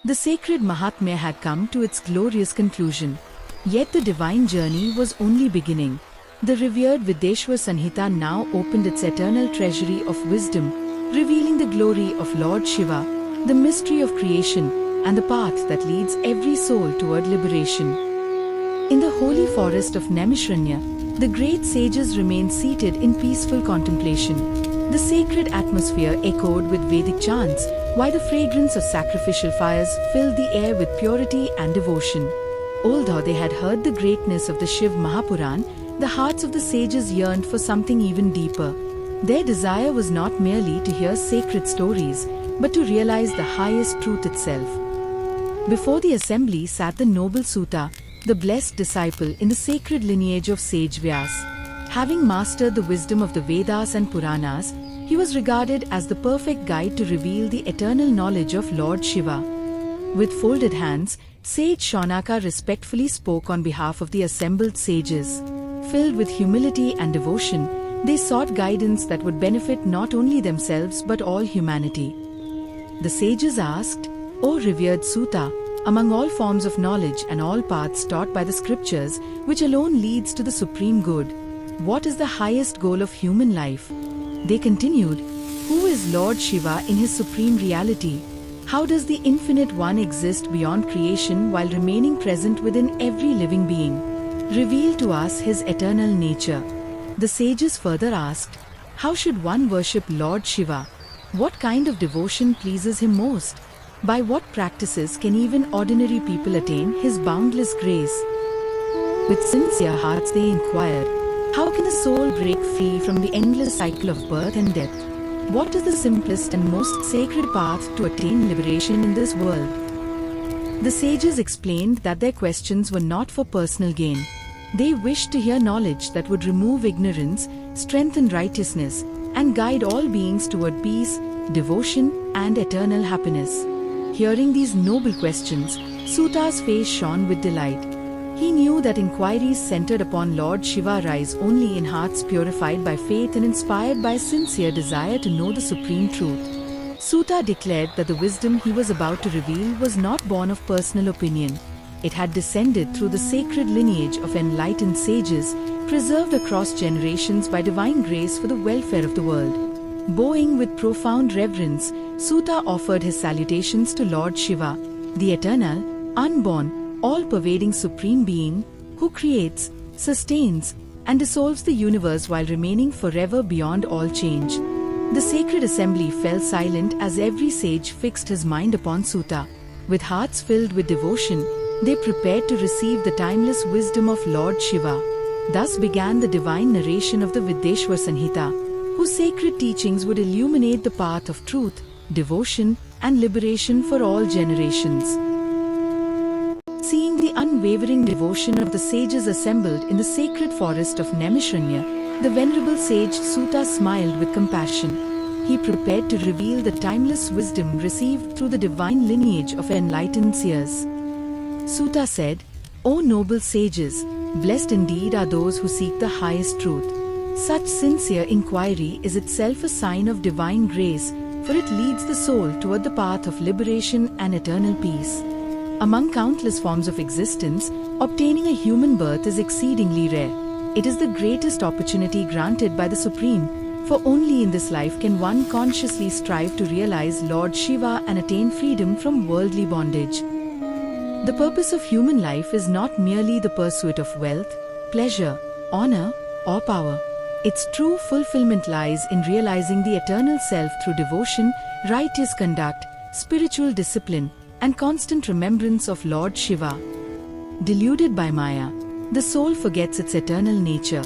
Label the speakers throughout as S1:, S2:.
S1: The sacred Mahatmya had come to its glorious conclusion. Yet the divine journey was only beginning. The revered Vidyeshvara Samhita now opened its eternal treasury of wisdom, revealing the glory of Lord Shiva, the mystery of creation, and the path that leads every soul toward liberation. In the holy forest of Naimishranya, the great sages remained seated in peaceful contemplation. The sacred atmosphere echoed with Vedic chants, while the fragrance of sacrificial fires filled the air with purity and devotion. Although they had heard the greatness of the Shiv Mahapuran, the hearts of the sages yearned for something even deeper. Their desire was not merely to hear sacred stories, but to realize the highest truth itself. Before the assembly sat the noble Suta, the blessed disciple in the sacred lineage of sage Vyas. Having mastered the wisdom of the Vedas and Puranas, he was regarded as the perfect guide to reveal the eternal knowledge of Lord Shiva. With folded hands, sage Shaunaka respectfully spoke on behalf of the assembled sages. Filled with humility and devotion, they sought guidance that would benefit not only themselves but all humanity. The sages asked, "O revered Suta, among all forms of knowledge and all paths taught by the scriptures, which alone leads to the supreme good, what is the highest goal of human life?" They continued, "Who is Lord Shiva in his supreme reality? How does the Infinite One exist beyond creation while remaining present within every living being? Reveal to us his eternal nature." The sages further asked, "How should one worship Lord Shiva? What kind of devotion pleases him most? By what practices can even ordinary people attain his boundless grace?" With sincere hearts they inquired, "How can the soul break free from the endless cycle of birth and death? What is the simplest and most sacred path to attain liberation in this world?" The sages explained that their questions were not for personal gain. They wished to hear knowledge that would remove ignorance, strengthen righteousness, and guide all beings toward peace, devotion, and eternal happiness. Hearing these noble questions, Suta's face shone with delight. He knew that inquiries centered upon Lord Shiva rise only in hearts purified by faith and inspired by a sincere desire to know the supreme truth. Suta declared that the wisdom he was about to reveal was not born of personal opinion. It had descended through the sacred lineage of enlightened sages, preserved across generations by divine grace for the welfare of the world. Bowing with profound reverence, Suta offered his salutations to Lord Shiva, the eternal, unborn, all-pervading supreme being, who creates, sustains, and dissolves the universe while remaining forever beyond all change. The sacred assembly fell silent as every sage fixed his mind upon Suta. With hearts filled with devotion, they prepared to receive the timeless wisdom of Lord Shiva. Thus began the divine narration of the Vidyeshvara Samhita, whose sacred teachings would illuminate the path of truth, devotion, and liberation for all generations. Seeing the unwavering devotion of the sages assembled in the sacred forest of Naimishranya, the venerable sage Suta smiled with compassion. He prepared to reveal the timeless wisdom received through the divine lineage of enlightened seers. Suta said, "O noble sages, blessed indeed are those who seek the highest truth. Such sincere inquiry is itself a sign of divine grace, for it leads the soul toward the path of liberation and eternal peace. Among countless forms of existence, obtaining a human birth is exceedingly rare. It is the greatest opportunity granted by the Supreme, for only in this life can one consciously strive to realize Lord Shiva and attain freedom from worldly bondage. The purpose of human life is not merely the pursuit of wealth, pleasure, honor, or power. Its true fulfillment lies in realizing the eternal self through devotion, righteous conduct, spiritual discipline, and constant remembrance of Lord Shiva. Deluded by Maya, the soul forgets its eternal nature.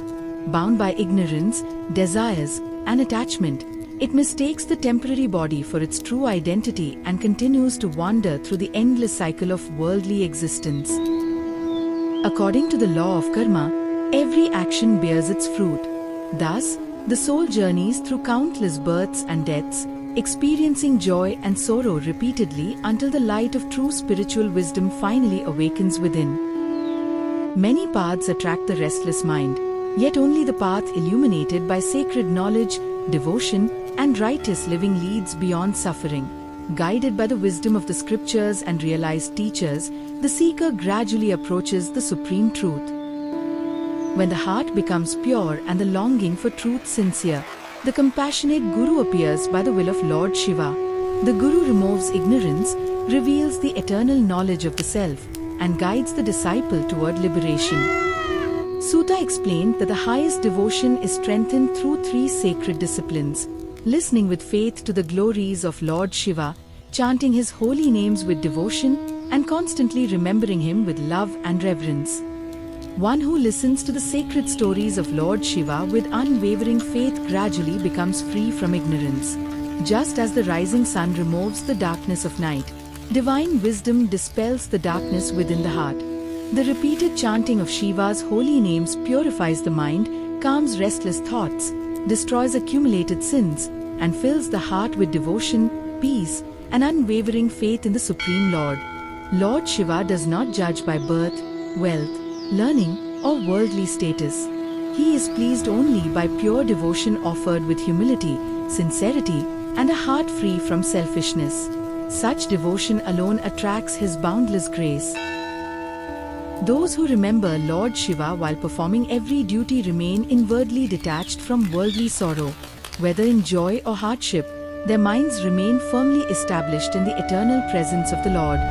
S1: Bound by ignorance, desires, and attachment, it mistakes the temporary body for its true identity and continues to wander through the endless cycle of worldly existence. According to the law of karma, every action bears its fruit. Thus, the soul journeys through countless births and deaths, experiencing joy and sorrow repeatedly until the light of true spiritual wisdom finally awakens within. Many paths attract the restless mind, yet only the path illuminated by sacred knowledge, devotion, and righteous living leads beyond suffering. Guided by the wisdom of the scriptures and realized teachers, the seeker gradually approaches the supreme truth. When the heart becomes pure and the longing for truth sincere, the compassionate Guru appears by the will of Lord Shiva. The Guru removes ignorance, reveals the eternal knowledge of the self, and guides the disciple toward liberation. Sutta explained that the highest devotion is strengthened through 3 sacred disciplines: listening with faith to the glories of Lord Shiva, chanting his holy names with devotion, and constantly remembering him with love and reverence. One who listens to the sacred stories of Lord Shiva with unwavering faith gradually becomes free from ignorance. Just as the rising sun removes the darkness of night, divine wisdom dispels the darkness within the heart. The repeated chanting of Shiva's holy names purifies the mind, calms restless thoughts, destroys accumulated sins, and fills the heart with devotion, peace, and unwavering faith in the Supreme Lord. Lord Shiva does not judge by birth, wealth, learning, or worldly status. He is pleased only by pure devotion offered with humility, sincerity, and a heart free from selfishness. Such devotion alone attracts his boundless grace. Those who remember Lord Shiva while performing every duty remain inwardly detached from worldly sorrow. Whether in joy or hardship, their minds remain firmly established in the eternal presence of the Lord.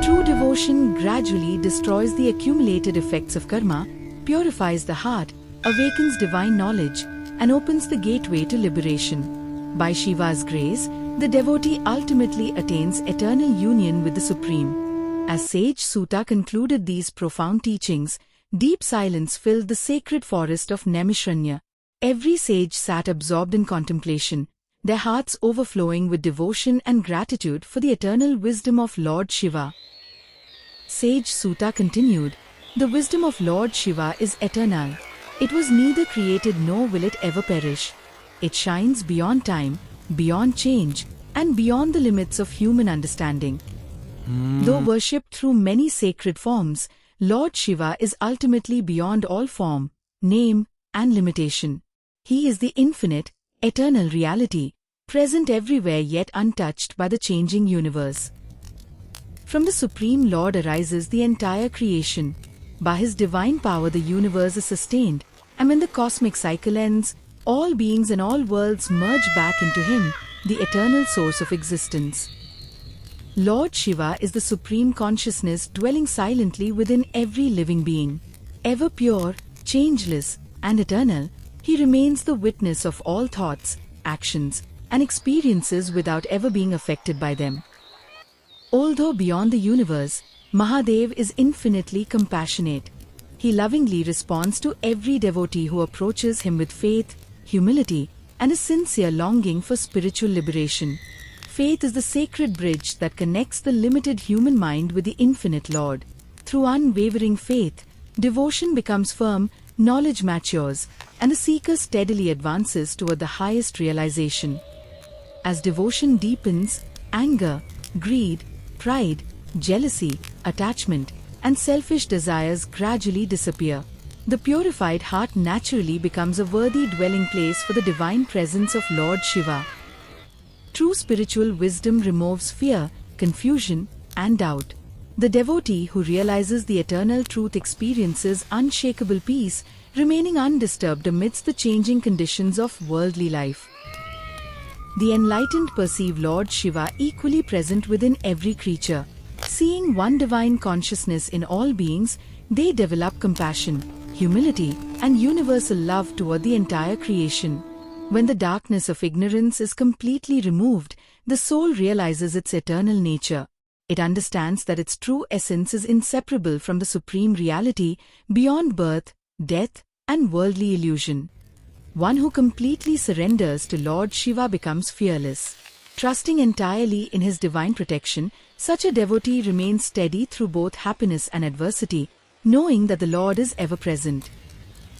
S1: True devotion gradually destroys the accumulated effects of karma, purifies the heart, awakens divine knowledge, and opens the gateway to liberation. By Shiva's grace, the devotee ultimately attains eternal union with the Supreme. As sage Sutta concluded these profound teachings, deep silence filled the sacred forest of Naimishranya. Every sage sat absorbed in contemplation, their hearts overflowing with devotion and gratitude for the eternal wisdom of Lord Shiva. Sage Sutta continued, "The wisdom of Lord Shiva is eternal. It was neither created nor will it ever perish. It shines beyond time, beyond change, and beyond the limits of human understanding." Though worshipped through many sacred forms, Lord Shiva is ultimately beyond all form, name, and limitation. He is the infinite, eternal reality, present everywhere yet untouched by the changing universe. From the Supreme Lord arises the entire creation. By His divine power the universe is sustained, and when the cosmic cycle ends, all beings and all worlds merge back into Him, the eternal source of existence. Lord Shiva is the supreme consciousness dwelling silently within every living being. Ever pure, changeless, and eternal, He remains the witness of all thoughts, actions, and experiences without ever being affected by them. Although beyond the universe, Mahadev is infinitely compassionate. He lovingly responds to every devotee who approaches him with faith, humility, and a sincere longing for spiritual liberation. Faith is the sacred bridge that connects the limited human mind with the infinite Lord. Through unwavering faith, devotion becomes firm, knowledge matures, and the seeker steadily advances toward the highest realization. As devotion deepens, anger, greed, pride, jealousy, attachment, and selfish desires gradually disappear. The purified heart naturally becomes a worthy dwelling place for the divine presence of Lord Shiva. True spiritual wisdom removes fear, confusion, and doubt. The devotee who realizes the eternal truth experiences unshakable peace, remaining undisturbed amidst the changing conditions of worldly life. The enlightened perceive Lord Shiva equally present within every creature. Seeing one divine consciousness in all beings, they develop compassion, humility, and universal love toward the entire creation. When the darkness of ignorance is completely removed, the soul realizes its eternal nature. It understands that its true essence is inseparable from the supreme reality, beyond birth, death, and worldly illusion. One who completely surrenders to Lord Shiva becomes fearless. Trusting entirely in His divine protection, such a devotee remains steady through both happiness and adversity, knowing that the Lord is ever present.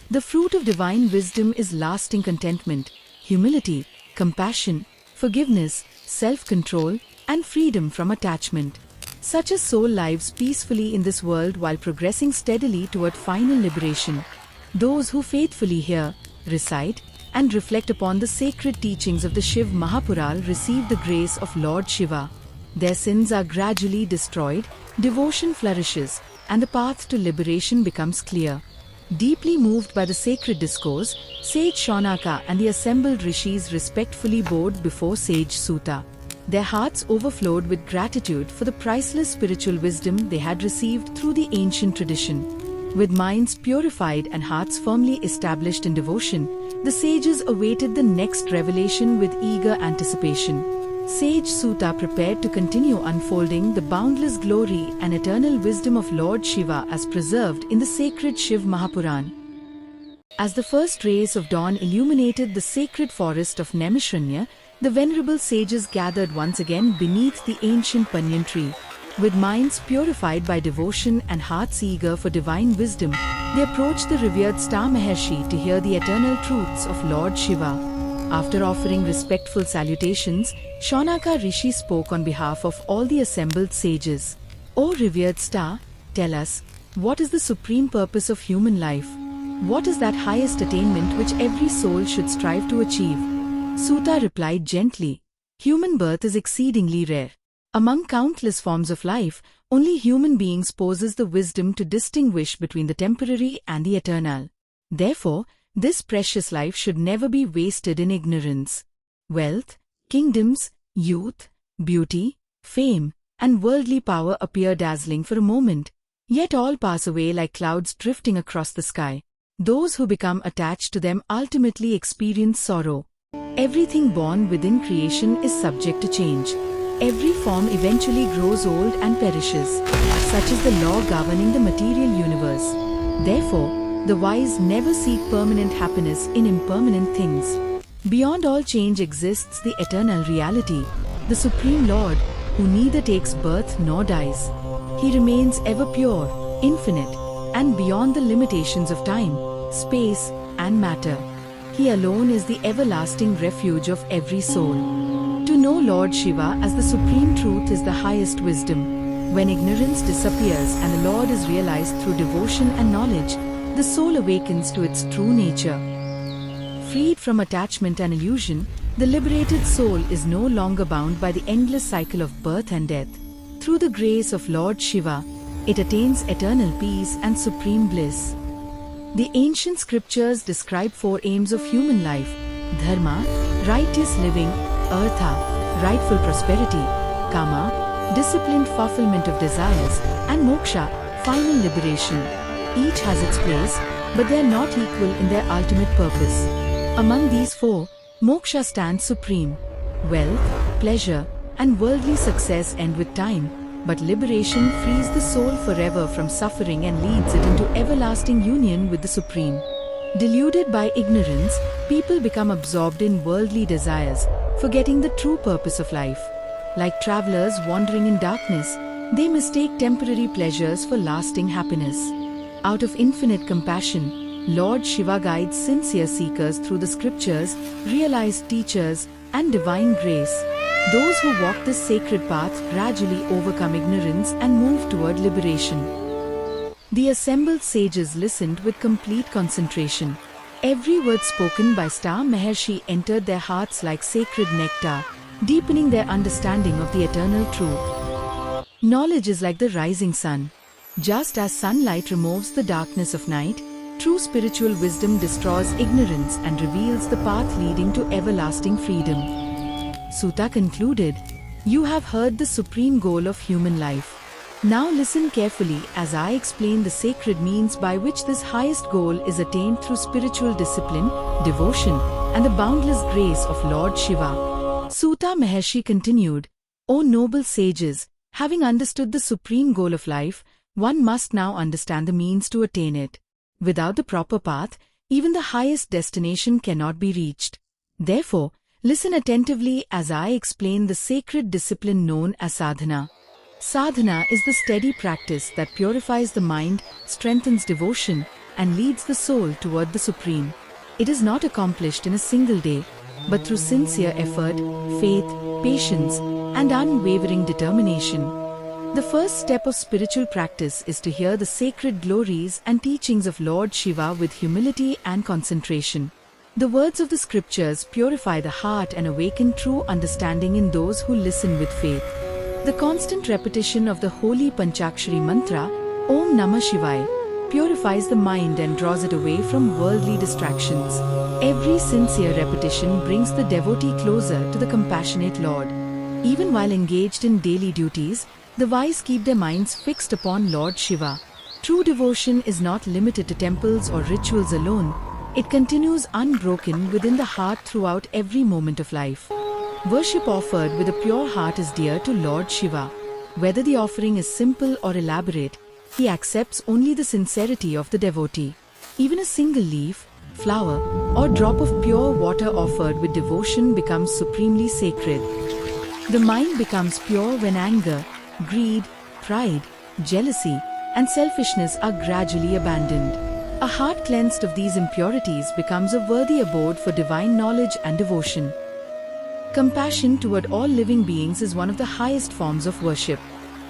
S1: The fruit of divine wisdom is lasting contentment, humility, compassion, forgiveness, self-control, and freedom from attachment. Such a soul lives peacefully in this world while progressing steadily toward final liberation. Those who faithfully hear, recite, and reflect upon the sacred teachings of the Shiv Mahapuran receive the grace of Lord Shiva. Their sins are gradually destroyed, devotion flourishes, and the path to liberation becomes clear. Deeply moved by the sacred discourse, sage Shaunaka and the assembled rishis respectfully bowed before sage Suta. Their hearts overflowed with gratitude for the priceless spiritual wisdom they had received through the ancient tradition. With minds purified and hearts firmly established in devotion, the sages awaited the next revelation with eager anticipation. Sage Suta prepared to continue unfolding the boundless glory and eternal wisdom of Lord Shiva as preserved in the sacred Shiv Mahapuran. As the first rays of dawn illuminated the sacred forest of Naimishranya, the venerable sages gathered once again beneath the ancient banyan tree. With minds purified by devotion and hearts eager for divine wisdom, they approached the revered star Maharshi to hear the eternal truths of Lord Shiva. After offering respectful salutations, Shaunaka Rishi spoke on behalf of all the assembled sages. O revered star, tell us, what is the supreme purpose of human life? What is that highest attainment which every soul should strive to achieve? Suta replied gently, human birth is exceedingly rare. Among countless forms of life, only human beings possess the wisdom to distinguish between the temporary and the eternal. Therefore, this precious life should never be wasted in ignorance. Wealth, kingdoms, youth, beauty, fame, and worldly power appear dazzling for a moment, yet all pass away like clouds drifting across the sky. Those who become attached to them ultimately experience sorrow. Everything born within creation is subject to change. Every form eventually grows old and perishes. Such is the law governing the material universe. Therefore, the wise never seek permanent happiness in impermanent things. Beyond all change exists the eternal reality, the Supreme Lord, who neither takes birth nor dies. He remains ever pure, infinite, and beyond the limitations of time, space, and matter. He alone is the everlasting refuge of every soul. To know Lord Shiva as the supreme truth is the highest wisdom. When ignorance disappears and the Lord is realized through devotion and knowledge, the soul awakens to its true nature. Freed from attachment and illusion, the liberated soul is no longer bound by the endless cycle of birth and death. Through the grace of Lord Shiva, it attains eternal peace and supreme bliss. The ancient scriptures describe four aims of human life: dharma, righteous living; artha, rightful prosperity; kama, disciplined fulfillment of desires; and moksha, final liberation. Each has its place, but they are not equal in their ultimate purpose. Among these four, moksha stands supreme. Wealth, pleasure, and worldly success end with time, but liberation frees the soul forever from suffering and leads it into everlasting union with the Supreme. Deluded by ignorance, people become absorbed in worldly desires, forgetting the true purpose of life. Like travelers wandering in darkness, they mistake temporary pleasures for lasting happiness. Out of infinite compassion, Lord Shiva guides sincere seekers through the scriptures, realized teachers, and divine grace. Those who walk this sacred path gradually overcome ignorance and move toward liberation. The assembled sages listened with complete concentration. Every word spoken by Star Maharshi entered their hearts like sacred nectar, deepening their understanding of the eternal truth. Knowledge is like the rising sun. Just as sunlight removes the darkness of night, true spiritual wisdom destroys ignorance and reveals the path leading to everlasting freedom. Suta concluded, "You have heard the supreme goal of human life. Now listen carefully as I explain the sacred means by which this highest goal is attained through spiritual discipline, devotion, and the boundless grace of Lord Shiva." Suta Maharshi continued, "O noble sages, having understood the supreme goal of life, one must now understand the means to attain it. Without the proper path, even the highest destination cannot be reached. Therefore, listen attentively as I explain the sacred discipline known as sadhana. Sadhana is the steady practice that purifies the mind, strengthens devotion, and leads the soul toward the Supreme. It is not accomplished in a single day, but through sincere effort, faith, patience, and unwavering determination. The first step of spiritual practice is to hear the sacred glories and teachings of Lord Shiva with humility and concentration. The words of the scriptures purify the heart and awaken true understanding in those who listen with faith. The constant repetition of the holy Panchakshari Mantra, Om Namah Shivaya, purifies the mind and draws it away from worldly distractions. Every sincere repetition brings the devotee closer to the compassionate Lord. Even while engaged in daily duties, the wise keep their minds fixed upon Lord Shiva. True devotion is not limited to temples or rituals alone. It continues unbroken within the heart throughout every moment of life. Worship offered with a pure heart is dear to Lord Shiva. Whether the offering is simple or elaborate, he accepts only the sincerity of the devotee. Even a single leaf, flower, or drop of pure water offered with devotion becomes supremely sacred. The mind becomes pure when anger, greed, pride, jealousy, and selfishness are gradually abandoned. A heart cleansed of these impurities becomes a worthy abode for divine knowledge and devotion. Compassion toward all living beings is one of the highest forms of worship.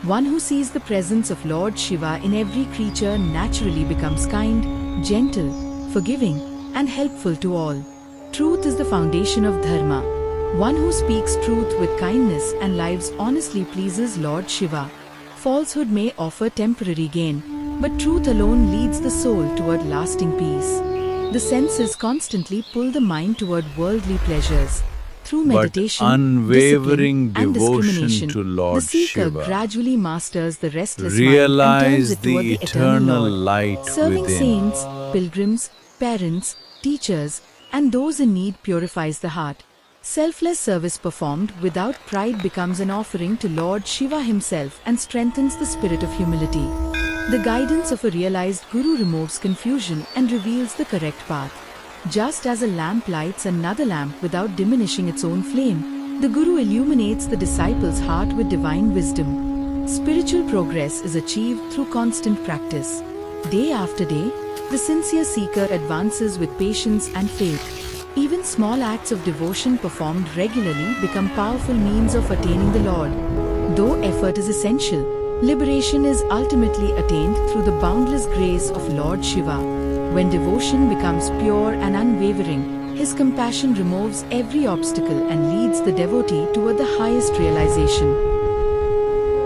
S1: One who sees the presence of Lord Shiva in every creature naturally becomes kind, gentle, forgiving, and helpful to all. Truth is the foundation of dharma. One who speaks truth with kindness and lives honestly pleases Lord Shiva. Falsehood may offer temporary gain, but truth alone leads the soul toward lasting peace. The senses constantly pull the mind toward worldly pleasures. Through meditation,
S2: unwavering
S1: discipline, and
S2: devotion
S1: discrimination,
S2: to Lord
S1: the seeker
S2: Shiva
S1: gradually masters the restless
S2: realize
S1: mind and turns it toward
S2: the
S1: the eternal
S2: eternal
S1: Lord.
S2: light
S1: Serving
S2: within.
S1: saints, pilgrims, parents, teachers, and those in need purifies the heart. Selfless service performed without pride becomes an offering to Lord Shiva himself and strengthens the spirit of humility. The guidance of a realized Guru removes confusion and reveals the correct path. Just as a lamp lights another lamp without diminishing its own flame, the Guru illuminates the disciple's heart with divine wisdom. Spiritual progress is achieved through constant practice. Day after day, the sincere seeker advances with patience and faith. Even small acts of devotion performed regularly become powerful means of attaining the Lord. Though effort is essential, liberation is ultimately attained through the boundless grace of Lord Shiva. When devotion becomes pure and unwavering, his compassion removes every obstacle and leads the devotee toward the highest realization.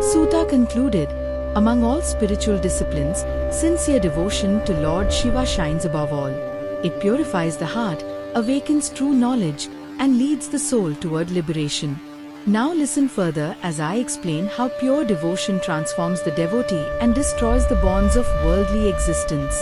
S1: Sutta concluded, among all spiritual disciplines, sincere devotion to Lord Shiva shines above all. It purifies the heart, awakens true knowledge, and leads the soul toward liberation. Now listen further as I explain how pure devotion transforms the devotee and destroys the bonds of worldly existence.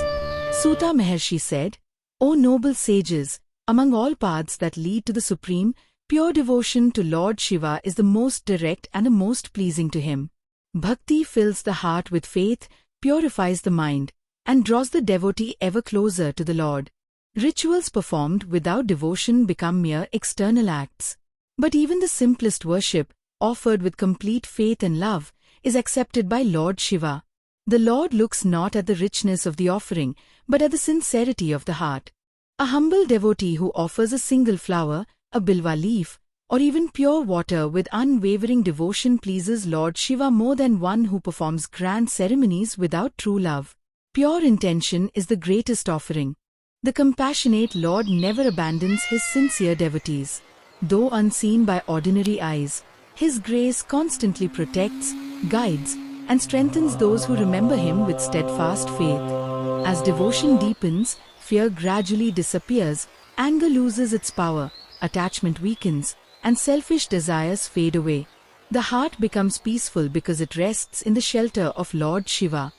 S1: Sutta Maharshi said, O noble sages, among all paths that lead to the Supreme, pure devotion to Lord Shiva is the most direct and the most pleasing to him. Bhakti fills the heart with faith, purifies the mind, and draws the devotee ever closer to the Lord. Rituals performed without devotion become mere external acts. But even the simplest worship, offered with complete faith and love, is accepted by Lord Shiva. The Lord looks not at the richness of the offering, but at the sincerity of the heart. A humble devotee who offers a single flower, a Bilva leaf, or even pure water with unwavering devotion pleases Lord Shiva more than one who performs grand ceremonies without true love. Pure intention is the greatest offering. The compassionate Lord never abandons his sincere devotees. Though unseen by ordinary eyes, his grace constantly protects, guides, and strengthens those who remember him with steadfast faith. As devotion deepens, fear gradually disappears, anger loses its power, attachment weakens, and selfish desires fade away. The heart becomes peaceful because it rests in the shelter of Lord Shiva.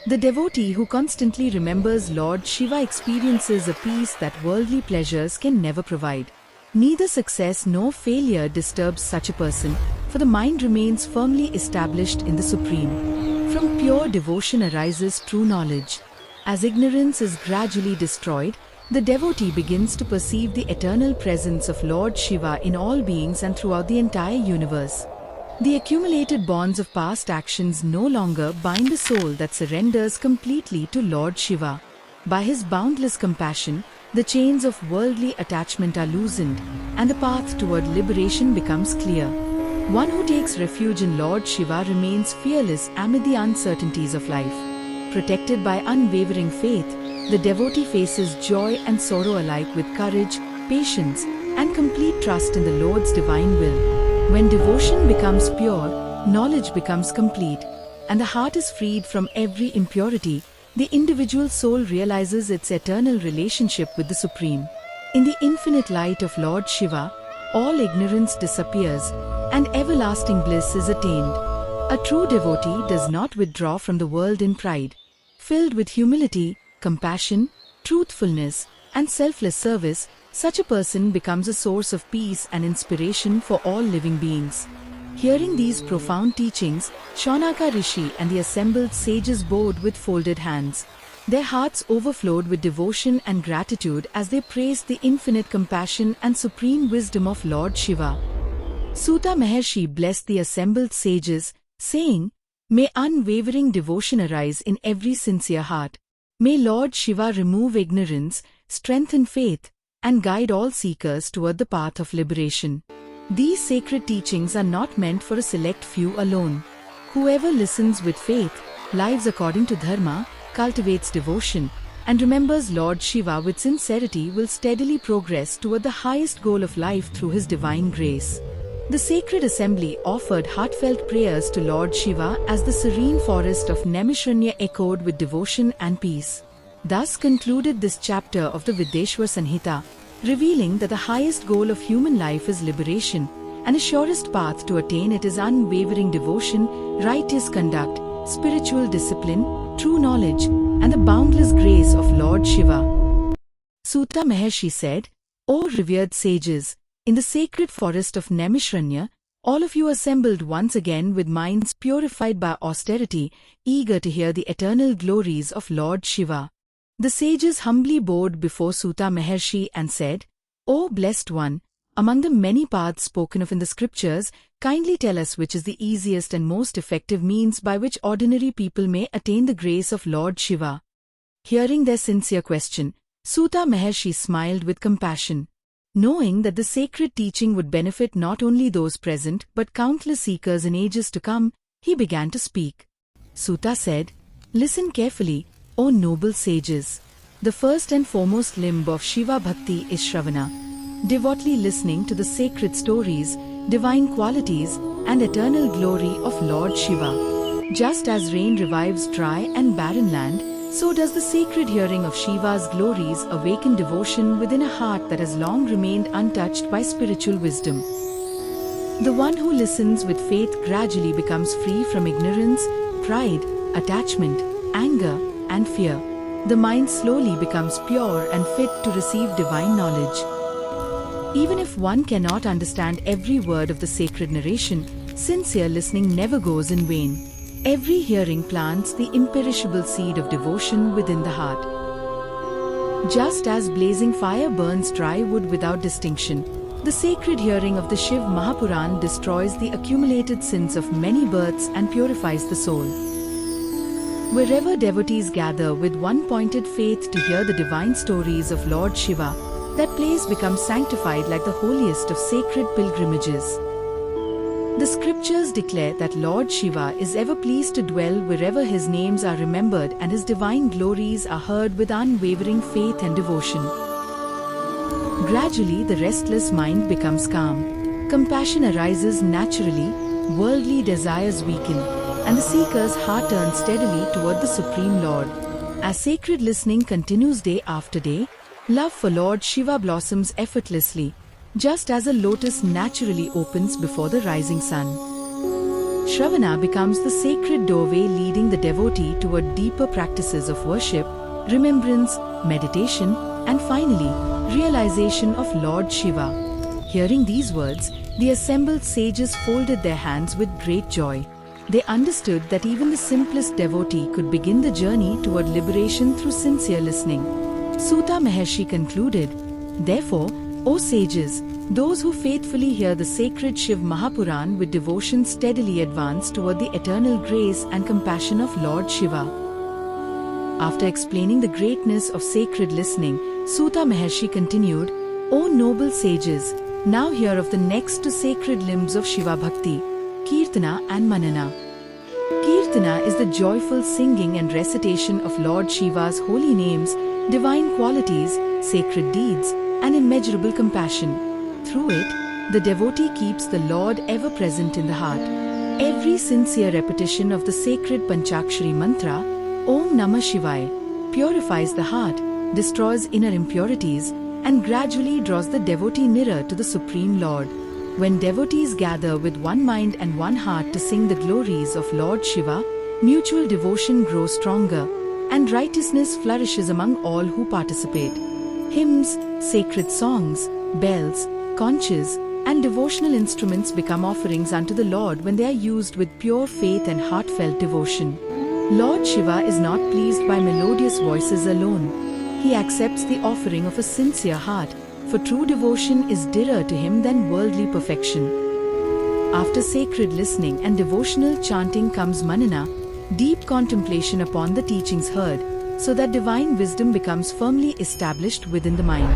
S1: The devotee who constantly remembers Lord Shiva experiences a peace that worldly pleasures can never provide. Neither success nor failure disturbs such a person, for the mind remains firmly established in the Supreme. From pure devotion arises true knowledge. As ignorance is gradually destroyed, the devotee begins to perceive the eternal presence of Lord Shiva in all beings and throughout the entire universe. The accumulated bonds of past actions no longer bind a soul that surrenders completely to Lord Shiva. By his boundless compassion, the chains of worldly attachment are loosened, and the path toward liberation becomes clear. One who takes refuge in Lord Shiva remains fearless amid the uncertainties of life. Protected by unwavering faith, the devotee faces joy and sorrow alike with courage, patience, and complete trust in the Lord's divine will. When devotion becomes pure, knowledge becomes complete, and the heart is freed from every impurity, the individual soul realizes its eternal relationship with the Supreme. In the infinite light of Lord Shiva, all ignorance disappears, and everlasting bliss is attained. A true devotee does not withdraw from the world in pride. Filled with humility, compassion, truthfulness, and selfless service, such a person becomes a source of peace and inspiration for all living beings. Hearing these profound teachings, Shaunaka Rishi and the assembled sages bowed with folded hands. Their hearts overflowed with devotion and gratitude as they praised the infinite compassion and supreme wisdom of Lord Shiva. Suta Maharshi blessed the assembled sages, saying, "May unwavering devotion arise in every sincere heart. May Lord Shiva remove ignorance, strengthen faith, and guide all seekers toward the path of liberation." These sacred teachings are not meant for a select few alone. Whoever listens with faith, lives according to dharma, cultivates devotion, and remembers Lord Shiva with sincerity will steadily progress toward the highest goal of life through his divine grace. The sacred assembly offered heartfelt prayers to Lord Shiva as the serene forest of Naimisharanya echoed with devotion and peace. Thus concluded this chapter of the Vidyeshvara Samhita, revealing that the highest goal of human life is liberation, and the surest path to attain it is unwavering devotion, righteous conduct, spiritual discipline, true knowledge, and the boundless grace of Lord Shiva. Suta Maharshi said, "O revered sages, in the sacred forest of Naimisharanya, all of you assembled once again with minds purified by austerity, eager to hear the eternal glories of Lord Shiva." The sages humbly bowed before Suta Maharshi and said, "O blessed one, among the many paths spoken of in the scriptures, kindly tell us which is the easiest and most effective means by which ordinary people may attain the grace of Lord Shiva." Hearing their sincere question, Suta Maharshi smiled with compassion. Knowing that the sacred teaching would benefit not only those present but countless seekers in ages to come, he began to speak. Suta said, "Listen carefully, O noble sages. The first and foremost limb of Shiva Bhakti is Shravana, devoutly listening to the sacred stories, divine qualities, and eternal glory of Lord Shiva. Just as rain revives dry and barren land, so does the sacred hearing of Shiva's glories awaken devotion within a heart that has long remained untouched by spiritual wisdom. The one who listens with faith gradually becomes free from ignorance, pride, attachment, anger, and fear. The mind slowly becomes pure and fit to receive divine knowledge. Even if one cannot understand every word of the sacred narration, sincere listening never goes in vain. Every hearing plants the imperishable seed of devotion within the heart. Just as blazing fire burns dry wood without distinction, the sacred hearing of the Shiv Mahapuran destroys the accumulated sins of many births and purifies the soul. Wherever devotees gather with one-pointed faith to hear the divine stories of Lord Shiva, that place becomes sanctified like the holiest of sacred pilgrimages. The scriptures declare that Lord Shiva is ever pleased to dwell wherever his names are remembered and his divine glories are heard with unwavering faith and devotion. Gradually, the restless mind becomes calm. Compassion arises naturally, worldly desires weaken, and the seeker's heart turns steadily toward the Supreme Lord. As sacred listening continues day after day, love for Lord Shiva blossoms effortlessly, just as a lotus naturally opens before the rising sun. Shravana becomes the sacred doorway leading the devotee toward deeper practices of worship, remembrance, meditation, and finally, realization of Lord Shiva. Hearing these words, the assembled sages folded their hands with great joy. They understood that even the simplest devotee could begin the journey toward liberation through sincere listening. Suta Maharshi concluded, "Therefore, O sages, those who faithfully hear the sacred Shiv Mahapuran with devotion steadily advance toward the eternal grace and compassion of Lord Shiva." After explaining the greatness of sacred listening, Suta Maharshi continued, "O noble sages, now hear of the next two sacred limbs of Shiva Bhakti, Kirtana and Manana. Kirtana is the joyful singing and recitation of Lord Shiva's holy names, divine qualities, sacred deeds, and immeasurable compassion. Through it, the devotee keeps the Lord ever present in the heart. Every sincere repetition of the sacred Panchakshari Mantra, Om Namah Shivaya, purifies the heart, destroys inner impurities, and gradually draws the devotee nearer to the Supreme Lord. When devotees gather with one mind and one heart to sing the glories of Lord Shiva, mutual devotion grows stronger, and righteousness flourishes among all who participate. Hymns, sacred songs, bells, conches, and devotional instruments become offerings unto the Lord when they are used with pure faith and heartfelt devotion. Lord Shiva is not pleased by melodious voices alone. He accepts the offering of a sincere heart, for true devotion is dearer to him than worldly perfection. After sacred listening and devotional chanting comes manana, deep contemplation upon the teachings heard, so that divine wisdom becomes firmly established within the mind.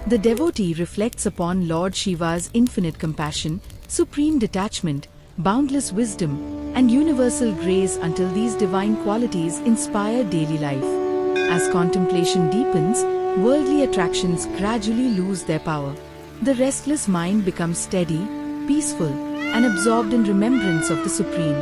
S1: The devotee reflects upon Lord Shiva's infinite compassion, supreme detachment, boundless wisdom, and universal grace until these divine qualities inspire daily life. As contemplation deepens, worldly attractions gradually lose their power. The restless mind becomes steady, peaceful, and absorbed in remembrance of the Supreme.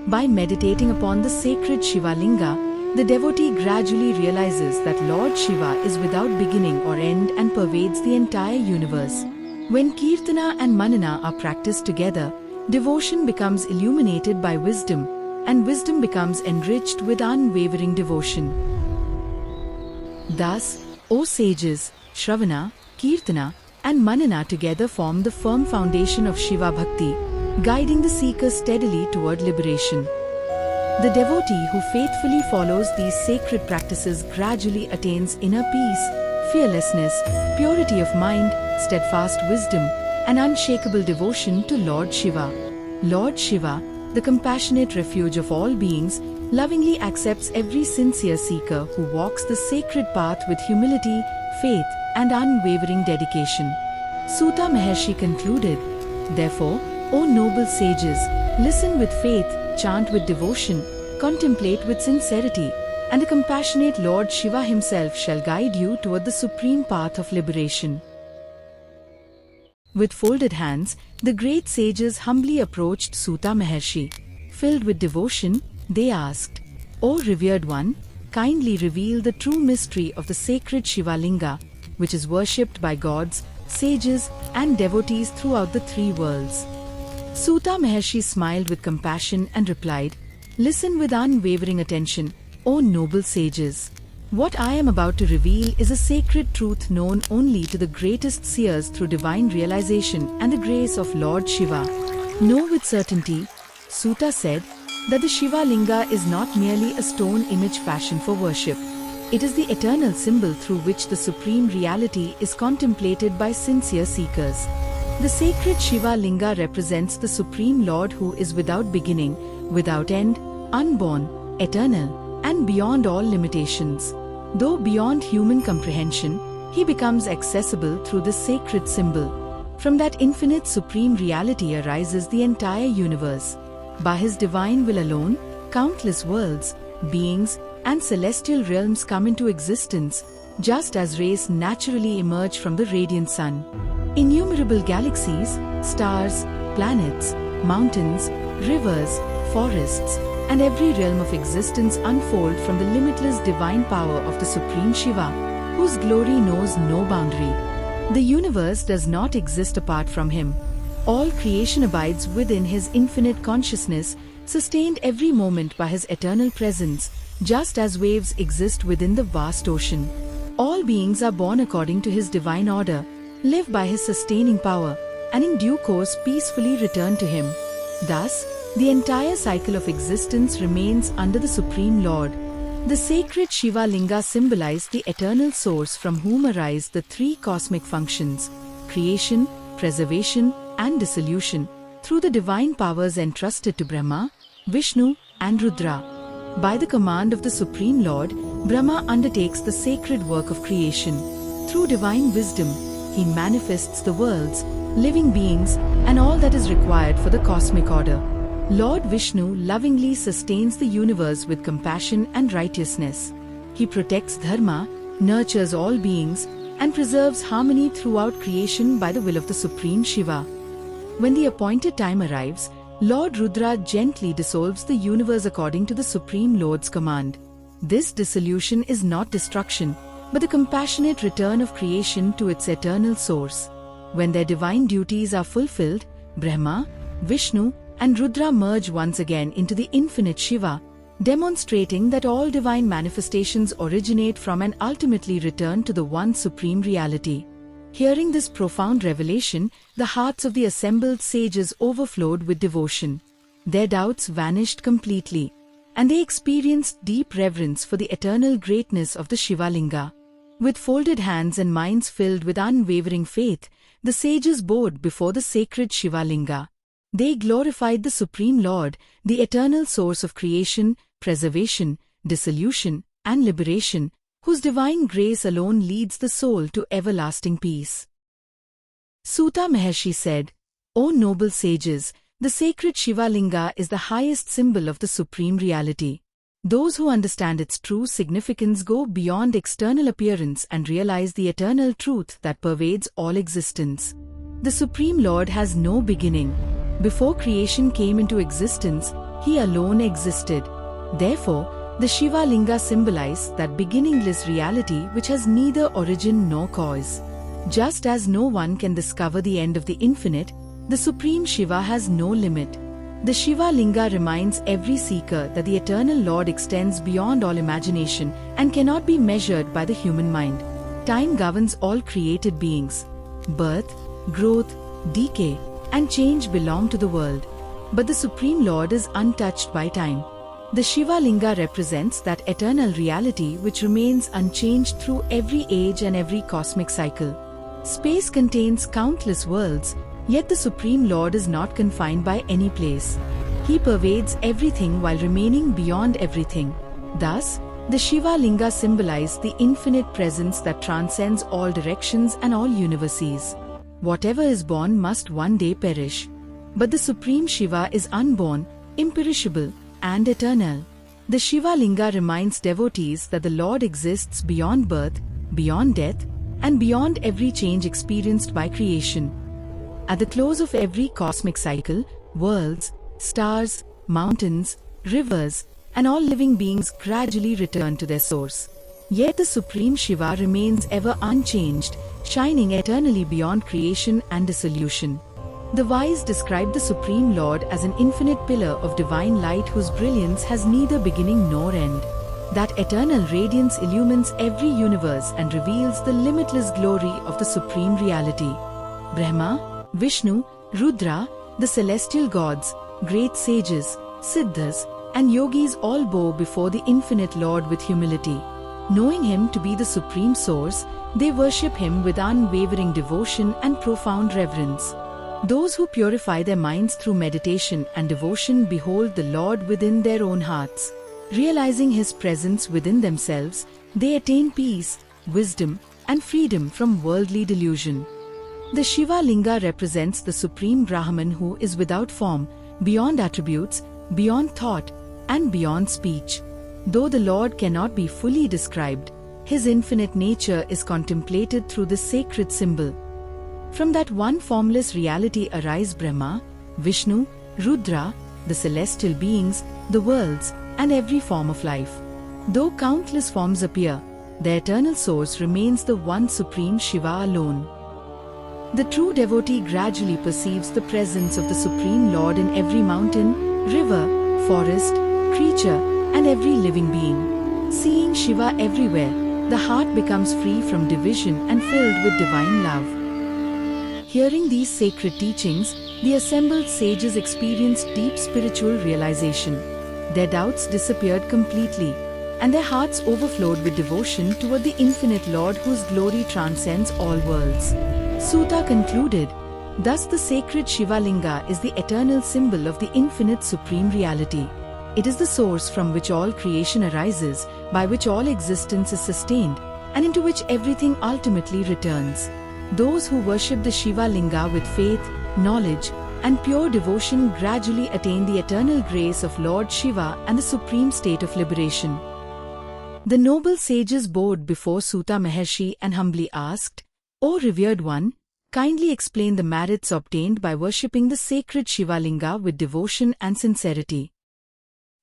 S1: By meditating upon the sacred Shiva Linga, the devotee gradually realizes that Lord Shiva is without beginning or end and pervades the entire universe. When Kirtana and Manana are practiced together, devotion becomes illuminated by wisdom, and wisdom becomes enriched with unwavering devotion. Thus, O sages, Shravana, Kirtana, and Manana together form the firm foundation of Shiva Bhakti, guiding the seeker steadily toward liberation. The devotee who faithfully follows these sacred practices gradually attains inner peace, fearlessness, purity of mind, steadfast wisdom, and unshakable devotion to Lord Shiva. Lord Shiva, the compassionate refuge of all beings, lovingly accepts every sincere seeker who walks the sacred path with humility, faith, and unwavering dedication. Suta Maharshi concluded, "Therefore, O noble sages, listen with faith, chant with devotion, contemplate with sincerity, and the compassionate Lord Shiva himself shall guide you toward the supreme path of liberation." With folded hands, the great sages humbly approached Suta Maharshi. Filled with devotion, they asked, "O revered one, kindly reveal the true mystery of the sacred Shiva Linga, which is worshipped by gods, sages, and devotees throughout the three worlds." Suta Maharshi smiled with compassion and replied, "Listen with unwavering attention, O noble sages. What I am about to reveal is a sacred truth known only to the greatest seers through divine realization and the grace of Lord Shiva. Know with certainty," Suta said, "that the Shiva Linga is not merely a stone image fashioned for worship. It is the eternal symbol through which the supreme reality is contemplated by sincere seekers. The sacred Shiva Linga represents the Supreme Lord who is without beginning, without end, unborn, eternal, and beyond all limitations. Though beyond human comprehension, he becomes accessible through the sacred symbol. From that infinite supreme reality arises the entire universe. By his divine will alone, countless worlds, beings, and celestial realms come into existence, just as rays naturally emerge from the radiant sun. Innumerable galaxies, stars, planets, mountains, rivers, forests, and every realm of existence unfold from the limitless divine power of the Supreme Shiva, whose glory knows no boundary. The universe does not exist apart from him. All creation abides within his infinite consciousness, sustained every moment by his eternal presence, just as waves exist within the vast ocean. All beings are born according to his divine order, live by his sustaining power, and in due course peacefully return to him. Thus, the entire cycle of existence remains under the Supreme Lord. The sacred Shiva Linga symbolizes the eternal source from whom arise the three cosmic functions: creation, preservation, and dissolution, through the divine powers entrusted to Brahma, Vishnu, and Rudra. By the command of the Supreme Lord, Brahma undertakes the sacred work of creation. Through divine wisdom, he manifests the worlds, living beings, and all that is required for the cosmic order. Lord Vishnu lovingly sustains the universe with compassion and righteousness. He protects dharma, nurtures all beings, and preserves harmony throughout creation by the will of the Supreme Shiva. When the appointed time arrives, Lord Rudra gently dissolves the universe according to the Supreme Lord's command. This dissolution is not destruction, but the compassionate return of creation to its eternal source. When their divine duties are fulfilled, Brahma, Vishnu, and Rudra merge once again into the infinite Shiva, demonstrating that all divine manifestations originate from and ultimately return to the one supreme reality. Hearing this profound revelation, the hearts of the assembled sages overflowed with devotion. Their doubts vanished completely, and they experienced deep reverence for the eternal greatness of the Shiva Linga. With folded hands and minds filled with unwavering faith, the sages bowed before the sacred Shiva Linga. They glorified the Supreme Lord, the eternal source of creation, preservation, dissolution, and liberation, whose divine grace alone leads the soul to everlasting peace. Suta Maharshi said, "O noble sages, the sacred Shiva Linga is the highest symbol of the Supreme Reality. Those who understand its true significance go beyond external appearance and realize the eternal truth that pervades all existence. The Supreme Lord has no beginning. Before creation came into existence, He alone existed. Therefore, the Shiva Linga symbolizes that beginningless reality which has neither origin nor cause. Just as no one can discover the end of the infinite, the Supreme Shiva has no limit. The Shiva Linga reminds every seeker that the eternal Lord extends beyond all imagination and cannot be measured by the human mind. Time governs all created beings. Birth, growth, decay, and change belong to the world. But the Supreme Lord is untouched by time. The Shiva Linga represents that eternal reality which remains unchanged through every age and every cosmic cycle. Space contains countless worlds, yet the Supreme Lord is not confined by any place. He pervades everything while remaining beyond everything. Thus, the Shiva Linga symbolizes the infinite presence that transcends all directions and all universes. Whatever is born must one day perish. But the Supreme Shiva is unborn, imperishable, and eternal. The Shiva Linga reminds devotees that the Lord exists beyond birth, beyond death, and beyond every change experienced by creation. At the close of every cosmic cycle, worlds, stars, mountains, rivers, and all living beings gradually return to their source. Yet the Supreme Shiva remains ever unchanged, shining eternally beyond creation and dissolution. The wise describe the Supreme Lord as an infinite pillar of divine light whose brilliance has neither beginning nor end. That eternal radiance illumines every universe and reveals the limitless glory of the Supreme Reality. Brahma, Vishnu, Rudra, the celestial gods, great sages, siddhas, and yogis all bow before the infinite Lord with humility. Knowing Him to be the Supreme Source, they worship Him with unwavering devotion and profound reverence. Those who purify their minds through meditation and devotion behold the Lord within their own hearts. Realizing His presence within themselves, they attain peace, wisdom, and freedom from worldly delusion. The Shiva Linga represents the Supreme Brahman who is without form, beyond attributes, beyond thought, and beyond speech. Though the Lord cannot be fully described, His infinite nature is contemplated through this sacred symbol. From that one formless reality arise Brahma, Vishnu, Rudra, the celestial beings, the worlds, and every form of life. Though countless forms appear, the eternal source remains the one Supreme Shiva alone. The true devotee gradually perceives the presence of the Supreme Lord in every mountain, river, forest, creature, and every living being. Seeing Shiva everywhere, the heart becomes free from division and filled with divine love. Hearing these sacred teachings, the assembled sages experienced deep spiritual realization. Their doubts disappeared completely, and their hearts overflowed with devotion toward the infinite Lord whose glory transcends all worlds. Suta concluded, "Thus the sacred Shiva Linga is the eternal symbol of the infinite supreme reality. It is the source from which all creation arises, by which all existence is sustained, and into which everything ultimately returns. Those who worship the Shiva Linga with faith, knowledge, and pure devotion gradually attain the eternal grace of Lord Shiva and the supreme state of liberation. The noble sages bowed before Suta Maharshi and humbly asked, "O revered one, kindly explain the merits obtained by worshipping the sacred Shiva Linga with devotion and sincerity."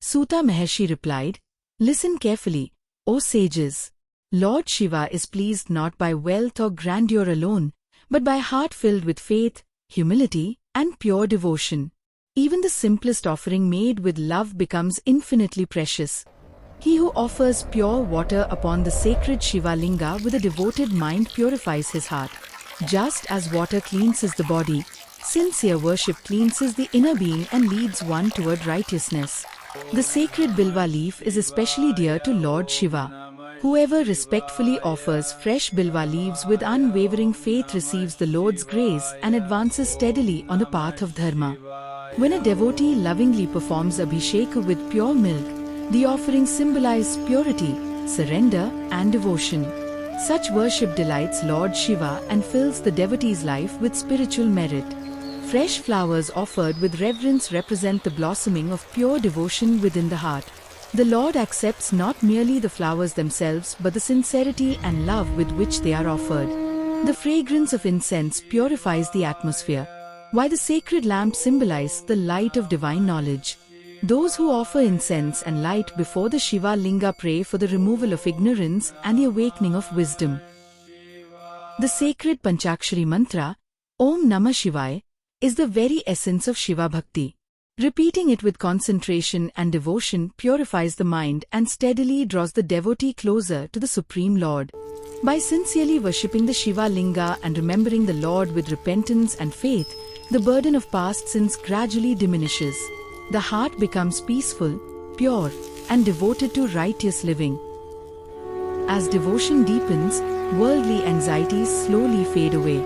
S1: Suta Maharshi replied, "Listen carefully, O sages. Lord Shiva is pleased not by wealth or grandeur alone, but by a heart filled with faith, humility, and pure devotion. Even the simplest offering made with love becomes infinitely precious. He who offers pure water upon the sacred Shiva Linga with a devoted mind purifies his heart. Just as water cleanses the body, sincere worship cleanses the inner being and leads one toward righteousness. The sacred Bilva leaf is especially dear to Lord Shiva. Whoever respectfully offers fresh Bilva leaves with unwavering faith receives the Lord's grace and advances steadily on the path of dharma. When a devotee lovingly performs Abhishek with pure milk, the offering symbolizes purity, surrender, and devotion. Such worship delights Lord Shiva and fills the devotee's life with spiritual merit. Fresh flowers offered with reverence represent the blossoming of pure devotion within the heart. The Lord accepts not merely the flowers themselves but the sincerity and love with which they are offered. The fragrance of incense purifies the atmosphere, while the sacred lamp symbolizes the light of divine knowledge. Those who offer incense and light before the Shiva Linga pray for the removal of ignorance and the awakening of wisdom. The sacred Panchakshari Mantra, Om Namah Shivaya, is the very essence of Shiva Bhakti. Repeating it with concentration and devotion purifies the mind and steadily draws the devotee closer to the Supreme Lord. By sincerely worshipping the Shiva Linga and remembering the Lord with repentance and faith, the burden of past sins gradually diminishes. The heart becomes peaceful, pure, and devoted to righteous living. As devotion deepens, worldly anxieties slowly fade away.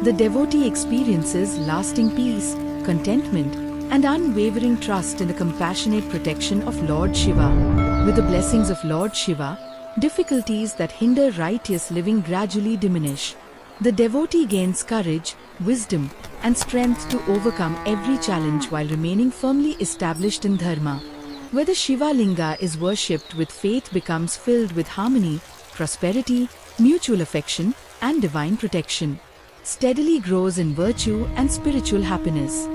S1: The devotee experiences lasting peace, contentment, and unwavering trust in the compassionate protection of Lord Shiva. With the blessings of Lord Shiva, difficulties that hinder righteous living gradually diminish. The devotee gains courage, wisdom, and strength to overcome every challenge while remaining firmly established in dharma. Where the Shiva Linga is worshipped with faith becomes filled with harmony, prosperity, mutual affection, and divine protection. Steadily grows in virtue and spiritual happiness.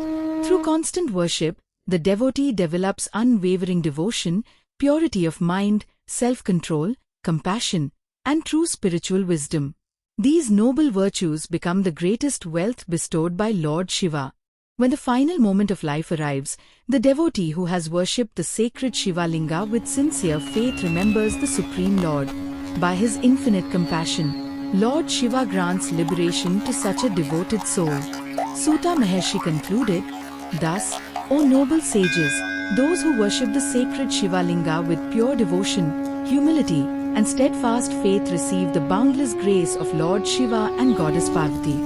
S1: Through constant worship, the devotee develops unwavering devotion, purity of mind, self-control, compassion, and true spiritual wisdom. These noble virtues become the greatest wealth bestowed by Lord Shiva. When the final moment of life arrives, the devotee who has worshipped the sacred Shiva Linga with sincere faith remembers the Supreme Lord. By his infinite compassion, Lord Shiva grants liberation to such a devoted soul. Suta Maharshi concluded, "Thus, O noble sages, those who worship the sacred Shiva Linga with pure devotion, humility, and steadfast faith receive the boundless grace of Lord Shiva and Goddess Parvati.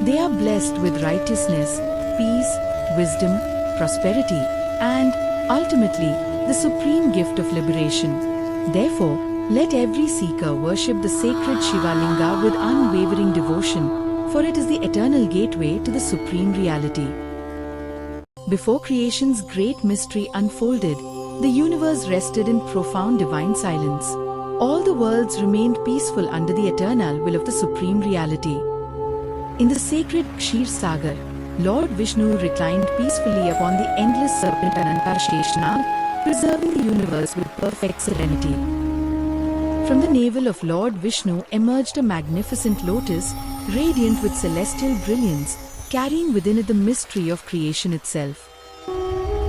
S1: They are blessed with righteousness, peace, wisdom, prosperity, and, ultimately, the supreme gift of liberation. Therefore, let every seeker worship the sacred Shiva Linga with unwavering devotion, for it is the eternal gateway to the supreme reality." Before creation's great mystery unfolded, the universe rested in profound divine silence. All the worlds remained peaceful under the eternal will of the supreme reality. In the sacred Kshir Sagar, Lord Vishnu reclined peacefully upon the endless serpent Ananta Sheshnag, preserving the universe with perfect serenity. From the navel of Lord Vishnu emerged a magnificent lotus, radiant with celestial brilliance, carrying within it the mystery of creation itself.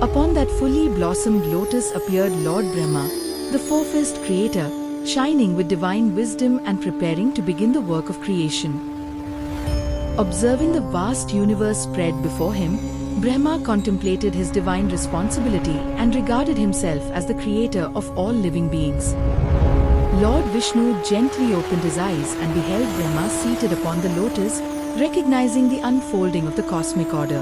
S1: Upon that fully blossomed lotus appeared Lord Brahma, the four-faced creator, shining with divine wisdom and preparing to begin the work of creation. Observing the vast universe spread before him, Brahma contemplated his divine responsibility and regarded himself as the creator of all living beings. Lord Vishnu gently opened his eyes and beheld Brahma seated upon the lotus, recognizing the unfolding of the cosmic order.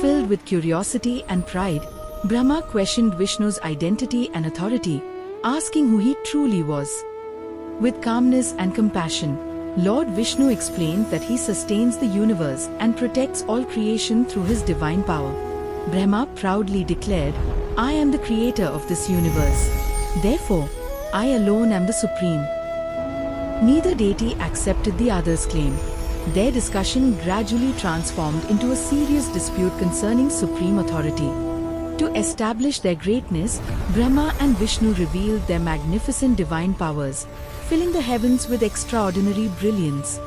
S1: Filled with curiosity and pride, Brahma questioned Vishnu's identity and authority, asking who he truly was. With calmness and compassion, Lord Vishnu explained that he sustains the universe and protects all creation through his divine power. Brahma proudly declared, "I am the creator of this universe. Therefore, I alone am the supreme." Neither deity accepted the other's claim. Their discussion gradually transformed into a serious dispute concerning supreme authority. To establish their greatness, Brahma and Vishnu revealed their magnificent divine powers, filling the heavens with extraordinary brilliance.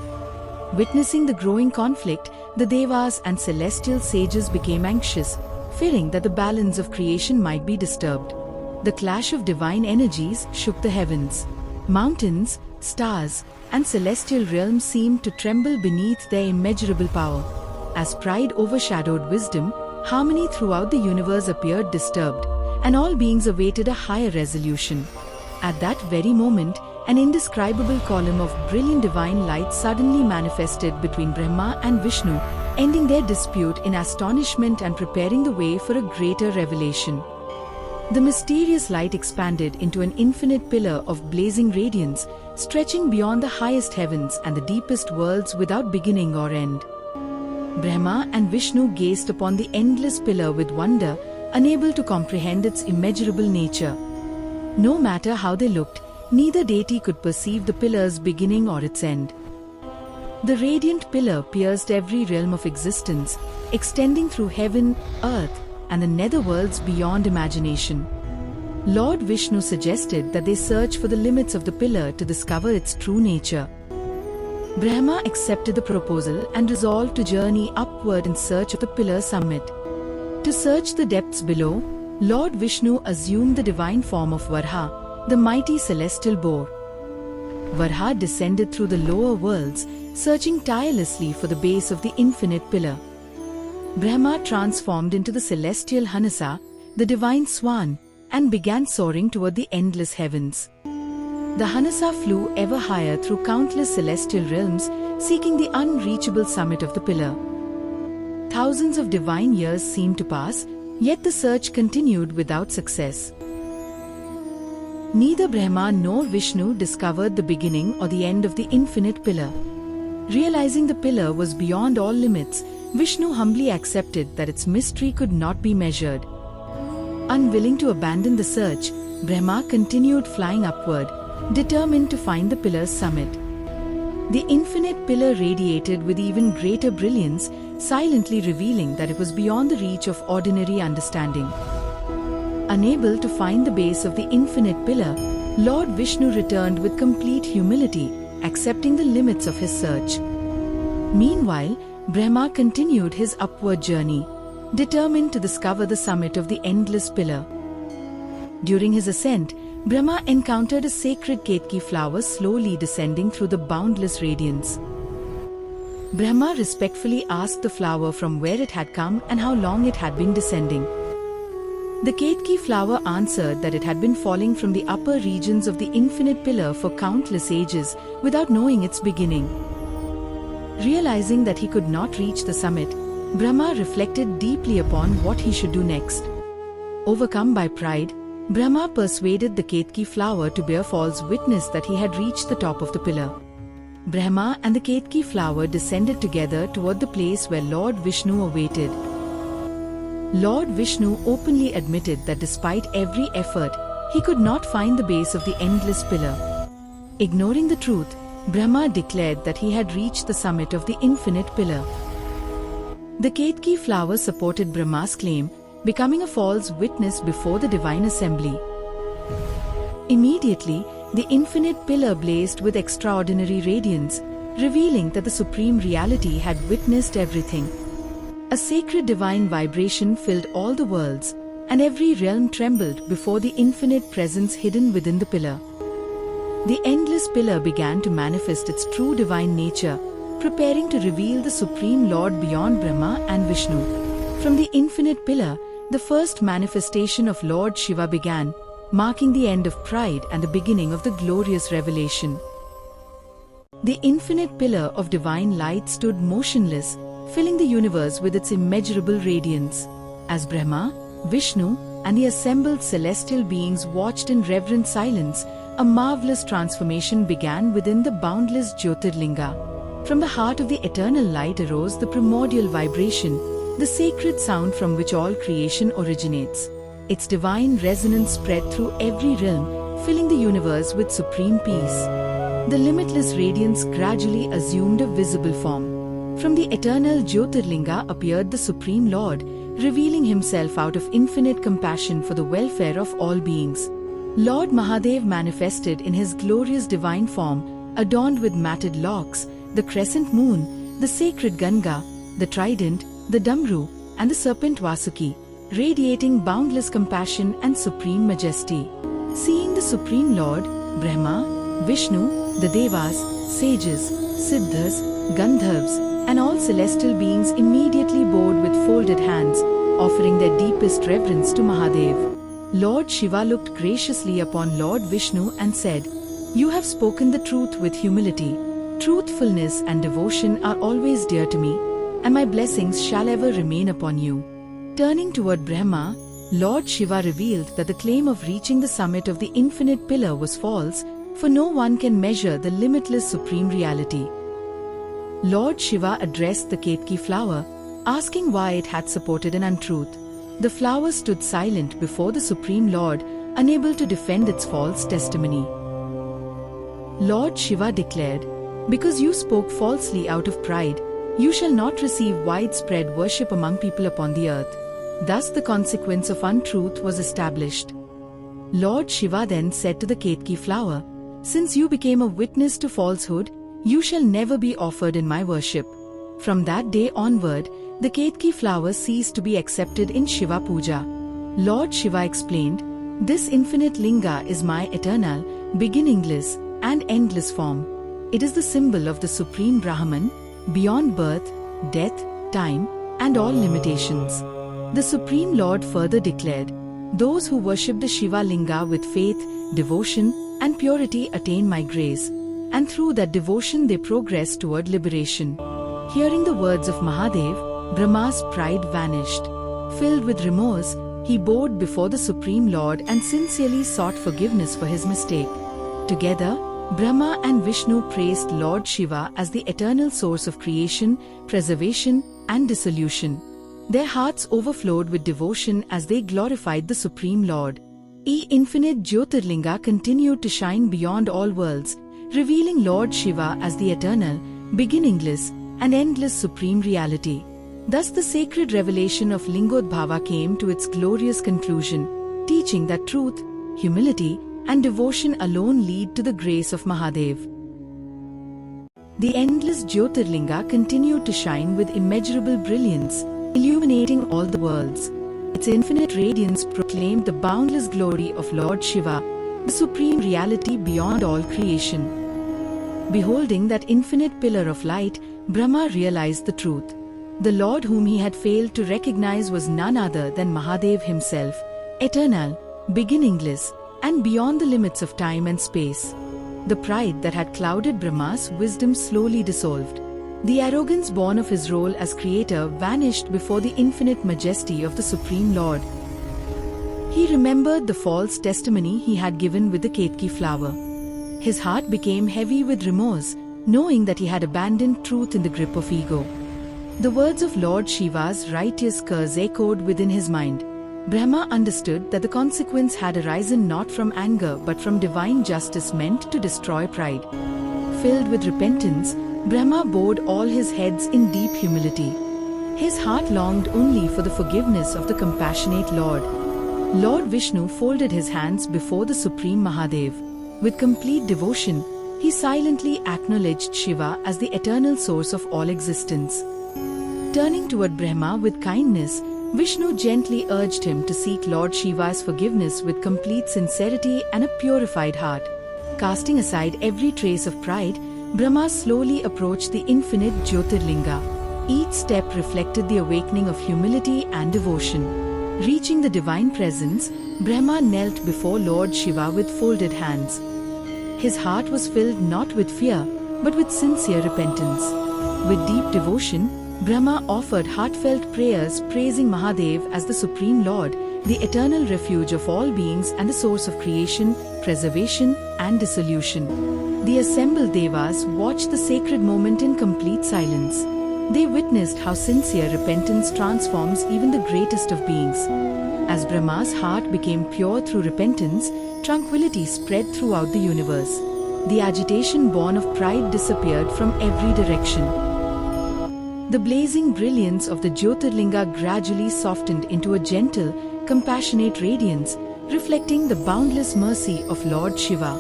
S1: Witnessing the growing conflict, the Devas and celestial sages became anxious, fearing that the balance of creation might be disturbed. The clash of divine energies shook the heavens. Mountains, stars, and celestial realms seemed to tremble beneath their immeasurable power. As pride overshadowed wisdom, harmony throughout the universe appeared disturbed, and all beings awaited a higher resolution. At that very moment, an indescribable column of brilliant divine light suddenly manifested between Brahma and Vishnu, ending their dispute in astonishment and preparing the way for a greater revelation. The mysterious light expanded into an infinite pillar of blazing radiance, stretching beyond the highest heavens and the deepest worlds without beginning or end. Brahma and Vishnu gazed upon the endless pillar with wonder, unable to comprehend its immeasurable nature. No matter how they looked, neither deity could perceive the pillar's beginning or its end. The radiant pillar pierced every realm of existence, extending through heaven, earth, and the netherworlds beyond imagination. Lord Vishnu suggested that they search for the limits of the pillar to discover its true nature. Brahma accepted the proposal and resolved to journey upward in search of the pillar's summit. To search the depths below, Lord Vishnu assumed the divine form of Varha, the mighty celestial boar. Varha descended through the lower worlds, searching tirelessly for the base of the infinite pillar. Brahma transformed into the celestial Hanasa, the divine swan, and began soaring toward the endless heavens. The Hanasa flew ever higher through countless celestial realms, seeking the unreachable summit of the pillar. Thousands of divine years seemed to pass, yet the search continued without success. Neither Brahma nor Vishnu discovered the beginning or the end of the infinite pillar. Realizing the pillar was beyond all limits, Vishnu humbly accepted that its mystery could not be measured. Unwilling to abandon the search, Brahma continued flying upward, determined to find the pillar's summit. The infinite pillar radiated with even greater brilliance, silently revealing that it was beyond the reach of ordinary understanding. Unable to find the base of the infinite pillar, Lord Vishnu returned with complete humility, accepting the limits of his search. Meanwhile, Brahma continued his upward journey, determined to discover the summit of the endless pillar. During his ascent, Brahma encountered a sacred Ketki flower slowly descending through the boundless radiance. Brahma respectfully asked the flower from where it had come and how long it had been descending. The Ketki flower answered that it had been falling from the upper regions of the infinite pillar for countless ages without knowing its beginning. Realizing that he could not reach the summit, Brahma reflected deeply upon what he should do next. Overcome by pride, Brahma persuaded the Ketki flower to bear false witness that he had reached the top of the pillar. Brahma and the Ketki flower descended together toward the place where Lord Vishnu awaited. Lord Vishnu openly admitted that despite every effort, he could not find the base of the endless pillar. Ignoring the truth, Brahma declared that he had reached the summit of the infinite pillar. The Ketki flower supported Brahma's claim, becoming a false witness before the divine assembly. Immediately, the infinite pillar blazed with extraordinary radiance, revealing that the supreme reality had witnessed everything. A sacred divine vibration filled all the worlds, and every realm trembled before the infinite presence hidden within the pillar. The endless pillar began to manifest its true divine nature, preparing to reveal the Supreme Lord beyond Brahma and Vishnu. From the infinite pillar, the first manifestation of Lord Shiva began, marking the end of pride and the beginning of the glorious revelation. The infinite pillar of divine light stood motionless, filling the universe with its immeasurable radiance. As Brahma, Vishnu, and the assembled celestial beings watched in reverent silence, a marvelous transformation began within the boundless Jyotirlinga. From the heart of the eternal light arose the primordial vibration, the sacred sound from which all creation originates. Its divine resonance spread through every realm, filling the universe with supreme peace. The limitless radiance gradually assumed a visible form. From the eternal Jyotirlinga appeared the Supreme Lord, revealing himself out of infinite compassion for the welfare of all beings. Lord Mahadev manifested in his glorious divine form, adorned with matted locks, the crescent moon, the sacred Ganga, the trident, the Damru, and the serpent Vasuki, radiating boundless compassion and supreme majesty. Seeing the Supreme Lord, Brahma, Vishnu, the Devas, sages, Siddhas, Gandharvas, and all celestial beings immediately bowed with folded hands, offering their deepest reverence to Mahadev. Lord Shiva looked graciously upon Lord Vishnu and said, "You have spoken the truth with humility. Truthfulness and devotion are always dear to me, and my blessings shall ever remain upon you." Turning toward Brahma, Lord Shiva revealed that the claim of reaching the summit of the infinite pillar was false, for no one can measure the limitless supreme reality. Lord Shiva addressed the Ketki flower, asking why it had supported an untruth. The flower stood silent before the Supreme Lord, unable to defend its false testimony. Lord Shiva declared, "Because you spoke falsely out of pride, you shall not receive widespread worship among people upon the earth." Thus the consequence of untruth was established. Lord Shiva then said to the Ketki flower, "Since you became a witness to falsehood, you shall never be offered in my worship." From that day onward, the Ketki flower ceased to be accepted in Shiva Puja. Lord Shiva explained, "This infinite linga is my eternal, beginningless, and endless form. It is the symbol of the Supreme Brahman, beyond birth, death, time, and all limitations." The Supreme Lord further declared, "Those who worship the Shiva Linga with faith, devotion, and purity attain my grace, and through that devotion they progress toward liberation." Hearing the words of Mahadev, Brahma's pride vanished. Filled with remorse, he bowed before the Supreme Lord and sincerely sought forgiveness for his mistake. Together, Brahma and Vishnu praised Lord Shiva as the eternal source of creation, preservation, and dissolution. Their hearts overflowed with devotion as they glorified the Supreme Lord. The infinite Jyotirlinga continued to shine beyond all worlds, revealing Lord Shiva as the eternal, beginningless, and endless supreme reality. Thus the sacred revelation of Lingodbhava came to its glorious conclusion, teaching that truth, humility, and devotion alone lead to the grace of Mahadev. The endless Jyotirlinga continued to shine with immeasurable brilliance, illuminating all the worlds. Its infinite radiance proclaimed the boundless glory of Lord Shiva, the supreme reality beyond all creation. Beholding that infinite pillar of light, Brahma realized the truth. The Lord whom he had failed to recognize was none other than Mahadev himself, eternal, beginningless, and beyond the limits of time and space. The pride that had clouded Brahma's wisdom slowly dissolved. The arrogance born of his role as creator vanished before the infinite majesty of the Supreme Lord. He remembered the false testimony he had given with the Ketki flower. His heart became heavy with remorse, knowing that he had abandoned truth in the grip of ego. The words of Lord Shiva's righteous curse echoed within his mind. Brahma understood that the consequence had arisen not from anger but from divine justice meant to destroy pride. Filled with repentance, Brahma bowed all his heads in deep humility. His heart longed only for the forgiveness of the compassionate Lord. Lord Vishnu folded his hands before the Supreme Mahadev. With complete devotion, he silently acknowledged Shiva as the eternal source of all existence. Turning toward Brahma with kindness, Vishnu gently urged him to seek Lord Shiva's forgiveness with complete sincerity and a purified heart. Casting aside every trace of pride, Brahma slowly approached the infinite Jyotirlinga. Each step reflected the awakening of humility and devotion. Reaching the divine presence, Brahma knelt before Lord Shiva with folded hands. His heart was filled not with fear, but with sincere repentance. With deep devotion, Brahma offered heartfelt prayers praising Mahadev as the Supreme Lord, the eternal refuge of all beings and the source of creation, preservation, and dissolution. The assembled Devas watched the sacred moment in complete silence. They witnessed how sincere repentance transforms even the greatest of beings. As Brahma's heart became pure through repentance, tranquility spread throughout the universe. The agitation born of pride disappeared from every direction. The blazing brilliance of the Jyotirlinga gradually softened into a gentle, compassionate radiance, reflecting the boundless mercy of Lord Shiva.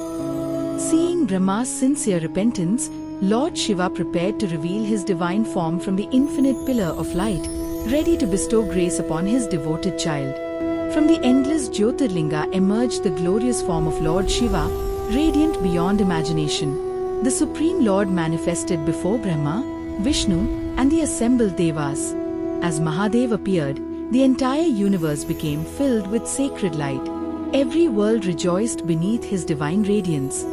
S1: Seeing Brahma's sincere repentance, Lord Shiva prepared to reveal his divine form from the infinite pillar of light, ready to bestow grace upon his devoted child. From the endless Jyotirlinga emerged the glorious form of Lord Shiva, radiant beyond imagination. The Supreme Lord manifested before Brahma, Vishnu, and the assembled Devas. As Mahadev appeared, the entire universe became filled with sacred light. Every world rejoiced beneath his divine radiance.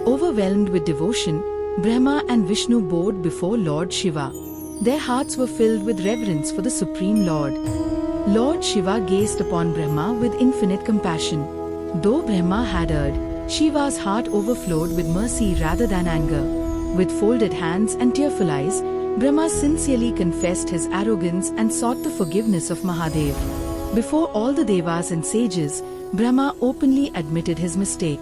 S1: Overwhelmed with devotion, Brahma and Vishnu bowed before Lord Shiva. Their hearts were filled with reverence for the Supreme Lord. Lord Shiva gazed upon Brahma with infinite compassion. Though Brahma had erred, Shiva's heart overflowed with mercy rather than anger. With folded hands and tearful eyes, Brahma sincerely confessed his arrogance and sought the forgiveness of Mahadev. Before all the Devas and sages, Brahma openly admitted his mistake.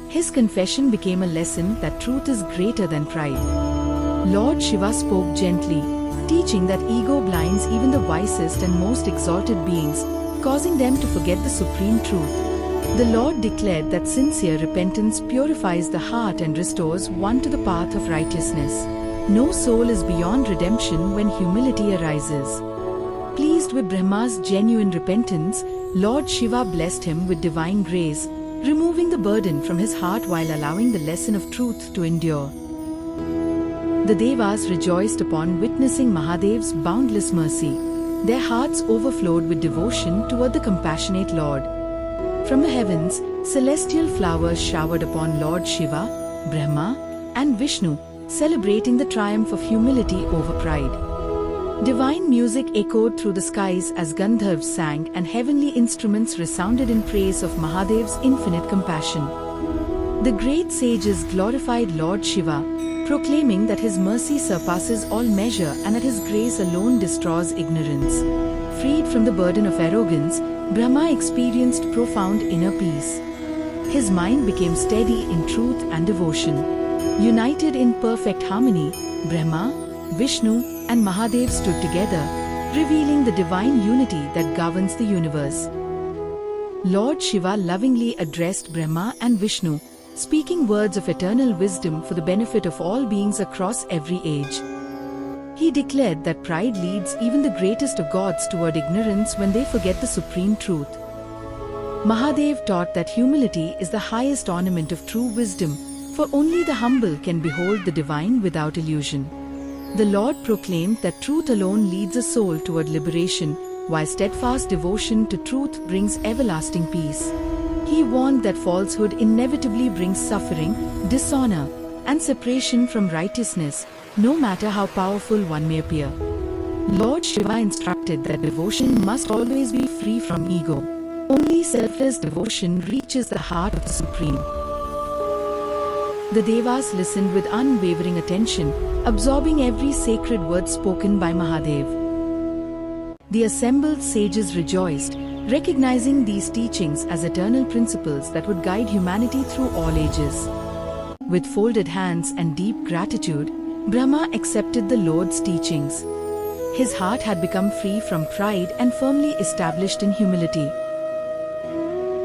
S1: His confession became a lesson that truth is greater than pride. Lord Shiva spoke gently, teaching that ego blinds even the wisest and most exalted beings, causing them to forget the supreme truth. The Lord declared that sincere repentance purifies the heart and restores one to the path of righteousness. No soul is beyond redemption when humility arises. Pleased with Brahma's genuine repentance, Lord Shiva blessed him with divine grace, removing the burden from his heart while allowing the lesson of truth to endure. The Devas rejoiced upon witnessing Mahadev's boundless mercy. Their hearts overflowed with devotion toward the compassionate Lord. From the heavens, celestial flowers showered upon Lord Shiva, Brahma, and Vishnu, celebrating the triumph of humility over pride. Divine music echoed through the skies as Gandharvas sang and heavenly instruments resounded in praise of Mahadev's infinite compassion. The great sages glorified Lord Shiva, proclaiming that his mercy surpasses all measure and that his grace alone destroys ignorance. Freed from the burden of arrogance, Brahma experienced profound inner peace. His mind became steady in truth and devotion. United in perfect harmony, Brahma, Vishnu, and Mahadev stood together, revealing the divine unity that governs the universe. Lord Shiva lovingly addressed Brahma and Vishnu, speaking words of eternal wisdom for the benefit of all beings across every age. He declared that pride leads even the greatest of gods toward ignorance when they forget the supreme truth. Mahadev taught that humility is the highest ornament of true wisdom, for only the humble can behold the divine without illusion. The Lord proclaimed that truth alone leads a soul toward liberation, while steadfast devotion to truth brings everlasting peace. He warned that falsehood inevitably brings suffering, dishonor, and separation from righteousness, no matter how powerful one may appear. Lord Shiva instructed that devotion must always be free from ego. Only selfless devotion reaches the heart of the Supreme. The Devas listened with unwavering attention, absorbing every sacred word spoken by Mahadev. The assembled sages rejoiced, recognizing these teachings as eternal principles that would guide humanity through all ages. With folded hands and deep gratitude, Brahma accepted the Lord's teachings. His heart had become free from pride and firmly established in humility.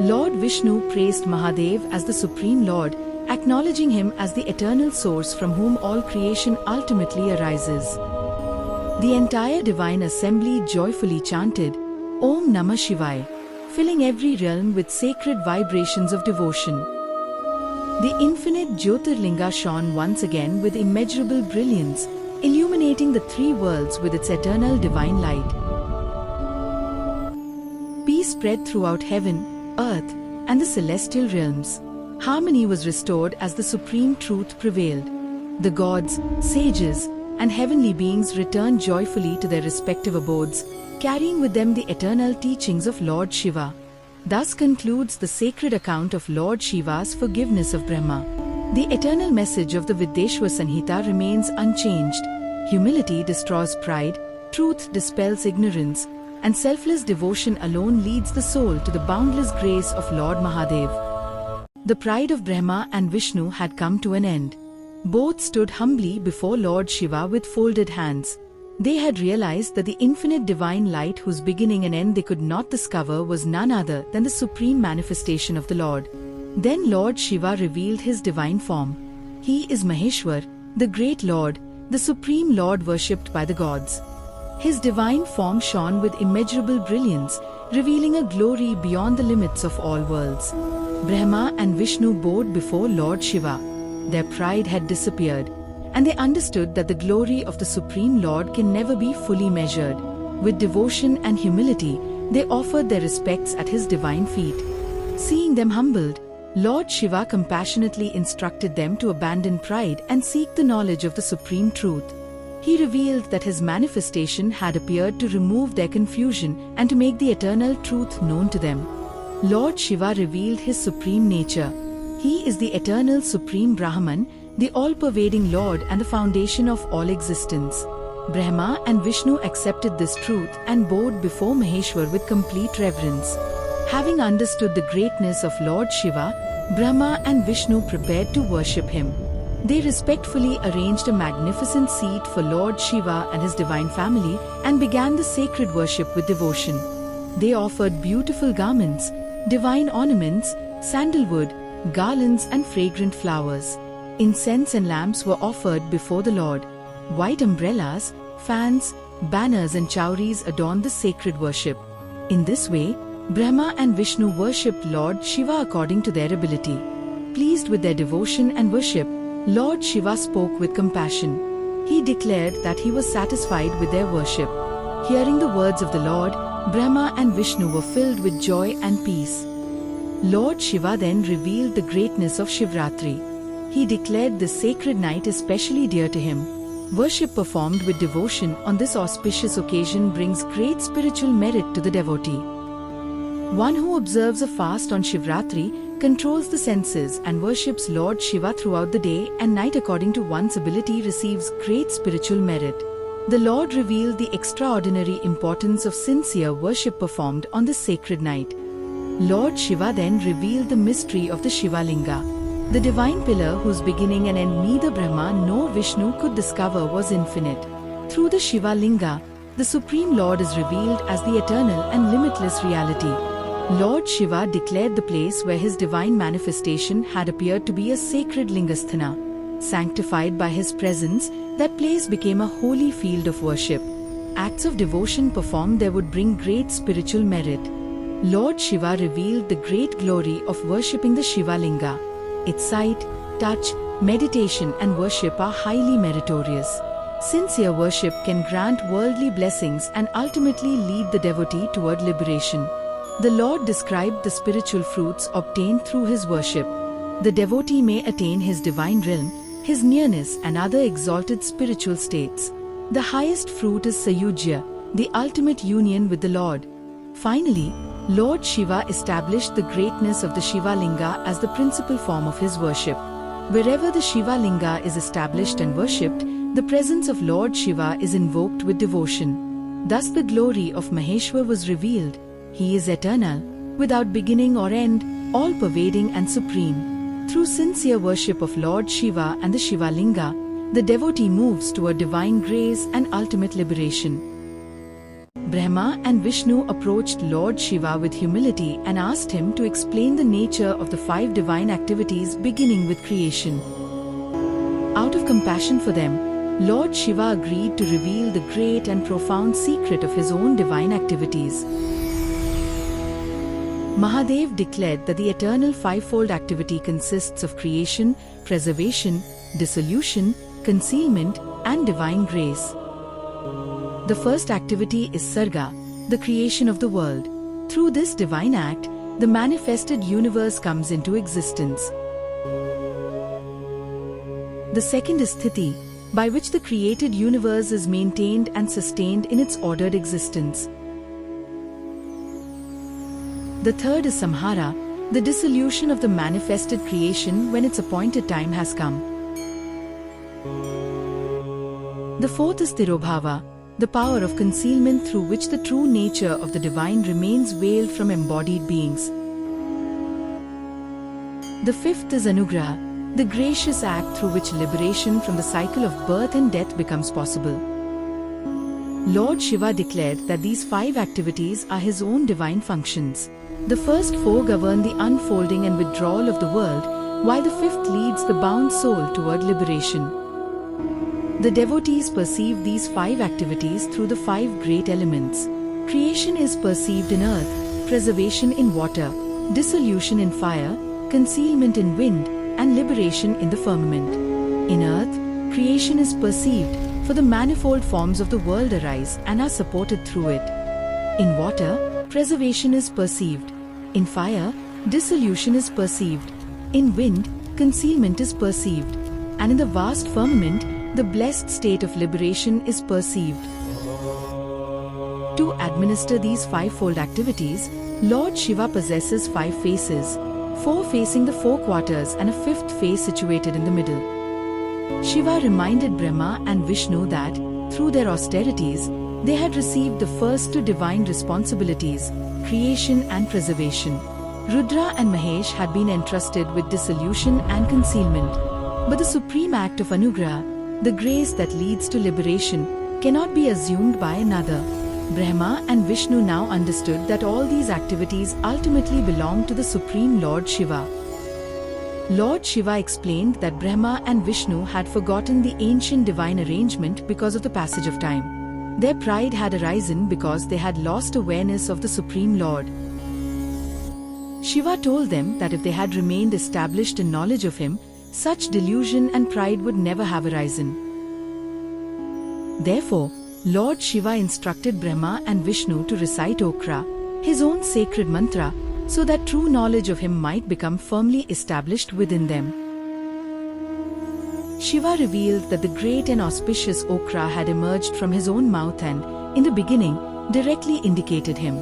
S1: Lord Vishnu praised Mahadev as the Supreme Lord, acknowledging him as the eternal source from whom all creation ultimately arises. The entire divine assembly joyfully chanted, Om Namah Shivaya, filling every realm with sacred vibrations of devotion. The infinite Jyotirlinga shone once again with immeasurable brilliance, illuminating the three worlds with its eternal divine light. Peace spread throughout heaven, earth, and the celestial realms. Harmony was restored as the supreme truth prevailed. The gods, sages, and heavenly beings returned joyfully to their respective abodes, carrying with them the eternal teachings of Lord Shiva. Thus concludes the sacred account of Lord Shiva's forgiveness of Brahma. The eternal message of the Vidyeshvara Samhita remains unchanged. Humility destroys pride, truth dispels ignorance, and selfless devotion alone leads the soul to the boundless grace of Lord Mahadev. The pride of Brahma and Vishnu had come to an end. Both stood humbly before Lord Shiva with folded hands. They had realized that the infinite divine light whose beginning and end they could not discover was none other than the supreme manifestation of the Lord. Then Lord Shiva revealed his divine form. He is Maheshwar, the great Lord, the supreme Lord worshipped by the gods. His divine form shone with immeasurable brilliance, revealing a glory beyond the limits of all worlds. Brahma and Vishnu bowed before Lord Shiva. Their pride had disappeared, and they understood that the glory of the Supreme Lord can never be fully measured. With devotion and humility, they offered their respects at his divine feet. Seeing them humbled, Lord Shiva compassionately instructed them to abandon pride and seek the knowledge of the supreme truth. He revealed that his manifestation had appeared to remove their confusion and to make the eternal truth known to them. Lord Shiva revealed his supreme nature. He is the eternal supreme Brahman, the all-pervading Lord and the foundation of all existence. Brahma and Vishnu accepted this truth and bowed before Maheshwar with complete reverence. Having understood the greatness of Lord Shiva, Brahma and Vishnu prepared to worship him. They respectfully arranged a magnificent seat for Lord Shiva and his divine family and began the sacred worship with devotion. They offered beautiful garments, divine ornaments, sandalwood, garlands and fragrant flowers. Incense and lamps were offered before the Lord. White umbrellas, fans, banners and chowries adorned the sacred worship. In this way, Brahma and Vishnu worshipped Lord Shiva according to their ability. Pleased with their devotion and worship, Lord Shiva spoke with compassion. He declared that he was satisfied with their worship. Hearing the words of the Lord, Brahma and Vishnu were filled with joy and peace. Lord Shiva then revealed the greatness of Shivratri. He declared this sacred night especially dear to him. Worship performed with devotion on this auspicious occasion brings great spiritual merit to the devotee. One who observes a fast on Shivratri controls the senses and worships Lord Shiva throughout the day and night according to one's ability receives great spiritual merit. The Lord revealed the extraordinary importance of sincere worship performed on this sacred night. Lord Shiva then revealed the mystery of the Shiva Linga. The divine pillar whose beginning and end neither Brahma nor Vishnu could discover was infinite. Through the Shiva Linga, the Supreme Lord is revealed as the eternal and limitless reality. Lord Shiva declared the place where his divine manifestation had appeared to be a sacred Lingasthana. Sanctified by his presence, that place became a holy field of worship. Acts of devotion performed there would bring great spiritual merit. Lord Shiva revealed the great glory of worshipping the Shiva Linga. Its sight, touch, meditation and worship are highly meritorious. Sincere worship can grant worldly blessings and ultimately lead the devotee toward liberation. The Lord described the spiritual fruits obtained through his worship. The devotee may attain his divine realm, his nearness and other exalted spiritual states. The highest fruit is Sayujya, the ultimate union with the Lord. Finally, Lord Shiva established the greatness of the Shiva Linga as the principal form of his worship. Wherever the Shiva Linga is established and worshipped, the presence of Lord Shiva is invoked with devotion. Thus the glory of Maheshwar was revealed. He is eternal, without beginning or end, all-pervading and supreme. Through sincere worship of Lord Shiva and the Shiva Linga, the devotee moves toward divine grace and ultimate liberation. Brahma and Vishnu approached Lord Shiva with humility and asked him to explain the nature of the 5 divine activities beginning with creation. Out of compassion for them, Lord Shiva agreed to reveal the great and profound secret of his own divine activities. Mahadev declared that the eternal 5-fold activity consists of creation, preservation, dissolution, concealment, and divine grace. The first activity is Sarga, the creation of the world. Through this divine act, the manifested universe comes into existence. The second is Sthiti, by which the created universe is maintained and sustained in its ordered existence. The third is Samhara, the dissolution of the manifested creation when its appointed time has come. The fourth is Tirobhava, the power of concealment through which the true nature of the divine remains veiled from embodied beings. The fifth is Anugraha, the gracious act through which liberation from the cycle of birth and death becomes possible. Lord Shiva declared that these 5 activities are his own divine functions. The first 4 govern the unfolding and withdrawal of the world, while the fifth leads the bound soul toward liberation. The devotees perceive these 5 activities through the 5 great elements. Creation is perceived in earth, preservation in water, dissolution in fire, concealment in wind, and liberation in the firmament. In earth, creation is perceived, for the manifold forms of the world arise and are supported through it. In water, preservation is perceived. In fire, dissolution is perceived. In wind, concealment is perceived. And in the vast firmament, the blessed state of liberation is perceived. To administer these 5-fold activities, Lord Shiva possesses 5 faces, 4 facing the 4 quarters and a 5th face situated in the middle. Shiva reminded Brahma and Vishnu that, through their austerities, they had received the first 2 divine responsibilities, creation and preservation. Rudra and Mahesh had been entrusted with dissolution and concealment. But the supreme act of Anugraha, the grace that leads to liberation, cannot be assumed by another. Brahma and Vishnu now understood that all these activities ultimately belong to the Supreme Lord Shiva. Lord Shiva explained that Brahma and Vishnu had forgotten the ancient divine arrangement because of the passage of time. Their pride had arisen because they had lost awareness of the Supreme Lord. Shiva told them that if they had remained established in knowledge of him, such delusion and pride would never have arisen. Therefore, Lord Shiva instructed Brahma and Vishnu to recite Okra, his own sacred mantra, so that true knowledge of him might become firmly established within them. Shiva revealed that the great and auspicious Okra had emerged from his own mouth and, in the beginning, directly indicated him.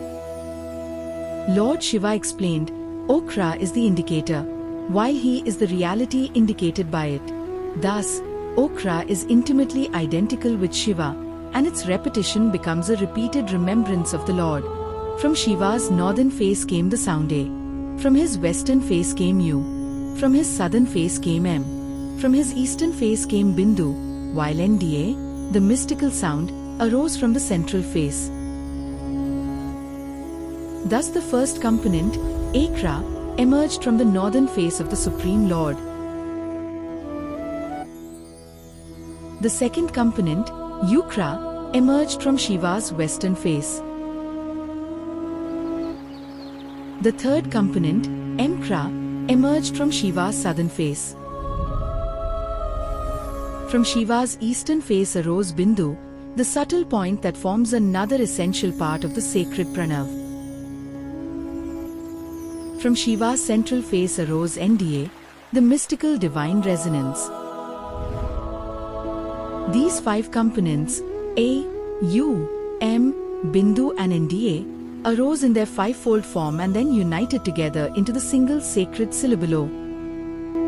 S1: Lord Shiva explained, Okra is the indicator, while he is the reality indicated by it. Thus, Okra is intimately identical with Shiva, and its repetition becomes a repeated remembrance of the Lord. From Shiva's northern face came the sound A. From his western face came U. From his southern face came M. From his eastern face came Bindu, while NDA, the mystical sound, arose from the central face. Thus the first component, Ekra, emerged from the northern face of the Supreme Lord. The second component, Yukra, emerged from Shiva's western face. The third component, Emkra, emerged from Shiva's southern face. From Shiva's eastern face arose Bindu, the subtle point that forms another essential part of the sacred Pranav. From Shiva's central face arose NDA, the mystical divine resonance. These 5 components, A, U, M, Bindu and NDA, arose in their 5-fold form and then united together into the single sacred syllable O.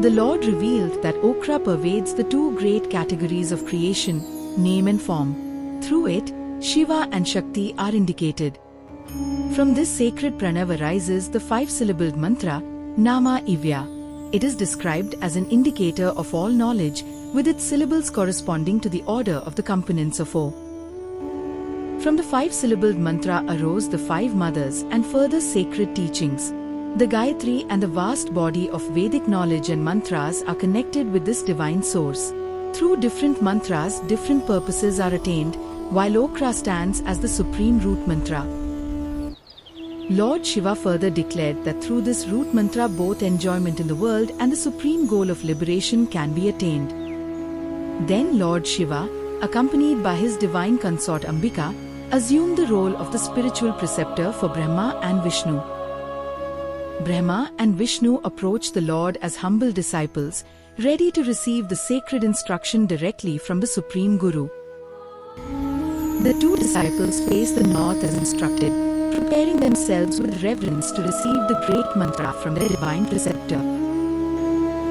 S1: The Lord revealed that Okra pervades the 2 great categories of creation, name and form. Through it, Shiva and Shakti are indicated. From this sacred Pranav arises the 5-syllabled mantra, Nama Ivya. It is described as an indicator of all knowledge, with its syllables corresponding to the order of the components of O. From the 5-syllabled mantra arose the 5 mothers and further sacred teachings. The Gayatri and the vast body of Vedic knowledge and mantras are connected with this divine source. Through different mantras, different purposes are attained, while Okra stands as the supreme root mantra. Lord Shiva further declared that through this root mantra both enjoyment in the world and the supreme goal of liberation can be attained. Then Lord Shiva, accompanied by his divine consort Ambika, assumed the role of the spiritual preceptor for Brahma and Vishnu. Brahma and Vishnu approached the Lord as humble disciples, ready to receive the sacred instruction directly from the Supreme Guru. The two disciples faced the north as instructed, preparing themselves with reverence to receive the great mantra from their divine preceptor.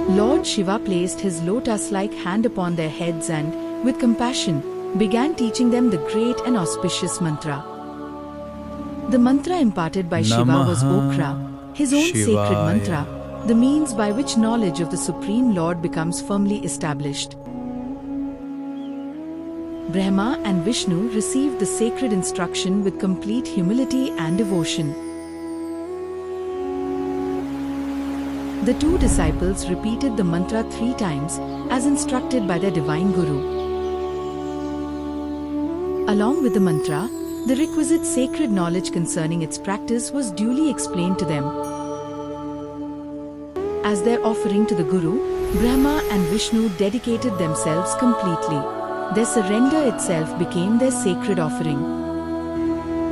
S1: Lord Shiva placed his lotus-like hand upon their heads and, with compassion, began teaching them the great and auspicious mantra. The mantra imparted by Shiva was Okra, his own sacred mantra, the means by which knowledge of the Supreme Lord becomes firmly established. Brahma and Vishnu received the sacred instruction with complete humility and devotion. The two disciples repeated the mantra 3 times as instructed by their divine Guru. Along with the mantra, the requisite sacred knowledge concerning its practice was duly explained to them. As their offering to the Guru, Brahma and Vishnu dedicated themselves completely. Their surrender itself became their sacred offering.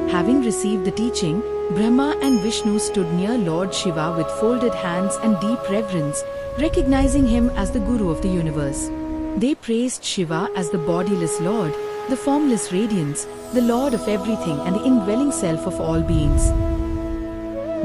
S1: Having received the teaching, Brahma and Vishnu stood near Lord Shiva with folded hands and deep reverence, recognizing him as the Guru of the universe. They praised Shiva as the bodiless Lord, the formless radiance, the Lord of everything and the indwelling self of all beings.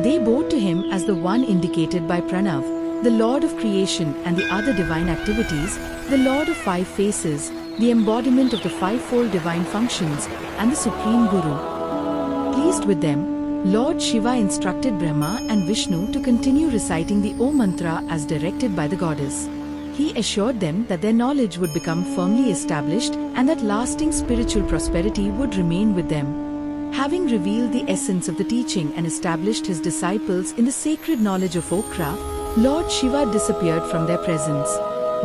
S1: They bowed to him as the one indicated by Pranav, the Lord of creation and the other divine activities, the Lord of 5 faces, the embodiment of the 5-fold divine functions, and the Supreme Guru. Pleased with them, Lord Shiva instructed Brahma and Vishnu to continue reciting the Om mantra as directed by the goddess. He assured them that their knowledge would become firmly established and that lasting spiritual prosperity would remain with them. Having revealed the essence of the teaching and established his disciples in the sacred knowledge of Okra, Lord Shiva disappeared from their presence.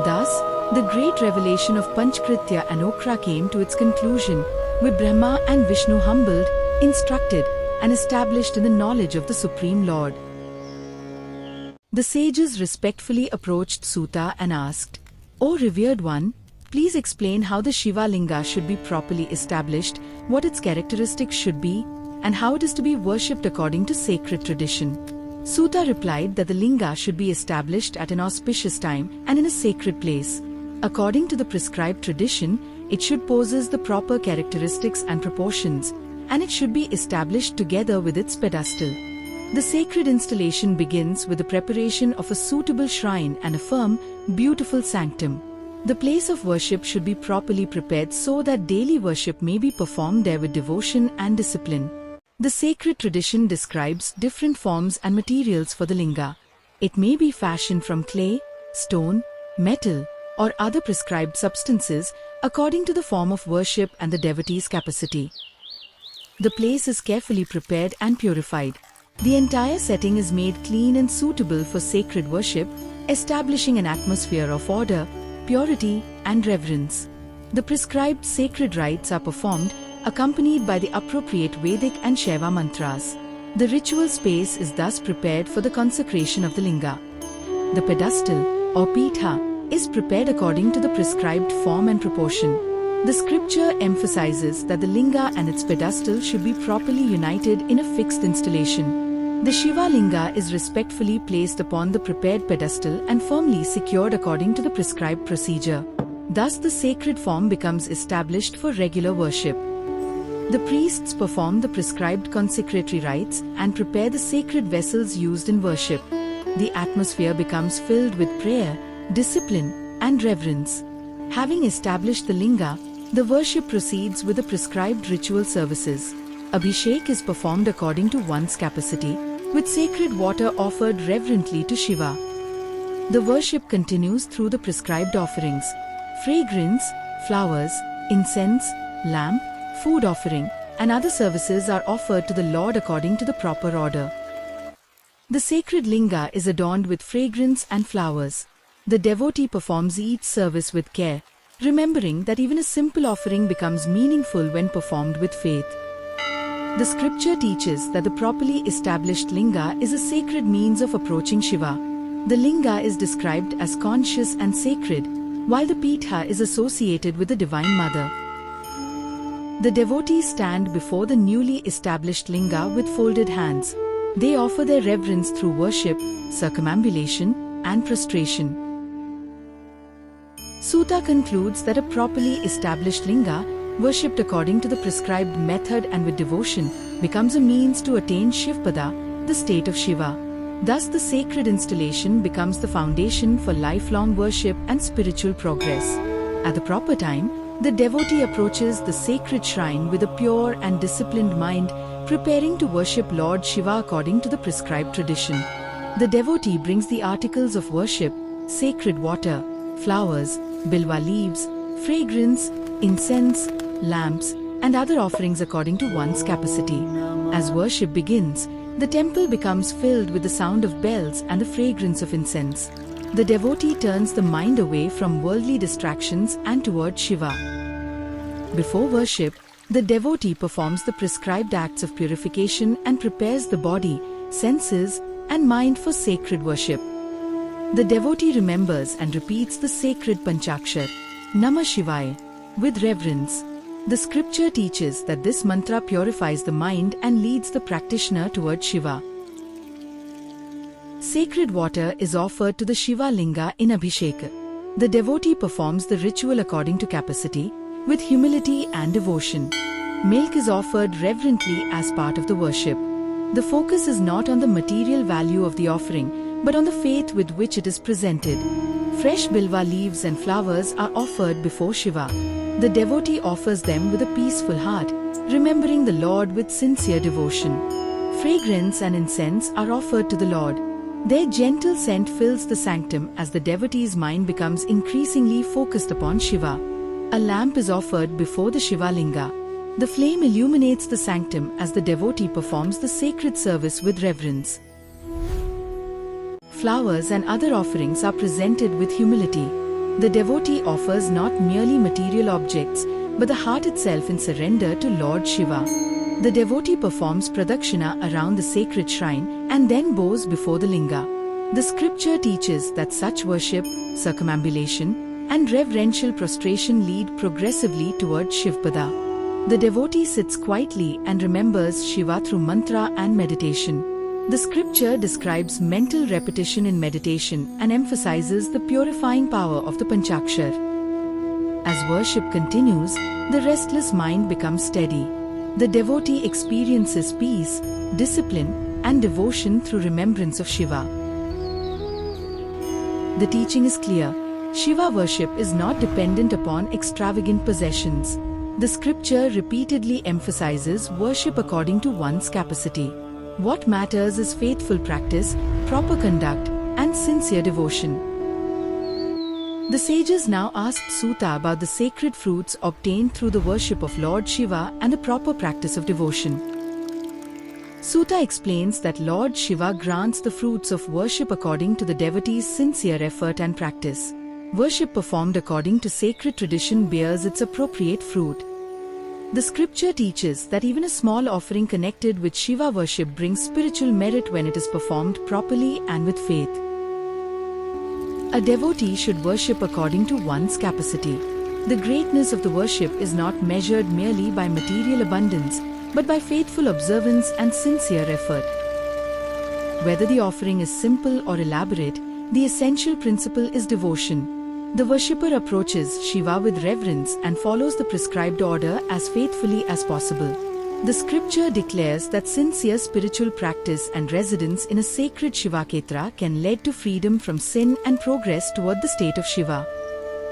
S1: Thus, the great revelation of Panchkritya and Okra came to its conclusion, with Brahma and Vishnu humbled, instructed, and established in the knowledge of the Supreme Lord. The sages respectfully approached Suta and asked, "O revered one, please explain how the Shiva Linga should be properly established, what its characteristics should be, and how it is to be worshipped according to sacred tradition." Suta replied that the Linga should be established at an auspicious time and in a sacred place. According to the prescribed tradition, it should possess the proper characteristics and proportions, and it should be established together with its pedestal. The sacred installation begins with the preparation of a suitable shrine and a firm, beautiful sanctum. The place of worship should be properly prepared so that daily worship may be performed there with devotion and discipline. The sacred tradition describes different forms and materials for the linga. It may be fashioned from clay, stone, metal, or other prescribed substances according to the form of worship and the devotee's capacity. The place is carefully prepared and purified. The entire setting is made clean and suitable for sacred worship, establishing an atmosphere of order, purity, and reverence. The prescribed sacred rites are performed, accompanied by the appropriate Vedic and Shaiva mantras. The ritual space is thus prepared for the consecration of the linga. The pedestal, or pitha, is prepared according to the prescribed form and proportion. The scripture emphasizes that the linga and its pedestal should be properly united in a fixed installation. The Shiva Linga is respectfully placed upon the prepared pedestal and firmly secured according to the prescribed procedure. Thus the sacred form becomes established for regular worship. The priests perform the prescribed consecratory rites and prepare the sacred vessels used in worship. The atmosphere becomes filled with prayer, discipline, and reverence. Having established the linga, the worship proceeds with the prescribed ritual services. Abhishek is performed according to one's capacity, with sacred water offered reverently to Shiva. The worship continues through the prescribed offerings: fragrance, flowers, incense, lamp, food offering, and other services are offered to the Lord according to the proper order. The sacred linga is adorned with fragrance and flowers. The devotee performs each service with care, remembering that even a simple offering becomes meaningful when performed with faith. The scripture teaches that the properly established linga is a sacred means of approaching Shiva. The linga is described as conscious and sacred, while the pitha is associated with the Divine Mother. The devotees stand before the newly established linga with folded hands. They offer their reverence through worship, circumambulation, and prostration. Sutta concludes that a properly established linga, worshipped according to the prescribed method and with devotion, becomes a means to attain Shivpada, the state of Shiva. Thus the sacred installation becomes the foundation for lifelong worship and spiritual progress. At the proper time, the devotee approaches the sacred shrine with a pure and disciplined mind, preparing to worship Lord Shiva according to the prescribed tradition. The devotee brings the articles of worship, sacred water, flowers, Bilva leaves, fragrance, incense, lamps, and other offerings according to one's capacity. As worship begins, the temple becomes filled with the sound of bells and the fragrance of incense. The devotee turns the mind away from worldly distractions and toward Shiva. Before worship, the devotee performs the prescribed acts of purification and prepares the body, senses, and mind for sacred worship. The devotee remembers and repeats the sacred Panchakshari, Namah Shivaya, with reverence. The scripture teaches that this mantra purifies the mind and leads the practitioner toward Shiva. Sacred water is offered to the Shiva Linga in Abhishek. The devotee performs the ritual according to capacity, with humility and devotion. Milk is offered reverently as part of the worship. The focus is not on the material value of the offering, but on the faith with which it is presented. Fresh Bilva leaves and flowers are offered before Shiva. The devotee offers them with a peaceful heart, remembering the Lord with sincere devotion. Fragrance and incense are offered to the Lord. Their gentle scent fills the sanctum as the devotee's mind becomes increasingly focused upon Shiva. A lamp is offered before the Shiva Linga. The flame illuminates the sanctum as the devotee performs the sacred service with reverence. Flowers and other offerings are presented with humility. The devotee offers not merely material objects, but the heart itself in surrender to Lord Shiva. The devotee performs pradakshina around the sacred shrine and then bows before the linga. The scripture teaches that such worship, circumambulation, and reverential prostration lead progressively towards Shivpada. The devotee sits quietly and remembers Shiva through mantra and meditation. The scripture describes mental repetition in meditation and emphasizes the purifying power of the Panchakshari. As worship continues, the restless mind becomes steady. The devotee experiences peace, discipline, and devotion through remembrance of Shiva. The teaching is clear. Shiva worship is not dependent upon extravagant possessions. The scripture repeatedly emphasizes worship according to one's capacity. What matters is faithful practice, proper conduct, and sincere devotion. The sages now asked Sutta about the sacred fruits obtained through the worship of Lord Shiva and the proper practice of devotion. Sutta explains that Lord Shiva grants the fruits of worship according to the devotee's sincere effort and practice. Worship performed according to sacred tradition bears its appropriate fruit. The scripture teaches that even a small offering connected with Shiva worship brings spiritual merit when it is performed properly and with faith. A devotee should worship according to one's capacity. The greatness of the worship is not measured merely by material abundance, but by faithful observance and sincere effort. Whether the offering is simple or elaborate, the essential principle is devotion. The worshipper approaches Shiva with reverence and follows the prescribed order as faithfully as possible. The scripture declares that sincere spiritual practice and residence in a sacred Shivakshetra can lead to freedom from sin and progress toward the state of Shiva.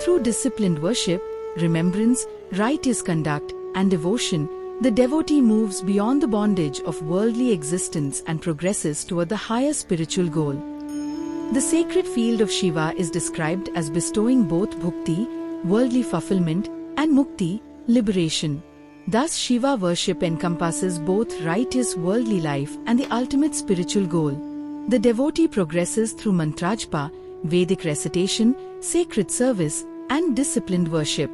S1: Through disciplined worship, remembrance, righteous conduct, and devotion, the devotee moves beyond the bondage of worldly existence and progresses toward the higher spiritual goal. The sacred field of Shiva is described as bestowing both bhukti, worldly fulfillment, and mukti, liberation. Thus Shiva worship encompasses both righteous worldly life and the ultimate spiritual goal. The devotee progresses through mantrajpa, Vedic recitation, sacred service, and disciplined worship.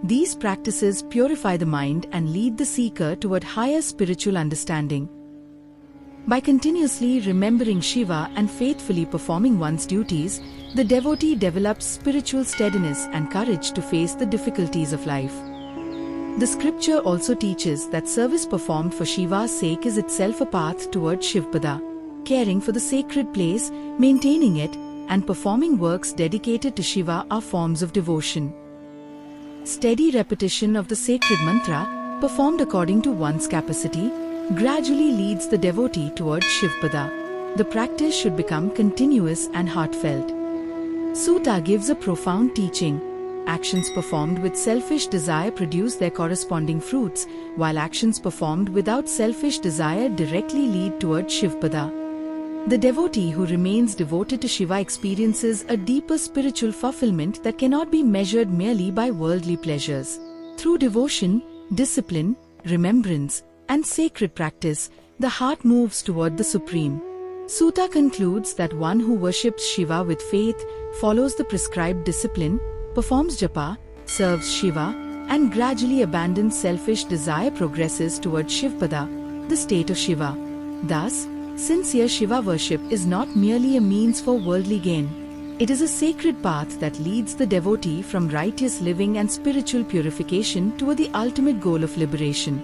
S1: These practices purify the mind and lead the seeker toward higher spiritual understanding. By continuously remembering Shiva and faithfully performing one's duties, the devotee develops spiritual steadiness and courage to face the difficulties of life. The scripture also teaches that service performed for Shiva's sake is itself a path toward Shivpada. Caring for the sacred place, maintaining it, and performing works dedicated to Shiva are forms of devotion. Steady repetition of the sacred mantra, performed according to one's capacity, gradually leads the devotee towards Shivpada. The practice should become continuous and heartfelt. Sutta gives a profound teaching. Actions performed with selfish desire produce their corresponding fruits, while actions performed without selfish desire directly lead towards Shivpada. The devotee who remains devoted to Shiva experiences a deeper spiritual fulfillment that cannot be measured merely by worldly pleasures. Through devotion, discipline, remembrance, and sacred practice, the heart moves toward the Supreme. Sutta concludes that one who worships Shiva with faith, follows the prescribed discipline, performs japa, serves Shiva, and gradually abandons selfish desire progresses towards Shivpada, the state of Shiva. Thus, sincere Shiva worship is not merely a means for worldly gain. It is a sacred path that leads the devotee from righteous living and spiritual purification toward the ultimate goal of liberation.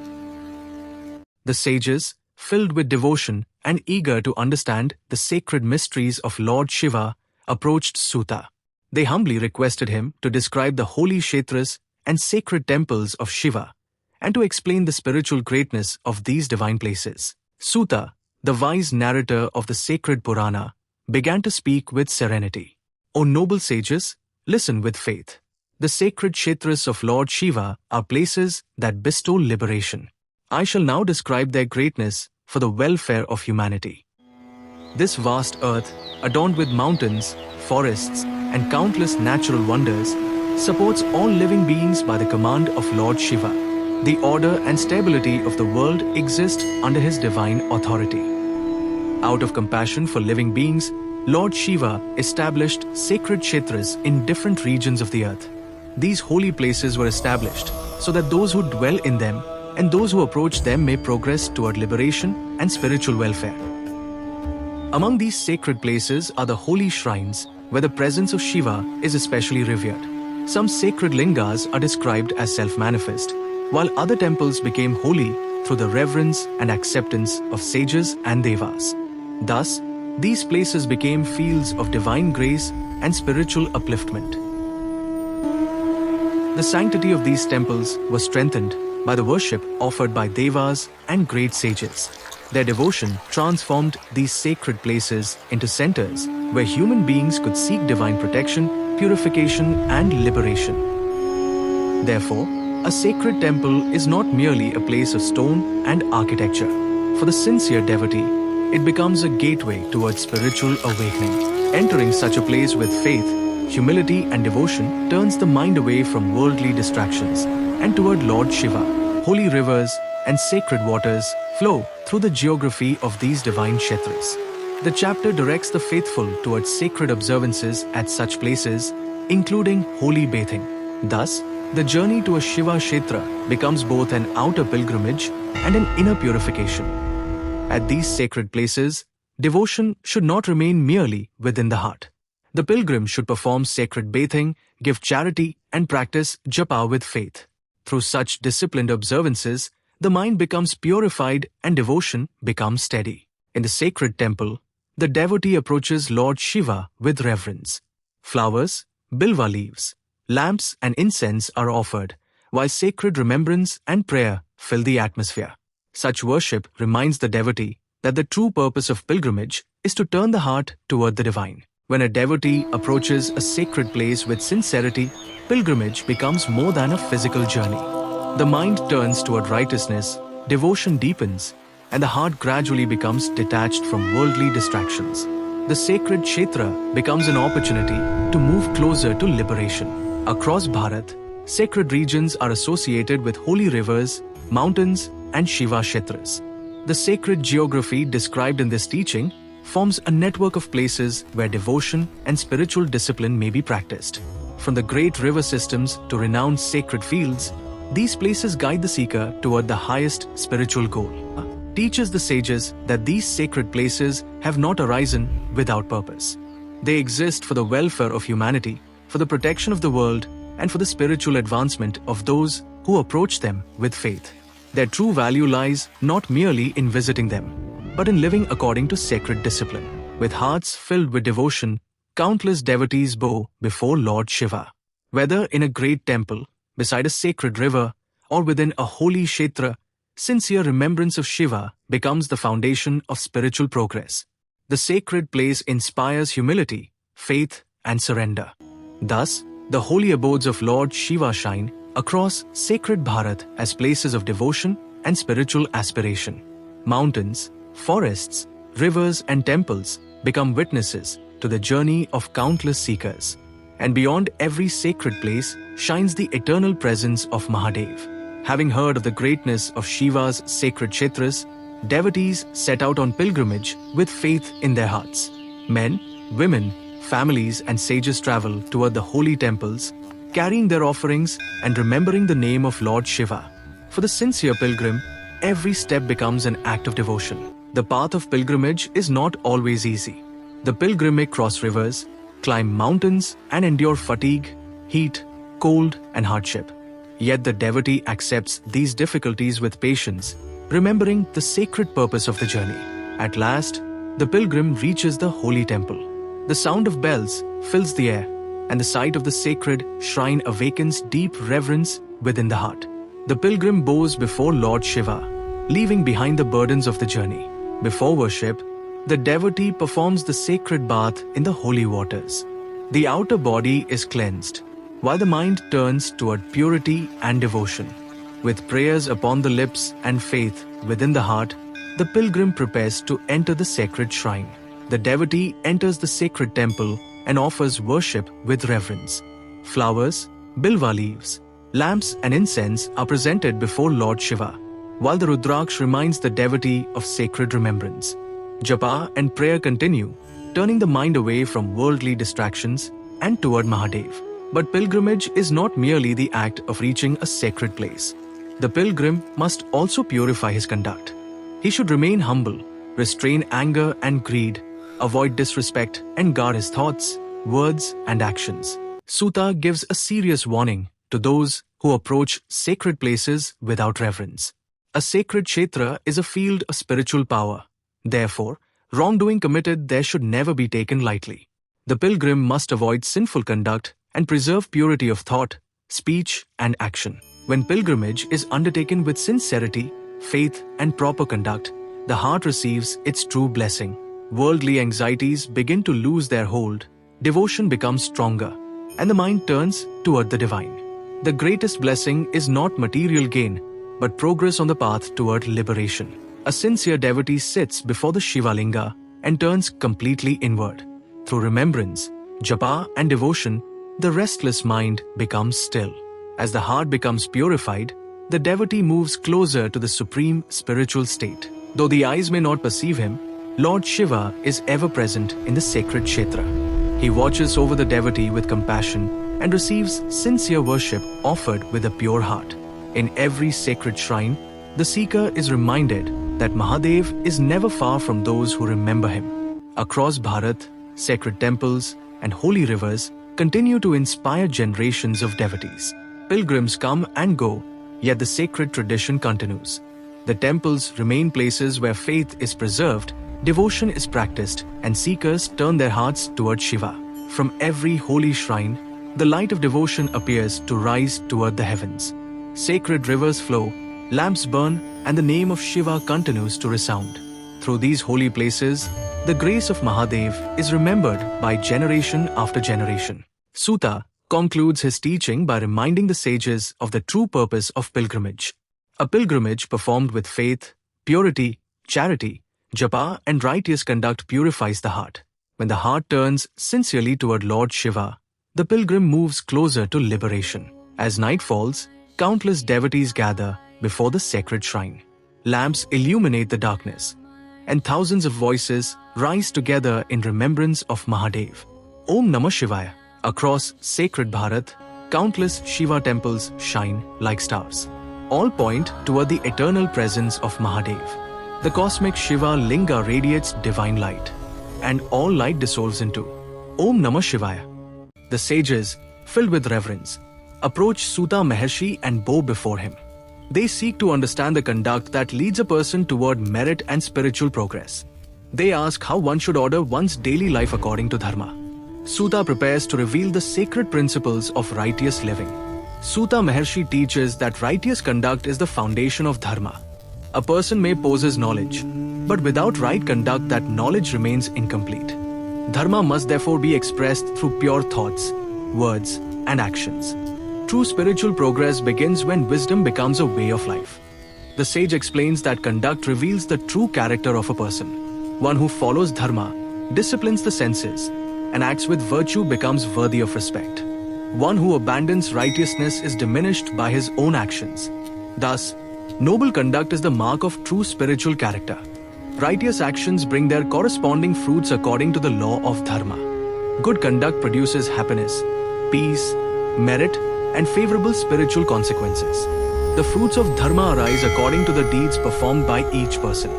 S2: The sages, filled with devotion and eager to understand the sacred mysteries of Lord Shiva, approached Sutta. They humbly requested him to describe the holy kshetras and sacred temples of Shiva, and to explain the spiritual greatness of these divine places. Sutta, the wise narrator of the sacred Purana, began to speak with serenity. O noble sages, listen with faith. The sacred kshetras of Lord Shiva are places that bestow liberation. I shall now describe their greatness for the welfare of humanity. This vast earth, adorned with mountains, forests, and countless natural wonders, supports all living beings by the command of Lord Shiva. The order and stability of the world exist under his divine authority. Out of compassion for living beings, Lord Shiva established sacred kshetras in different regions of the earth. These holy places were established so that those who dwell in them and those who approach them may progress toward liberation and spiritual welfare. Among these sacred places are the holy shrines, where the presence of Shiva is especially revered. Some sacred lingas are described as self-manifest, while other temples became holy through the reverence and acceptance of sages and devas. Thus, these places became fields of divine grace and spiritual upliftment. The sanctity of these temples was strengthened by the worship offered by devas and great sages. Their devotion transformed these sacred places into centers where human beings could seek divine protection, purification, and liberation. Therefore, a sacred temple is not merely a place of stone and architecture. For the sincere devotee, it becomes a gateway towards spiritual awakening. Entering such a place with faith, humility, and devotion turns the mind away from worldly distractions and toward Lord Shiva. Holy rivers and sacred waters flow through the geography of these divine kshetras. The chapter directs the faithful towards sacred observances at such places, including holy bathing. Thus, the journey to a Shiva kshetra becomes both an outer pilgrimage and an inner purification. At these sacred places, devotion should not remain merely within the heart. The pilgrim should perform sacred bathing, give charity, and practice japa with faith. Through such disciplined observances, the mind becomes purified and devotion becomes steady. In the sacred temple, the devotee approaches Lord Shiva with reverence. Flowers, Bilva leaves, lamps and incense are offered, while sacred remembrance and prayer fill the atmosphere. Such worship reminds the devotee that the true purpose of pilgrimage is to turn the heart toward the divine. When a devotee approaches a sacred place with sincerity, pilgrimage becomes more than a physical journey. The mind turns toward righteousness, devotion deepens, and the heart gradually becomes detached from worldly distractions. The sacred kshetra becomes an opportunity to move closer to liberation. Across Bharat, sacred regions are associated with holy rivers, mountains, and Shiva kshetras. The sacred geography described in this teaching forms a network of places where devotion and spiritual discipline may be practiced. From the great river systems to renowned sacred fields, these places guide the seeker toward the highest spiritual goal. Teaches the sages that these sacred places have not arisen without purpose. They exist for the welfare of humanity, for the protection of the world, and for the spiritual advancement of those who approach them with faith. Their true value lies not merely in visiting them, but in living according to sacred discipline. With hearts filled with devotion, countless devotees bow before Lord Shiva. Whether in a great temple, beside a sacred river, or within a holy kshetra, sincere remembrance of Shiva becomes the foundation of spiritual progress. The sacred place inspires humility, faith, and surrender. Thus, the holy abodes of Lord Shiva shine across sacred Bharat as places of devotion and spiritual aspiration. Mountains, forests, rivers, and temples become witnesses to the journey of countless seekers. And beyond every sacred place shines the eternal presence of Mahadev. Having heard of the greatness of Shiva's sacred kshetras, devotees set out on pilgrimage with faith in their hearts. Men, women, families, and sages travel toward the holy temples, carrying their offerings and remembering the name of Lord Shiva. For the sincere pilgrim, every step becomes an act of devotion. The path of pilgrimage is not always easy. The pilgrim may cross rivers, climb mountains, and endure fatigue, heat, cold, and hardship. Yet the devotee accepts these difficulties with patience, remembering the sacred purpose of the journey. At last, the pilgrim reaches the holy temple. The sound of bells fills the air, and the sight of the sacred shrine awakens deep reverence within the heart. The pilgrim bows before Lord Shiva, leaving behind the burdens of the journey. Before worship, the devotee performs the sacred bath in the holy waters. The outer body is cleansed, while the mind turns toward purity and devotion. With prayers upon the lips and faith within the heart, the pilgrim prepares to enter the sacred shrine. The devotee enters the sacred temple and offers worship with reverence. Flowers, Bilva leaves, lamps, and incense are presented before Lord Shiva, while the Rudraksha reminds the devotee of sacred remembrance. Japa and prayer continue, turning the mind away from worldly distractions and toward Mahadev. But pilgrimage is not merely the act of reaching a sacred place. The pilgrim must also purify his conduct. He should remain humble, restrain anger and greed, avoid disrespect, and guard his thoughts, words, and actions. Sutta gives a serious warning to those who approach sacred places without reverence. A sacred kshetra is a field of spiritual power. Therefore, wrongdoing committed there should never be taken lightly. The pilgrim must avoid sinful conduct and preserve purity of thought, speech, and action. When pilgrimage is undertaken with sincerity, faith, and proper conduct, the heart receives its true blessing. Worldly anxieties begin to lose their hold, devotion becomes stronger, and the mind turns toward the divine. The greatest blessing is not material gain, but progress on the path toward liberation. A sincere devotee sits before the Shiva Linga and turns completely inward. Through remembrance, japa, and devotion, the restless mind becomes still. As the heart becomes purified, the devotee moves closer to the supreme spiritual state. Though the eyes may not perceive him, Lord Shiva is ever present in the sacred kshetra. He watches over the devotee with compassion and receives sincere worship offered with a pure heart. In every sacred shrine, the seeker is reminded that Mahadev is never far from those who remember him. Across Bharat, sacred temples and holy rivers continue to inspire generations of devotees. Pilgrims come and go, yet the sacred tradition continues. The temples remain places where faith is preserved, devotion is practiced, and seekers turn their hearts toward Shiva. From every holy shrine, the light of devotion appears to rise toward the heavens. Sacred rivers flow, lamps burn, and the name of Shiva continues to resound. Through these holy places, the grace of Mahadev is remembered by generation after generation. Sutta concludes his teaching by reminding the sages of the true purpose of pilgrimage. A pilgrimage performed with faith, purity, charity, japa, and righteous conduct purifies the heart. When the heart turns sincerely toward Lord Shiva, the pilgrim moves closer to liberation. As night falls, countless devotees gather before the sacred shrine. Lamps illuminate the darkness, and thousands of voices rise together in remembrance of Mahadev. Om Namah Shivaya. Across sacred Bharat, countless Shiva temples shine like stars. All point toward the eternal presence of Mahadev. The cosmic Shiva Linga radiates divine light, and all light dissolves into Om Namah Shivaya. The sages, filled with reverence, approach Sutta Maharshi and bow before him. They seek to understand the conduct that leads a person toward merit and spiritual progress. They ask how one should order one's daily life according to dharma. Suta prepares to reveal the sacred principles of righteous living. Suta Maharshi teaches that righteous conduct is the foundation of dharma. A person may possess knowledge, but without right conduct that knowledge remains incomplete. Dharma must therefore be expressed through pure thoughts, words, and actions. True spiritual progress begins when wisdom becomes a way of life. The sage explains that conduct reveals the true character of a person. One who follows dharma, disciplines the senses, and acts with virtue becomes worthy of respect. One who abandons righteousness is diminished by his own actions. Thus, noble conduct is the mark of true spiritual character. Righteous actions bring their corresponding fruits according to the law of dharma. Good conduct produces happiness, peace, merit, and favorable spiritual consequences. The fruits of dharma arise according to the deeds performed by each person.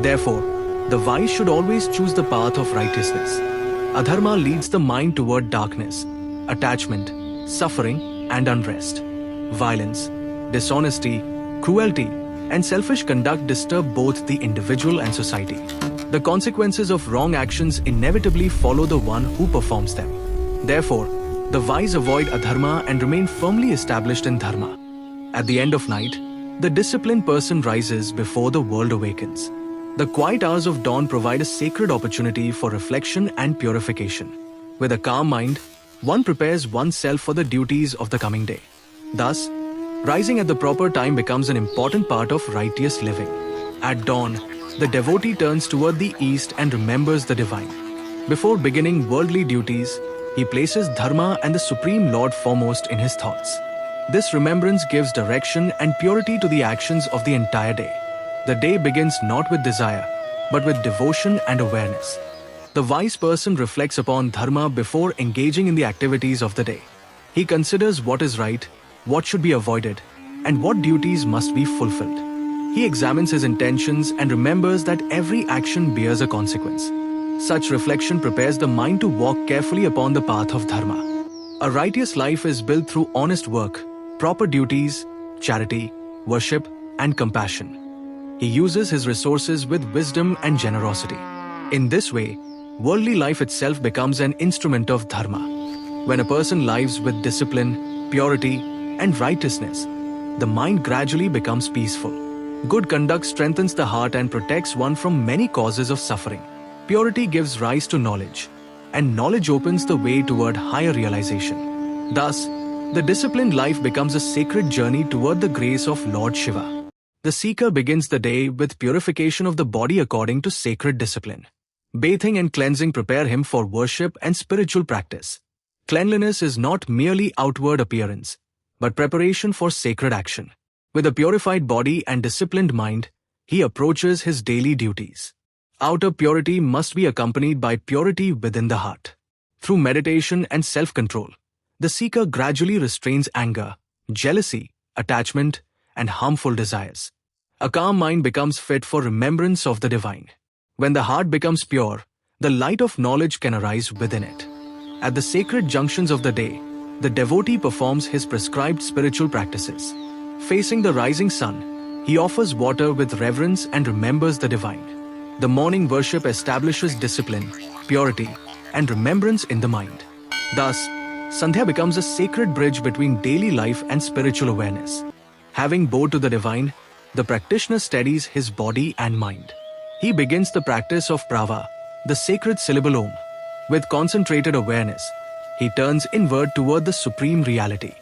S2: Therefore, the wise should always choose the path of righteousness. Adharma leads the mind toward darkness, attachment, suffering, and unrest. Violence, dishonesty, cruelty, and selfish conduct disturb both the individual and society. The consequences of wrong actions inevitably follow the one who performs them. Therefore, the wise avoid adharma and remain firmly established in dharma. At the end of night, the disciplined person rises before the world awakens. The quiet hours of dawn provide a sacred opportunity for reflection and purification. With a calm mind, one prepares oneself for the duties of the coming day. Thus, rising at the proper time becomes an important part of righteous living. At dawn, the devotee turns toward the east and remembers the divine. Before beginning worldly duties, he places dharma and the Supreme Lord foremost in his thoughts. This remembrance gives direction and purity to the actions of the entire day. The day begins not with desire, but with devotion and awareness. The wise person reflects upon dharma before engaging in the activities of the day. He considers what is right, what should be avoided, and what duties must be fulfilled. He examines his intentions and remembers that every action bears a consequence. Such reflection prepares the mind to walk carefully upon the path of dharma. A righteous life is built through honest work, proper duties, charity, worship, and compassion. He uses his resources with wisdom and generosity. In this way, worldly life itself becomes an instrument of dharma. When a person lives with discipline, purity, and righteousness, the mind gradually becomes peaceful. Good conduct strengthens the heart and protects one from many causes of suffering. Purity gives rise to knowledge, and knowledge opens the way toward higher realization. Thus, the disciplined life becomes a sacred journey toward the grace of Lord Shiva. The seeker begins the day with purification of the body according to sacred discipline. Bathing and cleansing prepare him for worship and spiritual practice. Cleanliness is not merely outward appearance, but preparation for sacred action. With a purified body and disciplined mind, he approaches his daily duties. Outer purity must be accompanied by purity within the heart. Through meditation and self-control, the seeker gradually restrains anger, jealousy, attachment, and harmful desires. A calm mind becomes fit for remembrance of the divine. When the heart becomes pure, the light of knowledge can arise within it. At the sacred junctions of the day, the devotee performs his prescribed spiritual practices. Facing the rising sun, he offers water with reverence and remembers the divine. The morning worship establishes discipline, purity, and remembrance in the mind. Thus, Sandhya becomes a sacred bridge between daily life and spiritual awareness. Having bowed to the divine, the practitioner steadies his body and mind. He begins the practice of prava, the sacred syllable Om. With concentrated awareness, he turns inward toward the supreme reality.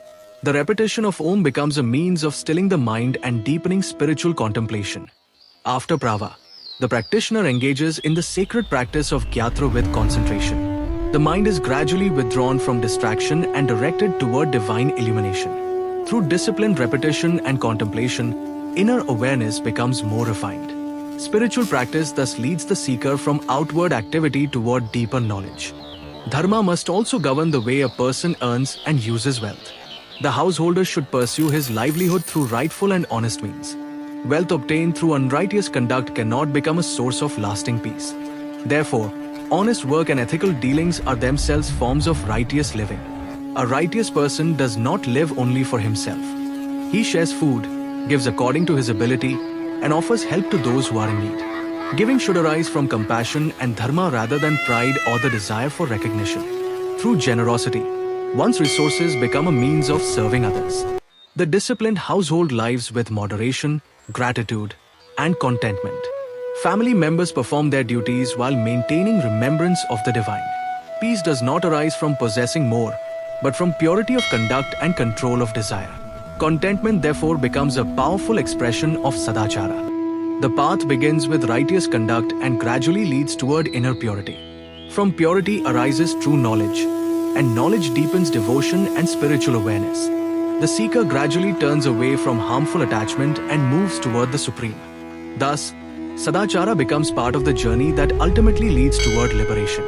S2: The repetition of Om becomes a means of stilling the mind and deepening spiritual contemplation. After prava, the practitioner engages in the sacred practice of Gyatra with concentration. The mind is gradually withdrawn from distraction and directed toward divine illumination. Through disciplined repetition and contemplation, inner awareness becomes more refined. Spiritual practice thus leads the seeker from outward activity toward deeper knowledge. Dharma must also govern the way a person earns and uses wealth. The householder should pursue his livelihood through rightful and honest means. Wealth obtained through unrighteous conduct cannot become a source of lasting peace. Therefore, honest work and ethical dealings are themselves forms of righteous living. A righteous person does not live only for himself. He shares food, gives according to his ability, and offers help to those who are in need. Giving should arise from compassion and dharma rather than pride or the desire for recognition. through generosity. One's resources become a means of serving others. The disciplined household lives with moderation, gratitude, and contentment. Family members perform their duties while maintaining remembrance of the divine. Peace does not arise from possessing more, but from purity of conduct and control of desire. Contentment therefore becomes a powerful expression of sadachara. The path begins with righteous conduct and gradually leads toward inner purity. From purity arises true knowledge, and knowledge deepens devotion and spiritual awareness. The seeker gradually turns away from harmful attachment and moves toward the Supreme. Thus, sadachara becomes part of the journey that ultimately leads toward liberation.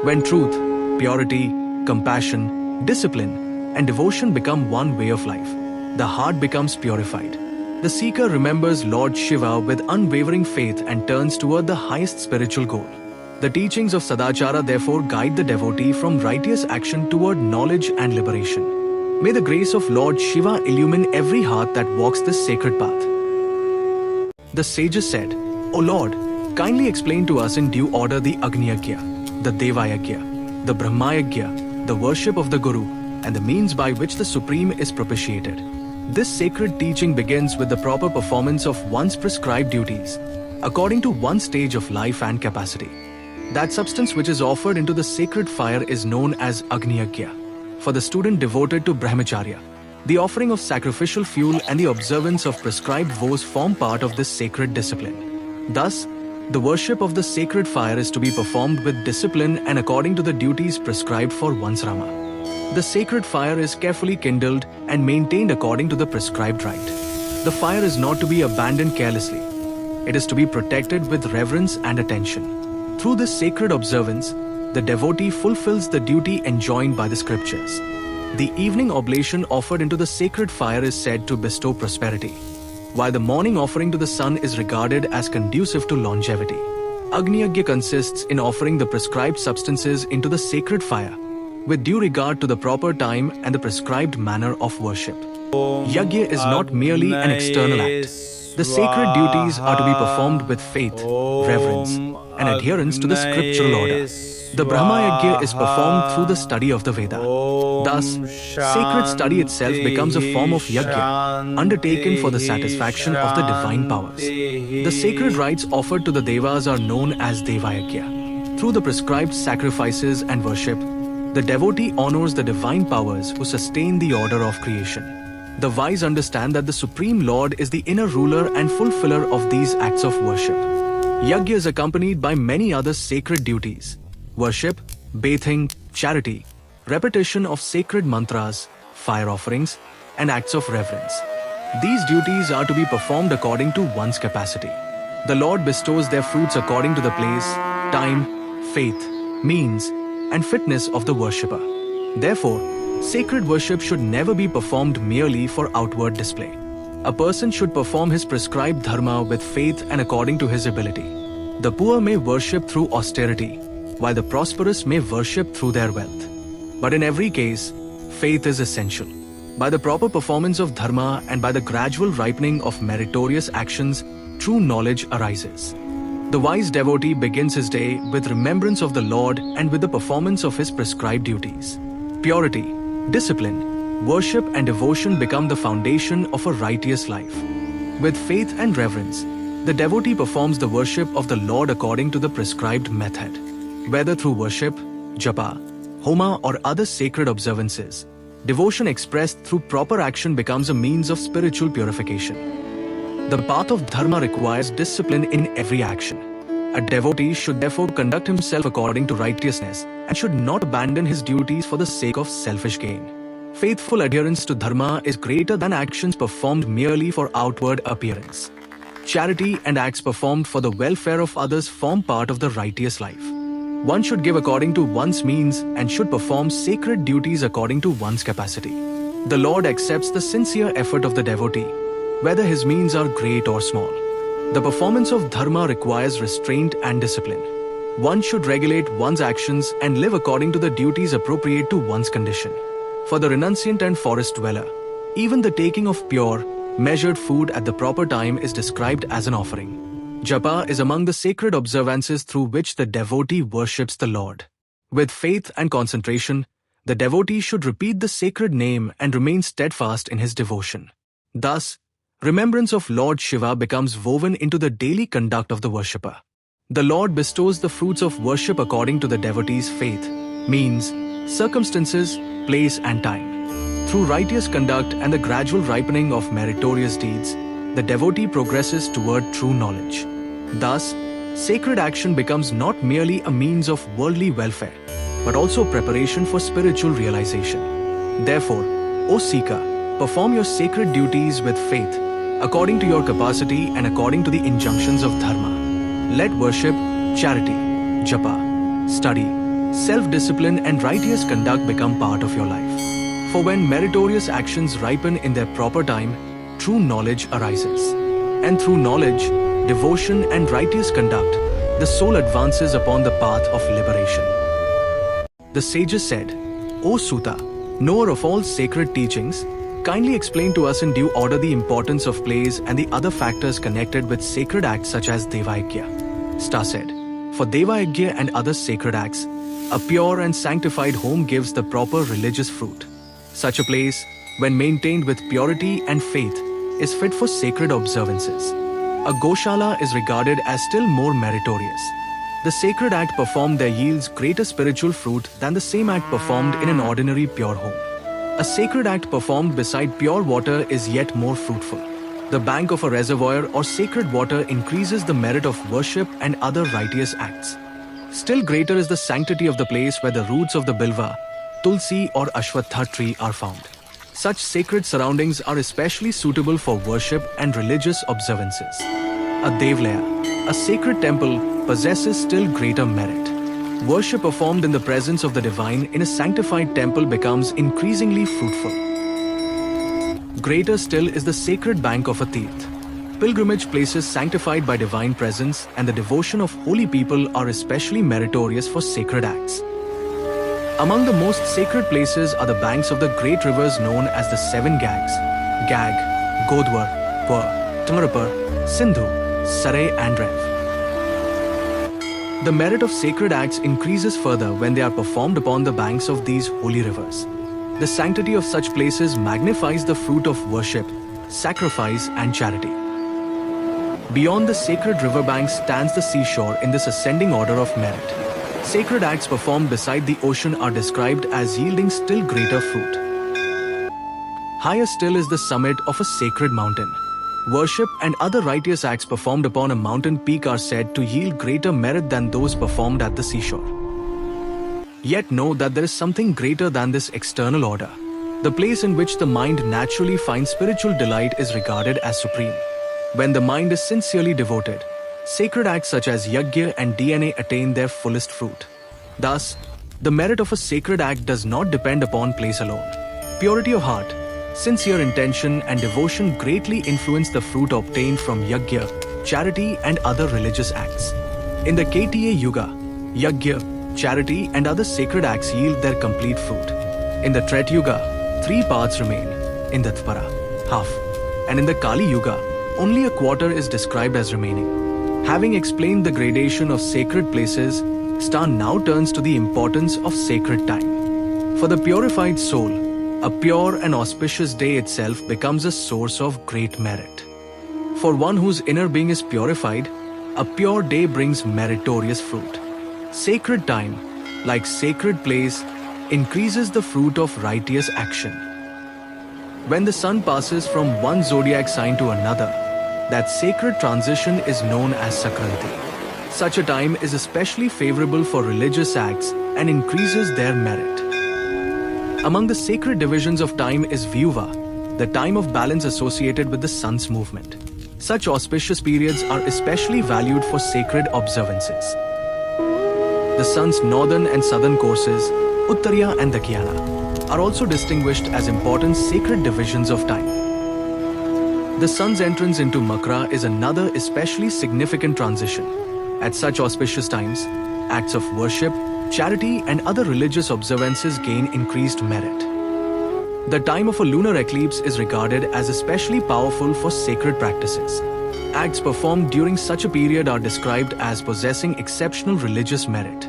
S2: When truth, purity, compassion, discipline, and devotion become one way of life, the heart becomes purified. The seeker remembers Lord Shiva with unwavering faith and turns toward the highest spiritual goal. The teachings of sadachara therefore guide the devotee from righteous action toward knowledge and liberation. May the grace of Lord Shiva illumine every heart that walks this sacred path. The sages said, O Lord, kindly explain to us in due order the Agni Yajna, the Deva Yajna, the Brahma Yajna, the worship of the Guru, and the means by which the Supreme is propitiated. This sacred teaching begins with the proper performance of one's prescribed duties, according to one's stage of life and capacity. That substance which is offered into the sacred fire is known as Agni Yajna. For the student devoted to Brahmacharya, the offering of sacrificial fuel and the observance of prescribed vows form part of this sacred discipline. Thus, the worship of the sacred fire is to be performed with discipline and according to the duties prescribed for one's Rama. The sacred fire is carefully kindled and maintained according to the prescribed rite. The fire is not to be abandoned carelessly. It is to be protected with reverence and attention. Through this sacred observance, the devotee fulfills the duty enjoined by the scriptures. The evening oblation offered into the sacred fire is said to bestow prosperity, while the morning offering to the sun is regarded as conducive to longevity. Agni Yajna consists in offering the prescribed substances into the sacred fire, with due regard to the proper time and the prescribed manner of worship. Yajna is not merely an external act. The sacred duties are to be performed with faith, reverence, and adherence to the scriptural order. The Brahma Yajna is performed through the study of the Veda. Thus, sacred study itself becomes a form of Yajna, undertaken for the satisfaction of the divine powers. The sacred rites offered to the Devas are known as Deva Yajna. Through the prescribed sacrifices and worship, the devotee honors the divine powers who sustain the order of creation. The wise understand that the Supreme Lord is the inner ruler and fulfiller of these acts of worship. Yajna is accompanied by many other sacred duties: worship, bathing, charity, repetition of sacred mantras, fire offerings, and acts of reverence. These duties are to be performed according to one's capacity. The Lord bestows their fruits according to the place, time, faith, means, and fitness of the worshipper. Therefore, sacred worship should never be performed merely for outward display. A person should perform his prescribed dharma with faith and according to his ability. The poor may worship through austerity, while the prosperous may worship through their wealth. But in every case, faith is essential. By the proper performance of dharma and by the gradual ripening of meritorious actions, true knowledge arises. The wise devotee begins his day with remembrance of the Lord and with the performance of his prescribed duties. Purity, discipline, worship and devotion become the foundation of a righteous life. With faith and reverence, the devotee performs the worship of the Lord according to the prescribed method. Whether through worship, japa, homa or other sacred observances, devotion expressed through proper action becomes a means of spiritual purification. The path of dharma requires discipline in every action. A devotee should therefore conduct himself according to righteousness and should not abandon his duties for the sake of selfish gain. Faithful adherence to dharma is greater than actions performed merely for outward appearance. Charity and acts performed for the welfare of others form part of the righteous life. One should give according to one's means and should perform sacred duties according to one's capacity. The Lord accepts the sincere effort of the devotee, whether his means are great or small. The performance of dharma requires restraint and discipline. One should regulate one's actions and live according to the duties appropriate to one's condition. For the renunciant and forest dweller, even the taking of pure, measured food at the proper time is described as an offering. Japa is among the sacred observances through which the devotee worships the Lord. With faith and concentration, the devotee should repeat the sacred name and remain steadfast in his devotion. Thus, remembrance of Lord Shiva becomes woven into the daily conduct of the worshipper. The Lord bestows the fruits of worship according to the devotee's faith, means, circumstances, place and time. Through righteous conduct and the gradual ripening of meritorious deeds, the devotee progresses toward true knowledge. Thus, sacred action becomes not merely a means of worldly welfare, but also preparation for spiritual realization. Therefore, O seeker, perform your sacred duties with faith, according to your capacity and according to the injunctions of Dharma. Let worship, charity, japa, study, self-discipline and righteous conduct become part of your life. For when meritorious actions ripen in their proper time, true knowledge arises. And through knowledge, devotion and righteous conduct, the soul advances upon the path of liberation. The sages said, O Suta, knower of all sacred teachings, kindly explain to us in due order the importance of place and the other factors connected with sacred acts such as Devayagya. Sta said, for Devayagya and other sacred acts, a pure and sanctified home gives the proper religious fruit. Such a place, when maintained with purity and faith, is fit for sacred observances. A Goshala is regarded as still more meritorious. The sacred act performed there yields greater spiritual fruit than the same act performed in an ordinary pure home. A sacred act performed beside pure water is yet more fruitful. The bank of a reservoir or sacred water increases the merit of worship and other righteous acts. Still greater is the sanctity of the place where the roots of the Bilva, Tulsi or Ashwatha tree are found. Such sacred surroundings are especially suitable for worship and religious observances. A Devlaya, a sacred temple, possesses still greater merit. Worship performed in the presence of the divine in a sanctified temple becomes increasingly fruitful. Greater still is the sacred bank of a Tirth. Pilgrimage places sanctified by divine presence and the devotion of holy people are especially meritorious for sacred acts. Among the most sacred places are the banks of the great rivers known as the seven Gags, Gag, Godwar, Pur, Tamarapur, Sindhu, Sarai and Rev. The merit of sacred acts increases further when they are performed upon the banks of these holy rivers. The sanctity of such places magnifies the fruit of worship, sacrifice and charity. Beyond the sacred riverbanks stands the seashore in this ascending order of merit. Sacred acts performed beside the ocean are described as yielding still greater fruit. Higher still is the summit of a sacred mountain. Worship and other righteous acts performed upon a mountain peak are said to yield greater merit than those performed at the seashore. Yet know that there is something greater than this external order. The place in which the mind naturally finds spiritual delight is regarded as supreme. When the mind is sincerely devoted, sacred acts such as yajna and dna attain their fullest fruit. Thus, the merit of a sacred act does not depend upon place alone. Purity of heart, sincere intention and devotion greatly influence the fruit obtained from yajna, charity and other religious acts. In the KTA Yuga, yajna, charity and other sacred acts yield their complete fruit. In the Treta Yuga, 3 parts remain. In the Dvapara, half. And in the Kali Yuga, only a quarter is described as remaining. Having explained the gradation of sacred places, Sta now turns to the importance of sacred time. For the purified soul, a pure and auspicious day itself becomes a source of great merit. For one whose inner being is purified, a pure day brings meritorious fruit. Sacred time, like sacred place, increases the fruit of righteous action. When the sun passes from one zodiac sign to another, that sacred transition is known as Sakranti. Such a time is especially favorable for religious acts and increases their merit. Among the sacred divisions of time is Vyuva, the time of balance associated with the sun's movement. Such auspicious periods are especially valued for sacred observances. The sun's northern and southern courses, Uttariya and Dakhyana, are also distinguished as important sacred divisions of time. The sun's entrance into Makra is another especially significant transition. At such auspicious times, acts of worship, charity and other religious observances gain increased merit. The time of a lunar eclipse is regarded as especially powerful for sacred practices. Acts performed during such a period are described as possessing exceptional religious merit.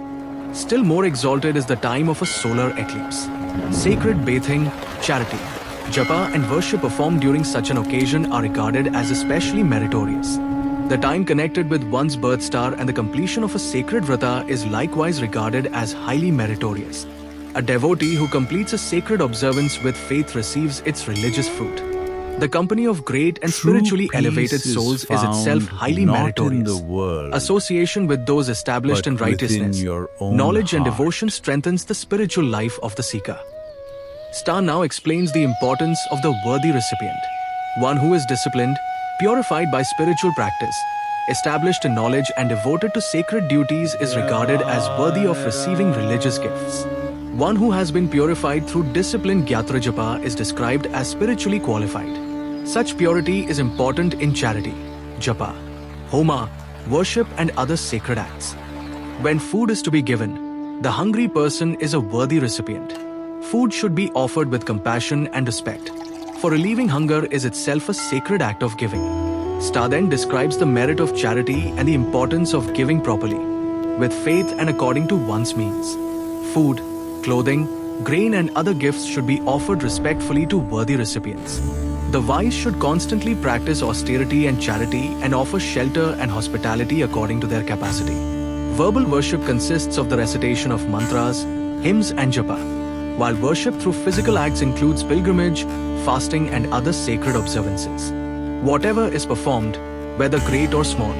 S2: Still more exalted is the time of a solar eclipse. Sacred bathing, charity, japa and worship performed during such an occasion are regarded as especially meritorious. The time connected with one's birth star and the completion of a sacred vrata is likewise regarded as highly meritorious. A devotee who completes a sacred observance with faith receives its religious fruit. The company of great and spiritually elevated souls is itself highly meritorious. Association with those established in righteousness, knowledge and devotion strengthens the spiritual life of the seeker. Star now explains the importance of the worthy recipient. One who is disciplined, purified by spiritual practice, established in knowledge and devoted to sacred duties is regarded as worthy of receiving religious gifts. One who has been purified through disciplined Gyatra Japa is described as spiritually qualified. Such purity is important in charity, Japa, Homa, worship and other sacred acts. When food is to be given, the hungry person is a worthy recipient. Food should be offered with compassion and respect, for relieving hunger is itself a sacred act of giving. Star then describes the merit of charity and the importance of giving properly, with faith and according to one's means. Food, clothing, grain and other gifts should be offered respectfully to worthy recipients. The wise should constantly practice austerity and charity and offer shelter and hospitality according to their capacity. Verbal worship consists of the recitation of mantras, hymns and japa, while worship through physical acts includes pilgrimage, fasting and other sacred observances. Whatever is performed, whether great or small,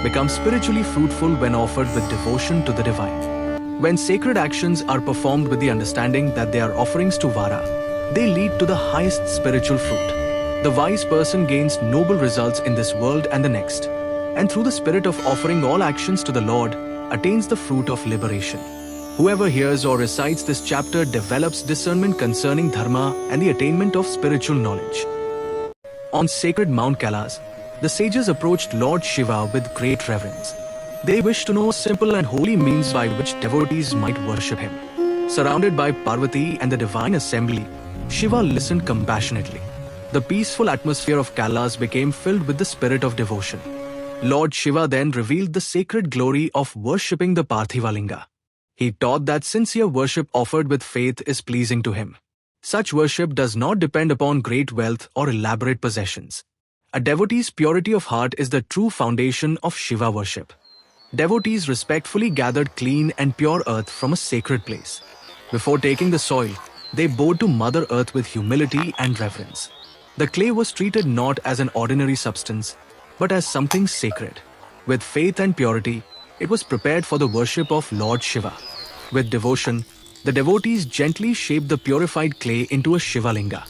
S2: becomes spiritually fruitful when offered with devotion to the divine. When sacred actions are performed with the understanding that they are offerings to Vara, they lead to the highest spiritual fruit. The wise person gains noble results in this world and the next, and through the spirit of offering all actions to the Lord, attains the fruit of liberation. Whoever hears or recites this chapter develops discernment concerning dharma and the attainment of spiritual knowledge. On sacred Mount Kailas, the sages approached Lord Shiva with great reverence. They wished to know simple and holy means by which devotees might worship him. Surrounded by Parvati and the divine assembly, Shiva listened compassionately. The peaceful atmosphere of Kailas became filled with the spirit of devotion. Lord Shiva then revealed the sacred glory of worshipping the Parthiv Linga. He taught that sincere worship offered with faith is pleasing to him. Such worship does not depend upon great wealth or elaborate possessions. A devotee's purity of heart is the true foundation of Shiva worship. Devotees respectfully gathered clean and pure earth from a sacred place. Before taking the soil, they bowed to Mother Earth with humility and reverence. The clay was treated not as an ordinary substance, but as something sacred. With faith and purity, it was prepared for the worship of Lord Shiva. With devotion, the devotees gently shaped the purified clay into a Shiva Linga.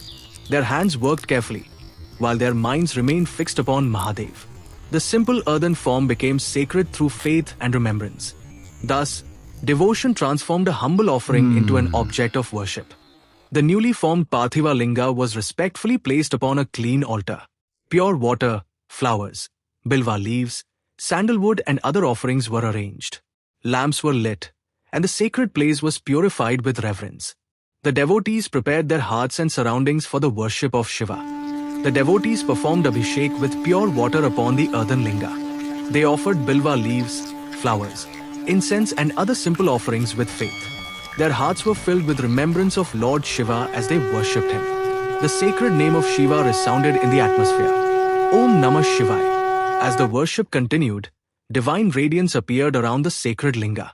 S2: Their hands worked carefully, while their minds remained fixed upon Mahadev. The simple earthen form became sacred through faith and remembrance. Thus, devotion transformed a humble offering into an object of worship. The newly formed Parthiva Linga was respectfully placed upon a clean altar. Pure water, flowers, Bilva leaves, sandalwood and other offerings were arranged. Lamps were lit, and the sacred place was purified with reverence. The devotees prepared their hearts and surroundings for the worship of Shiva. The devotees performed Abhishek with pure water upon the earthen linga. They offered Bilva leaves, flowers, incense and other simple offerings with faith. Their hearts were filled with remembrance of Lord Shiva as they worshipped him. The sacred name of Shiva resounded in the atmosphere. Om Namah Shivaya. As the worship continued, divine radiance appeared around the sacred linga.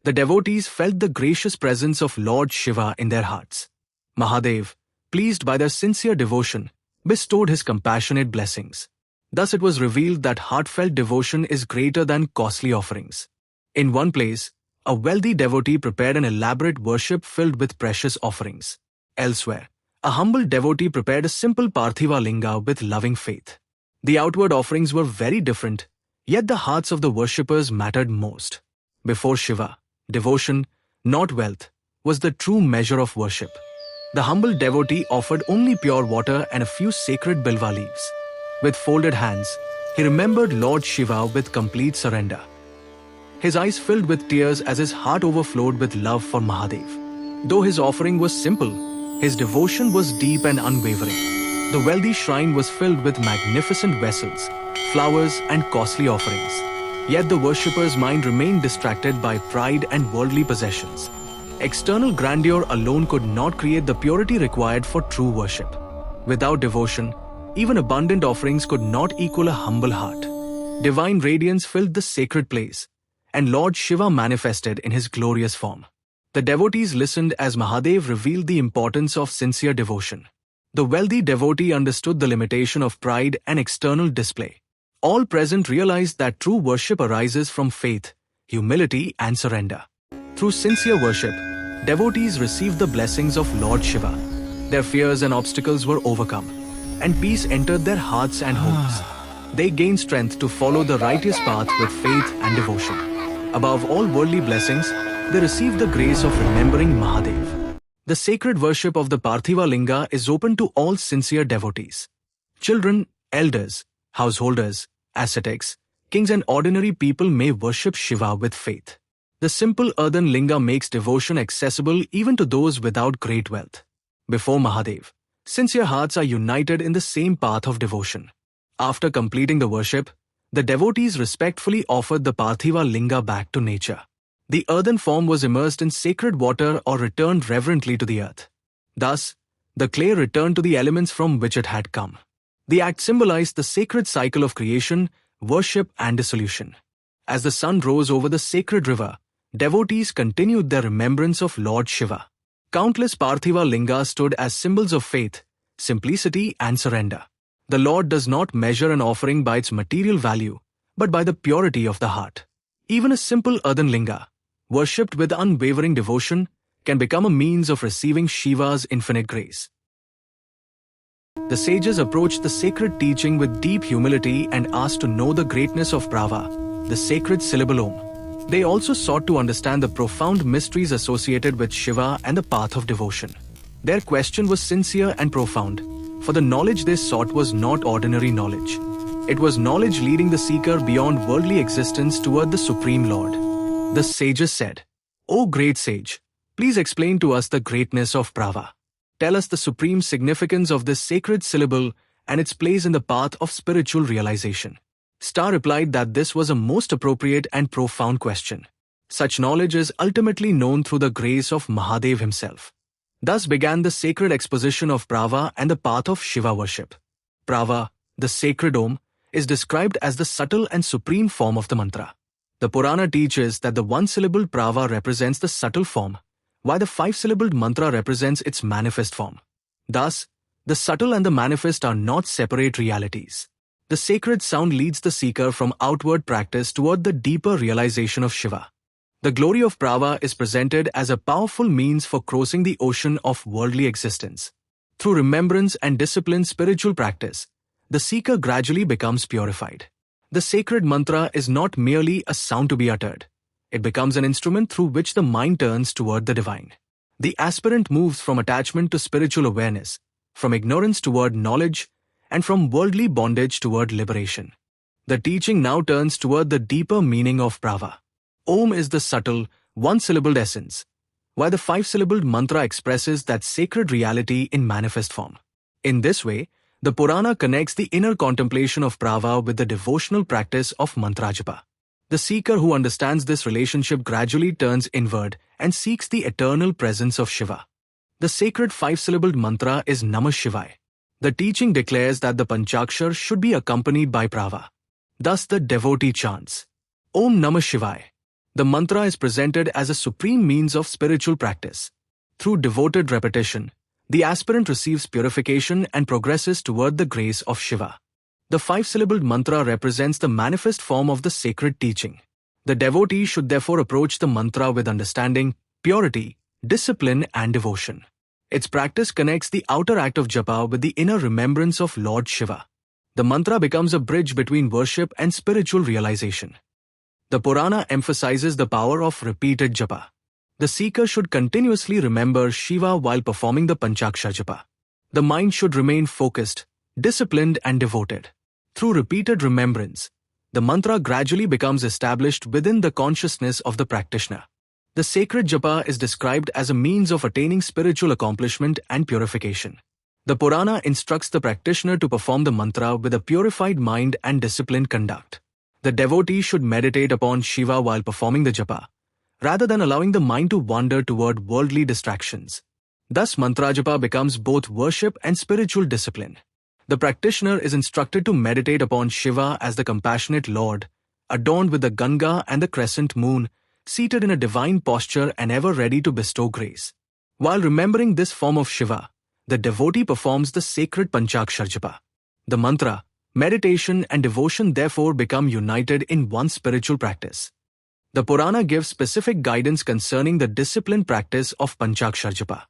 S2: The devotees felt the gracious presence of Lord Shiva in their hearts. Mahadev, pleased by their sincere devotion, bestowed his compassionate blessings. Thus it was revealed that heartfelt devotion is greater than costly offerings. In one place, a wealthy devotee prepared an elaborate worship filled with precious offerings. Elsewhere, a humble devotee prepared a simple Parthiva Linga with loving faith. The outward offerings were very different, yet the hearts of the worshippers mattered most. Before Shiva, devotion, not wealth, was the true measure of worship. The humble devotee offered only pure water and a few sacred Bilva leaves. With folded hands, he remembered Lord Shiva with complete surrender. His eyes filled with tears as his heart overflowed with love for Mahadev. Though his offering was simple, his devotion was deep and unwavering. The wealthy shrine was filled with magnificent vessels, flowers and costly offerings. Yet the worshipper's mind remained distracted by pride and worldly possessions. External grandeur alone could not create the purity required for true worship. Without devotion, even abundant offerings could not equal a humble heart. Divine radiance filled the sacred place, and Lord Shiva manifested in his glorious form. The devotees listened as Mahadev revealed the importance of sincere devotion. The wealthy devotee understood the limitation of pride and external display. All present realized that true worship arises from faith, humility, and surrender. Through sincere worship, devotees received the blessings of Lord Shiva. Their fears and obstacles were overcome, and peace entered their hearts and homes. They gained strength to follow the righteous path with faith and devotion. Above all worldly blessings, they received the grace of remembering Mahadev. The sacred worship of the Parthiv Linga is open to all sincere devotees. Children, elders, householders, ascetics, kings and ordinary people may worship Shiva with faith. The simple earthen linga makes devotion accessible even to those without great wealth. Before Mahadev, sincere hearts are united in the same path of devotion. After completing the worship, the devotees respectfully offered the Parthiv Linga back to nature. The earthen form was immersed in sacred water or returned reverently to the earth. Thus, the clay returned to the elements from which it had come. The act symbolized the sacred cycle of creation, worship, and dissolution. As the sun rose over the sacred river, devotees continued their remembrance of Lord Shiva. Countless Parthiv Lingas stood as symbols of faith, simplicity, and surrender. The Lord does not measure an offering by its material value, but by the purity of the heart. Even a simple earthen linga, worshipped with unwavering devotion, can become a means of receiving Shiva's infinite grace. The sages approached the sacred teaching with deep humility and asked to know the greatness of Prava, the sacred syllable Om. They also sought to understand the profound mysteries associated with Shiva and the path of devotion. Their question was sincere and profound, for the knowledge they sought was not ordinary knowledge. It was knowledge leading the seeker beyond worldly existence toward the Supreme Lord. The sages said, "O great sage, please explain to us the greatness of Prava. Tell us the supreme significance of this sacred syllable and its place in the path of spiritual realization." Star replied that this was a most appropriate and profound question. Such knowledge is ultimately known through the grace of Mahadev himself. Thus began the sacred exposition of Prava and the path of Shiva worship. Prava, the sacred Om, is described as the subtle and supreme form of the mantra. The Purana teaches that the one-syllabled Prava represents the subtle form, while the five-syllabled mantra represents its manifest form. Thus, the subtle and the manifest are not separate realities. The sacred sound leads the seeker from outward practice toward the deeper realization of Shiva. The glory of Prava is presented as a powerful means for crossing the ocean of worldly existence. Through remembrance and disciplined spiritual practice, the seeker gradually becomes purified. The sacred mantra is not merely a sound to be uttered. It becomes an instrument through which the mind turns toward the divine. The aspirant moves from attachment to spiritual awareness, from ignorance toward knowledge, and from worldly bondage toward liberation. The teaching now turns toward the deeper meaning of Prava. Om is the subtle, one-syllabled essence, while the five-syllabled mantra expresses that sacred reality in manifest form. In this way, the Purana connects the inner contemplation of Prava with the devotional practice of mantra japa. The seeker who understands this relationship gradually turns inward and seeks the eternal presence of Shiva. The sacred five-syllabled mantra is Namah Shivaya. The teaching declares that the Panchakshar should be accompanied by Prava. Thus the devotee chants, Om Namah Shivaya. The mantra is presented as a supreme means of spiritual practice. Through devoted repetition, the aspirant receives purification and progresses toward the grace of Shiva. The five-syllabled mantra represents the manifest form of the sacred teaching. The devotee should therefore approach the mantra with understanding, purity, discipline, and devotion. Its practice connects the outer act of japa with the inner remembrance of Lord Shiva. The mantra becomes a bridge between worship and spiritual realization. The Purana emphasizes the power of repeated japa. The seeker should continuously remember Shiva while performing the Panchakshari japa. The mind should remain focused, disciplined, and devoted. Through repeated remembrance, the mantra gradually becomes established within the consciousness of the practitioner. The sacred japa is described as a means of attaining spiritual accomplishment and purification. The Purana instructs the practitioner to perform the mantra with a purified mind and disciplined conduct. The devotee should meditate upon Shiva while performing the japa, rather than allowing the mind to wander toward worldly distractions. Thus, mantra japa becomes both worship and spiritual discipline. The practitioner is instructed to meditate upon Shiva as the compassionate Lord, adorned with the Ganga and the crescent moon, seated in a divine posture and ever ready to bestow grace. While remembering this form of Shiva, the devotee performs the sacred Panchakshari japa. The mantra, meditation and devotion therefore become united in one spiritual practice. The Purana gives specific guidance concerning the disciplined practice of Panchakshari japa.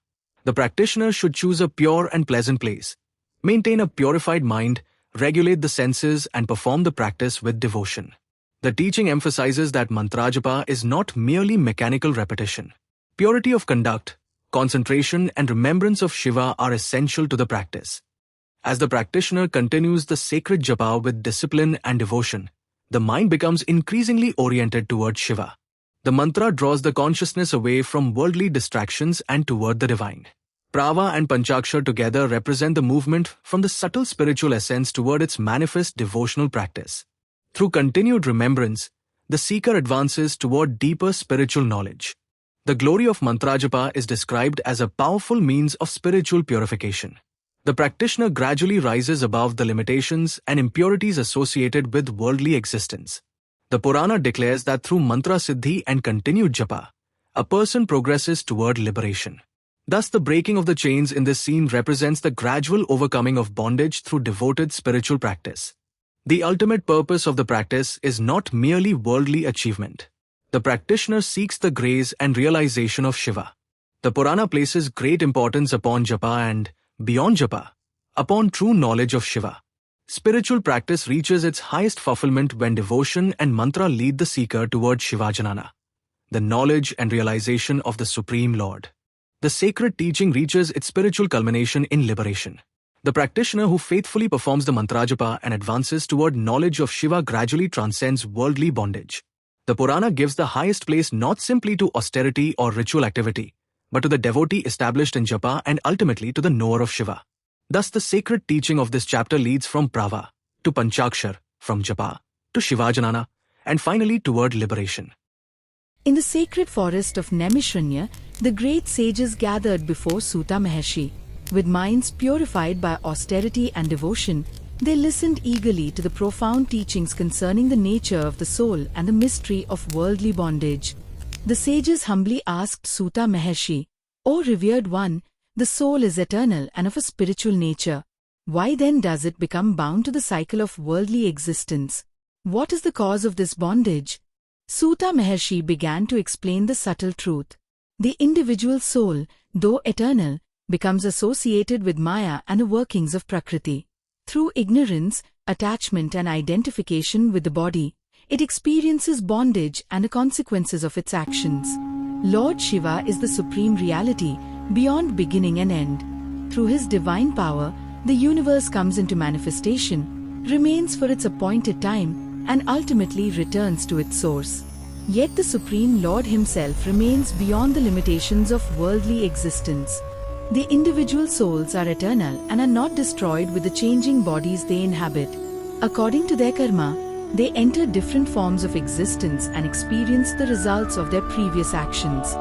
S2: The practitioner should choose a pure and pleasant place, maintain a purified mind, regulate the senses and perform the practice with devotion. The teaching emphasizes that mantra japa is not merely mechanical repetition. Purity of conduct, concentration and remembrance of Shiva are essential to the practice. As the practitioner continues the sacred japa with discipline and devotion, the mind becomes increasingly oriented toward Shiva. The mantra draws the consciousness away from worldly distractions and toward the divine. Prava and Panchakshar together represent the movement from the subtle spiritual essence toward its manifest devotional practice. Through continued remembrance, the seeker advances toward deeper spiritual knowledge. The glory of mantra japa is described as a powerful means of spiritual purification. The practitioner gradually rises above the limitations and impurities associated with worldly existence. The Purana declares that through mantra siddhi and continued japa, a person progresses toward liberation. Thus, the breaking of the chains in this scene represents the gradual overcoming of bondage through devoted spiritual practice. The ultimate purpose of the practice is not merely worldly achievement. The practitioner seeks the grace and realization of Shiva. The Purana places great importance upon japa and, beyond japa, upon true knowledge of Shiva. Spiritual practice reaches its highest fulfillment when devotion and mantra lead the seeker toward Shiva Jnana, the knowledge and realization of the Supreme Lord. The sacred teaching reaches its spiritual culmination in liberation. The practitioner who faithfully performs the mantra japa and advances toward knowledge of Shiva gradually transcends worldly bondage. The Purana gives the highest place not simply to austerity or ritual activity, but to the devotee established in japa and ultimately to the knower of Shiva. Thus, the sacred teaching of this chapter leads from Prava to Panchakshar, from japa to Shiva Jnana, and finally toward liberation.
S1: In the sacred forest of Naimishranya, the great sages gathered before Suta Maharshi. With minds purified by austerity and devotion, they listened eagerly to the profound teachings concerning the nature of the soul and the mystery of worldly bondage. The sages humbly asked Suta Maharshi, "O revered one, the soul is eternal and of a spiritual nature. Why then does it become bound to the cycle of worldly existence? What is the cause of this bondage?" Suta Maharshi began to explain the subtle truth. The individual soul, though eternal, becomes associated with Maya and the workings of Prakriti. Through ignorance, attachment and identification with the body, it experiences bondage and the consequences of its actions. Lord Shiva is the supreme reality, beyond beginning and end. Through his divine power, the universe comes into manifestation, remains for its appointed time, and ultimately returns to its source. Yet the Supreme Lord himself remains beyond the limitations of worldly existence. The individual souls are eternal and are not destroyed with the changing bodies they inhabit. According to their karma, they enter different forms of existence and experience the results of their previous actions.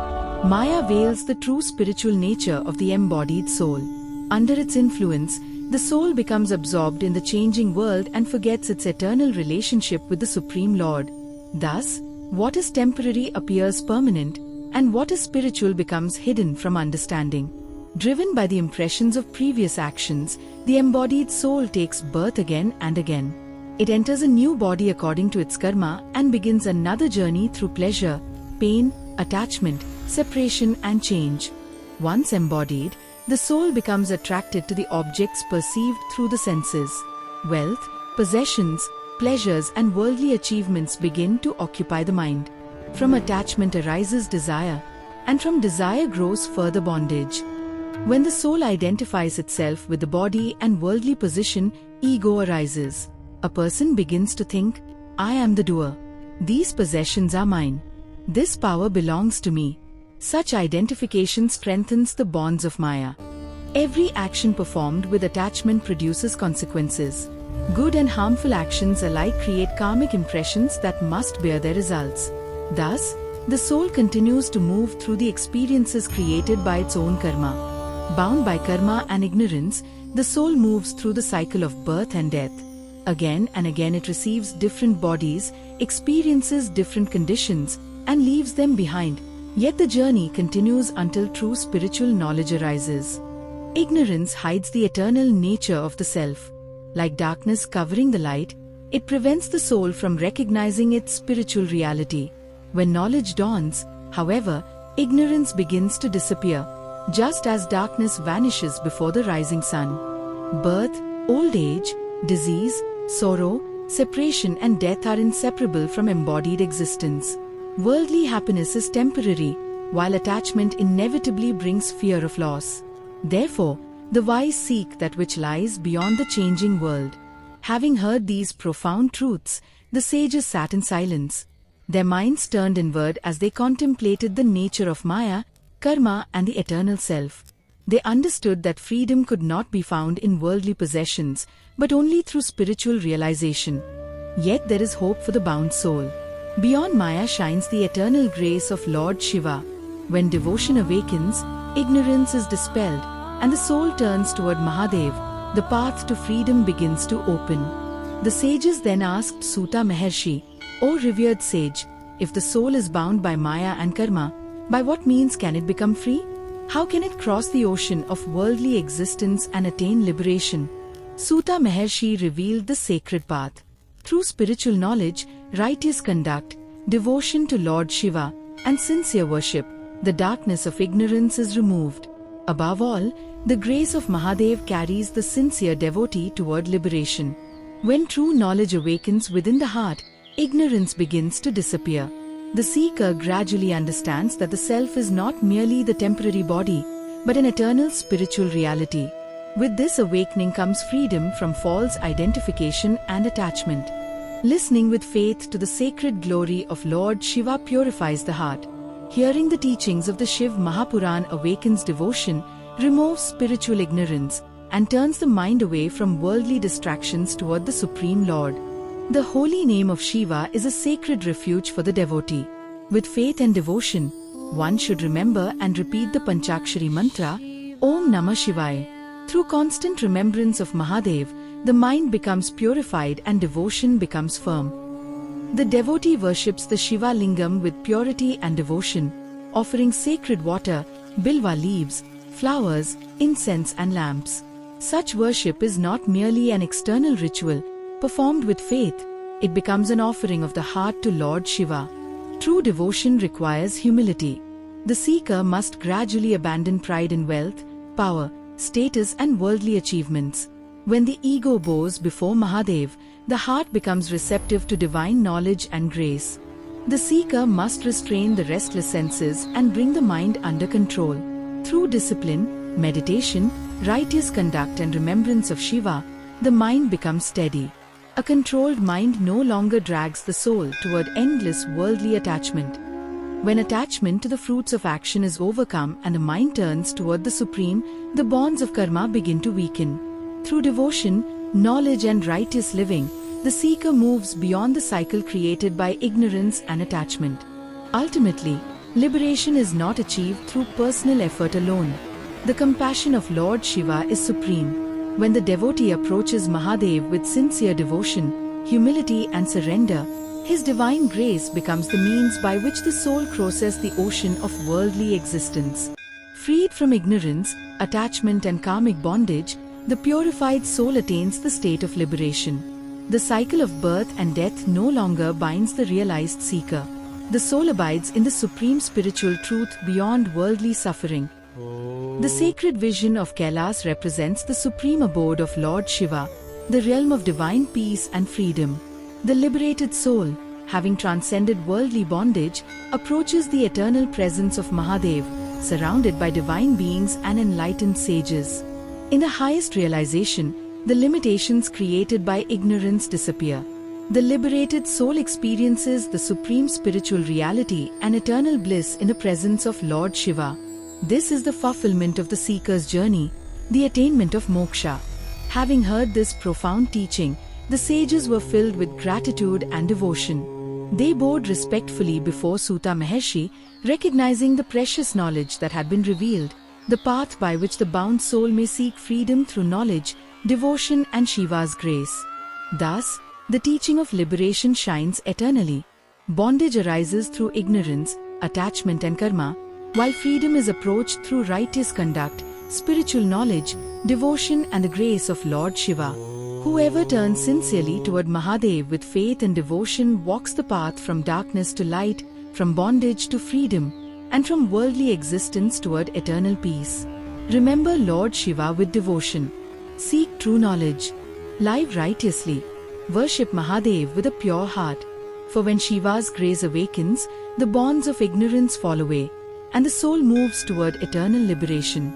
S1: Maya veils the true spiritual nature of the embodied soul. Under its influence, the soul becomes absorbed in the changing world and forgets its eternal relationship with the Supreme Lord. Thus, what is temporary appears permanent, and what is spiritual becomes hidden from understanding. Driven by the impressions of previous actions, the embodied soul takes birth again and again. It enters a new body according to its karma and begins another journey through pleasure, pain, attachment, separation and change. Once embodied, the soul becomes attracted to the objects perceived through the senses. Wealth, possessions, pleasures and worldly achievements begin to occupy the mind. From attachment arises desire, and from desire grows further bondage. When the soul identifies itself with the body and worldly position, ego arises. A person begins to think, "I am the doer. These possessions are mine. This power belongs to me." Such identification strengthens the bonds of Maya. Every action performed with attachment produces consequences. Good and harmful actions alike create karmic impressions that must bear their results. Thus, the soul continues to move through the experiences created by its own karma. Bound by karma and ignorance, the soul moves through the cycle of birth and death. Again and again it receives different bodies, experiences different conditions, and leaves them behind. Yet the journey continues until true spiritual knowledge arises. Ignorance hides the eternal nature of the self. Like darkness covering the light, it prevents the soul from recognizing its spiritual reality. When knowledge dawns, however, ignorance begins to disappear, just as darkness vanishes before the rising sun. Birth, old age, disease, sorrow, separation and death are inseparable from embodied existence. Worldly happiness is temporary, while attachment inevitably brings fear of loss. Therefore, the wise seek that which lies beyond the changing world. Having heard these profound truths, the sages sat in silence. Their minds turned inward as they contemplated the nature of Maya, karma and the eternal self. They understood that freedom could not be found in worldly possessions, but only through spiritual realization. Yet there is hope for the bound soul. Beyond Maya shines the eternal grace of Lord Shiva. When devotion awakens, ignorance is dispelled, and the soul turns toward Mahadev, the path to freedom begins to open. The sages then asked Suta Maharshi, "O revered sage, if the soul is bound by Maya and karma, by what means can it become free? How can it cross the ocean of worldly existence and attain liberation?" Suta Maharshi revealed the sacred path. Through spiritual knowledge, righteous conduct, devotion to Lord Shiva, and sincere worship, the darkness of ignorance is removed. Above all, the grace of Mahadev carries the sincere devotee toward liberation. When true knowledge awakens within the heart, ignorance begins to disappear. The seeker gradually understands that the self is not merely the temporary body, but an eternal spiritual reality. With this awakening comes freedom from false identification and attachment. Listening with faith to the sacred glory of Lord Shiva purifies the heart. Hearing the teachings of the Shiv Mahapuran awakens devotion, removes spiritual ignorance, and turns the mind away from worldly distractions toward the Supreme Lord. The holy name of Shiva is a sacred refuge for the devotee. With faith and devotion, one should remember and repeat the Panchakshari Mantra, Om Namah Shivaya. Through constant remembrance of Mahadev, the mind becomes purified and devotion becomes firm. The devotee worships the Shiva Lingam with purity and devotion, offering sacred water, Bilva leaves, flowers, incense and lamps. Such worship is not merely an external ritual, performed with faith, it becomes an offering of the heart to Lord Shiva. True devotion requires humility. The seeker must gradually abandon pride in wealth, power, status and worldly achievements. When the ego bows before Mahadev, the heart becomes receptive to divine knowledge and grace. The seeker must restrain the restless senses and bring the mind under control. Through discipline, meditation, righteous conduct and remembrance of Shiva, the mind becomes steady. A controlled mind no longer drags the soul toward endless worldly attachment. When attachment to the fruits of action is overcome and the mind turns toward the Supreme, the bonds of karma begin to weaken. Through devotion, knowledge and righteous living, the seeker moves beyond the cycle created by ignorance and attachment. Ultimately, liberation is not achieved through personal effort alone. The compassion of Lord Shiva is supreme. When the devotee approaches Mahadev with sincere devotion, humility and surrender, his divine grace becomes the means by which the soul crosses the ocean of worldly existence. Freed from ignorance, attachment and karmic bondage, the purified soul attains the state of liberation. The cycle of birth and death no longer binds the realized seeker. The soul abides in the supreme spiritual truth beyond worldly suffering. The sacred vision of Kailas represents the supreme abode of Lord Shiva, the realm of divine peace and freedom. The liberated soul, having transcended worldly bondage, approaches the eternal presence of Mahadev, surrounded by divine beings and enlightened sages. In the highest realization, the limitations created by ignorance disappear. The liberated soul experiences the supreme spiritual reality and eternal bliss in the presence of Lord Shiva. This is the fulfillment of the seeker's journey, the attainment of moksha. Having heard this profound teaching, The sages were filled with gratitude and devotion. They bowed respectfully before Suta Maharshi, recognizing the precious knowledge that had been revealed, the path by which the bound soul may seek freedom through knowledge, devotion and Shiva's grace. Thus, the teaching of liberation shines eternally. Bondage arises through ignorance, attachment and karma, while freedom is approached through righteous conduct, spiritual knowledge, devotion and the grace of Lord Shiva. Whoever turns sincerely toward Mahadev with faith and devotion walks the path from darkness to light, from bondage to freedom, and from worldly existence toward eternal peace. Remember Lord Shiva with devotion. Seek true knowledge. Live righteously. Worship Mahadev with a pure heart. For when Shiva's grace awakens, the bonds of ignorance fall away, and the soul moves toward eternal liberation.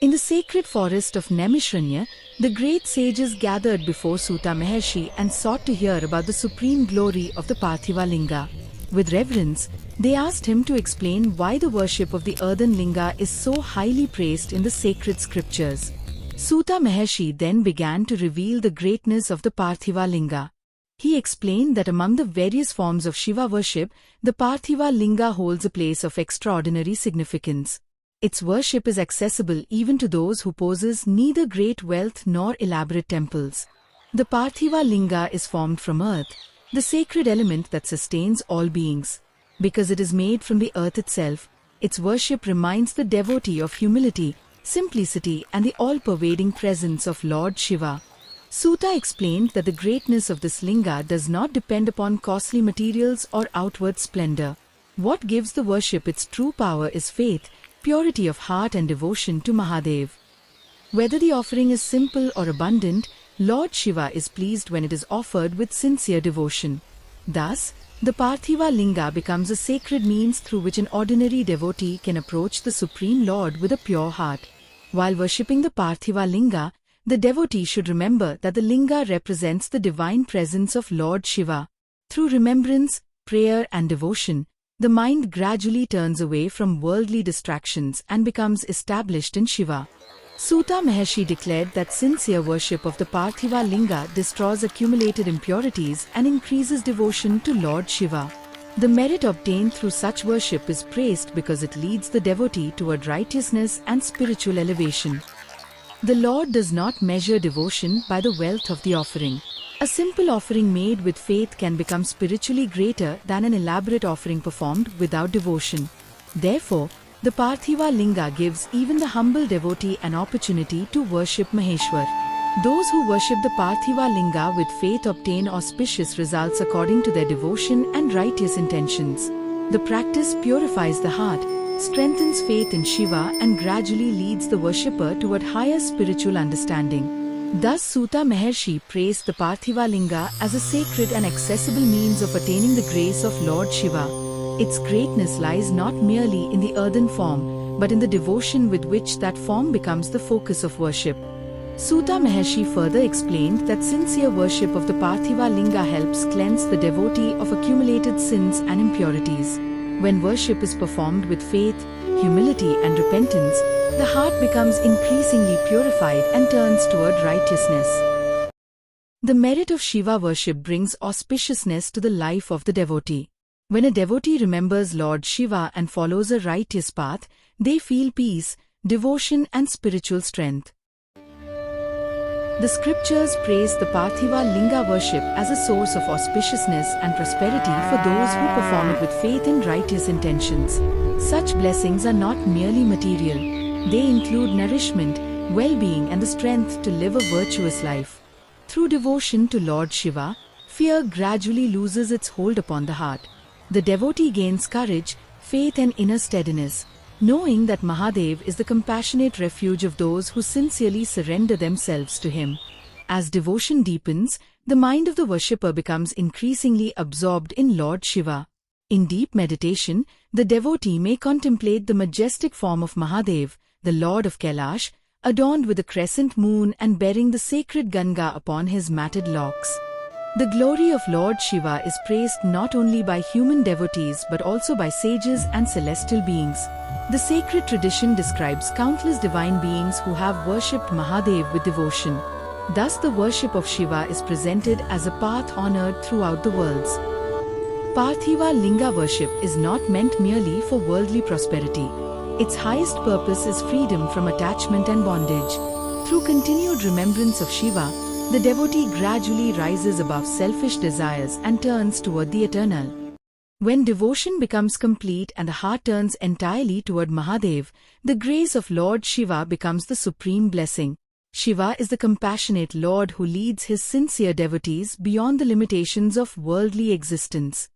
S1: In the sacred forest of Naimishranya, the great sages gathered before Suta Maharshi and sought to hear about the supreme glory of the Parthiv Linga. With reverence, they asked him to explain why the worship of the earthen linga is so highly praised in the sacred scriptures. Suta Maharshi then began to reveal the greatness of the Parthiv Linga. He explained that among the various forms of Shiva worship, the Parthiv Linga holds a place of extraordinary significance. Its worship is accessible even to those who possess neither great wealth nor elaborate temples. The Parthiv Linga is formed from earth, the sacred element that sustains all beings. Because it is made from the earth itself, its worship reminds the devotee of humility, simplicity and the all-pervading presence of Lord Shiva. Suta explained that the greatness of this linga does not depend upon costly materials or outward splendor. What gives the worship its true power is faith, purity of heart and devotion to Mahadev. Whether the offering is simple or abundant, Lord Shiva is pleased when it is offered with sincere devotion. Thus, the Parthiv Linga becomes a sacred means through which an ordinary devotee can approach the Supreme Lord with a pure heart. While worshipping the Parthiv Linga, the devotee should remember that the linga represents the divine presence of Lord Shiva. Through remembrance, prayer and devotion, the mind gradually turns away from worldly distractions and becomes established in Shiva. Suta Maharshi declared that sincere worship of the Parthiv Linga destroys accumulated impurities and increases devotion to Lord Shiva. The merit obtained through such worship is praised because it leads the devotee toward righteousness and spiritual elevation. The Lord does not measure devotion by the wealth of the offering. A simple offering made with faith can become spiritually greater than an elaborate offering performed without devotion. Therefore, the Parthiv Linga gives even the humble devotee an opportunity to worship Maheshwar. Those who worship the Parthiv Linga with faith obtain auspicious results according to their devotion and righteous intentions. The practice purifies the heart, strengthens faith in Shiva and gradually leads the worshipper toward higher spiritual understanding. Thus Suta Maharshi praised the Parthiv Linga as a sacred and accessible means of attaining the grace of Lord Shiva. Its greatness lies not merely in the earthen form, but in the devotion with which that form becomes the focus of worship. Suta Maharshi further explained that sincere worship of the Parthiv Linga helps cleanse the devotee of accumulated sins and impurities. When worship is performed with faith, humility and repentance, the heart becomes increasingly purified and turns toward righteousness. The merit of Shiva worship brings auspiciousness to the life of the devotee. When a devotee remembers Lord Shiva and follows a righteous path, they feel peace, devotion and spiritual strength. The scriptures praise the Parthiv Linga worship as a source of auspiciousness and prosperity for those who perform it with faith and righteous intentions. Such blessings are not merely material. They include nourishment, well-being and the strength to live a virtuous life. Through devotion to Lord Shiva, fear gradually loses its hold upon the heart. The devotee gains courage, faith and inner steadiness, knowing that Mahadev is the compassionate refuge of those who sincerely surrender themselves to him. As devotion deepens, the mind of the worshipper becomes increasingly absorbed in Lord Shiva. In deep meditation, the devotee may contemplate the majestic form of Mahadev, the Lord of Kailash, adorned with a crescent moon and bearing the sacred Ganga upon his matted locks. The glory of Lord Shiva is praised not only by human devotees but also by sages and celestial beings. The sacred tradition describes countless divine beings who have worshipped Mahadev with devotion. Thus the worship of Shiva is presented as a path honored throughout the worlds. Parthiva Linga worship is not meant merely for worldly prosperity. Its highest purpose is freedom from attachment and bondage. Through continued remembrance of Shiva, the devotee gradually rises above selfish desires and turns toward the eternal. When devotion becomes complete and the heart turns entirely toward Mahadev, the grace of Lord Shiva becomes the supreme blessing. Shiva is the compassionate Lord who leads his sincere devotees beyond the limitations of worldly existence.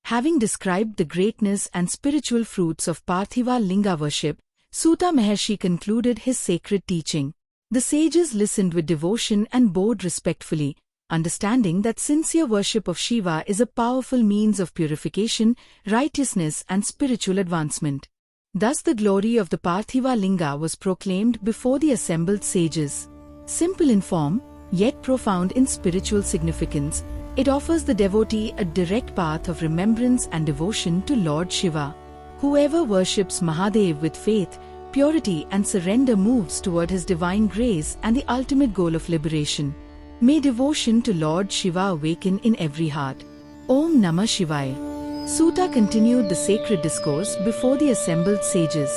S1: Having described the greatness and spiritual fruits of Parthiva Linga worship, Suta Maharshi concluded his sacred teaching. The sages listened with devotion and bowed respectfully, understanding that sincere worship of Shiva is a powerful means of purification, righteousness and spiritual advancement. Thus the glory of the Parthiva Linga was proclaimed before the assembled sages. Simple in form, yet profound in spiritual significance, it offers the devotee a direct path of remembrance and devotion to Lord Shiva. Whoever worships Mahadev with faith, purity and surrender moves toward his divine grace and the ultimate goal of liberation. May devotion to Lord Shiva awaken in every heart. Om Namah Shivaya. Suta continued the sacred discourse before the assembled sages.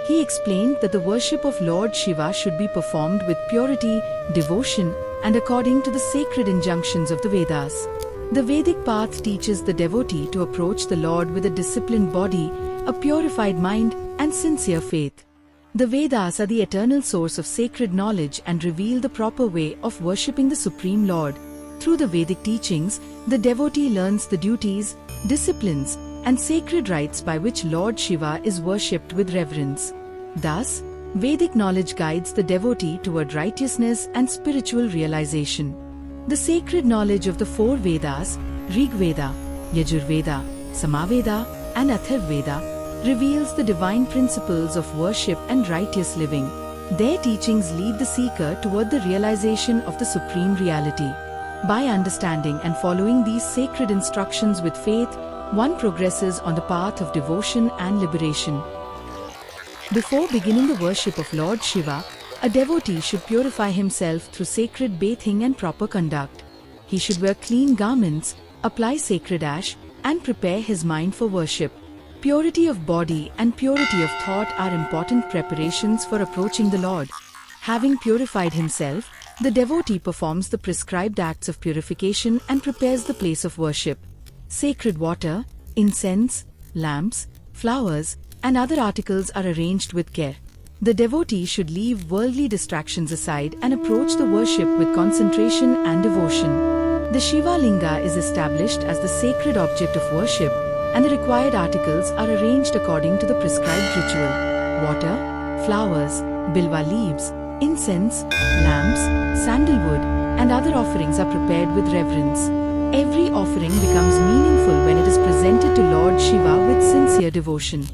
S1: He explained that the worship of Lord Shiva should be performed with purity, devotion, and according to the sacred injunctions of the Vedas. The Vedic path teaches the devotee to approach the Lord with a disciplined body, a purified mind, and sincere faith. The Vedas are the eternal source of sacred knowledge and reveal the proper way of worshipping the Supreme Lord. Through the Vedic teachings, the devotee learns the duties, disciplines, and sacred rites by which Lord Shiva is worshipped with reverence. Thus, Vedic knowledge guides the devotee toward righteousness and spiritual realization. The sacred knowledge of the four Vedas, Rig Veda, Yajurveda, Samaveda, and Atharvaveda, reveals the divine principles of worship and righteous living. Their teachings lead the seeker toward the realization of the supreme reality. By understanding and following these sacred instructions with faith, one progresses on the path of devotion and liberation. Before beginning the worship of Lord Shiva, a devotee should purify himself through sacred bathing and proper conduct. He should wear clean garments, apply sacred ash, and prepare his mind for worship. Purity of body and purity of thought are important preparations for approaching the Lord. Having purified himself, the devotee performs the prescribed acts of purification and prepares the place of worship. Sacred water, incense, lamps, flowers, and other articles are arranged with care. The devotee should leave worldly distractions aside and approach the worship with concentration and devotion. The Shiva Linga is established as the sacred object of worship, and the required articles are arranged according to the prescribed ritual. Water, flowers, Bilva leaves, incense, lamps, sandalwood, and other offerings are prepared with reverence. Every offering becomes meaningful when it is presented to Lord Shiva with sincere devotion.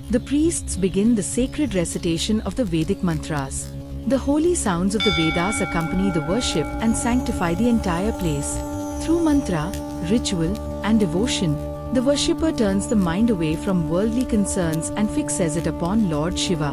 S1: The priests begin the sacred recitation of the Vedic mantras. The holy sounds of the Vedas accompany the worship and sanctify the entire place. Through mantra, ritual, and devotion, the worshipper turns the mind away from worldly concerns and fixes it upon Lord Shiva.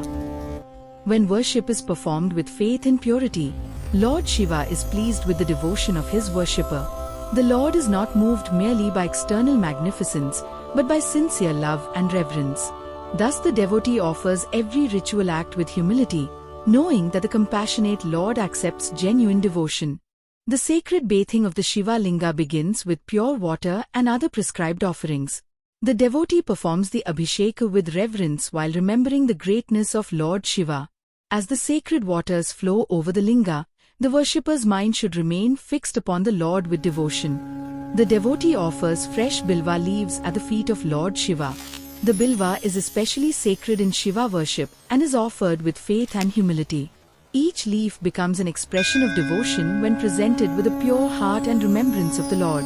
S1: When worship is performed with faith and purity, Lord Shiva is pleased with the devotion of his worshipper. The Lord is not moved merely by external magnificence, but by sincere love and reverence. Thus the devotee offers every ritual act with humility, knowing that the compassionate Lord accepts genuine devotion. The sacred bathing of the Shiva Linga begins with pure water and other prescribed offerings. The devotee performs the Abhisheka with reverence while remembering the greatness of Lord Shiva. As the sacred waters flow over the Linga, the worshipper's mind should remain fixed upon the Lord with devotion. The devotee offers fresh Bilva leaves at the feet of Lord Shiva. The Bilva is especially sacred in Shiva worship and is offered with faith and humility. Each leaf becomes an expression of devotion when presented with a pure heart and remembrance of the Lord.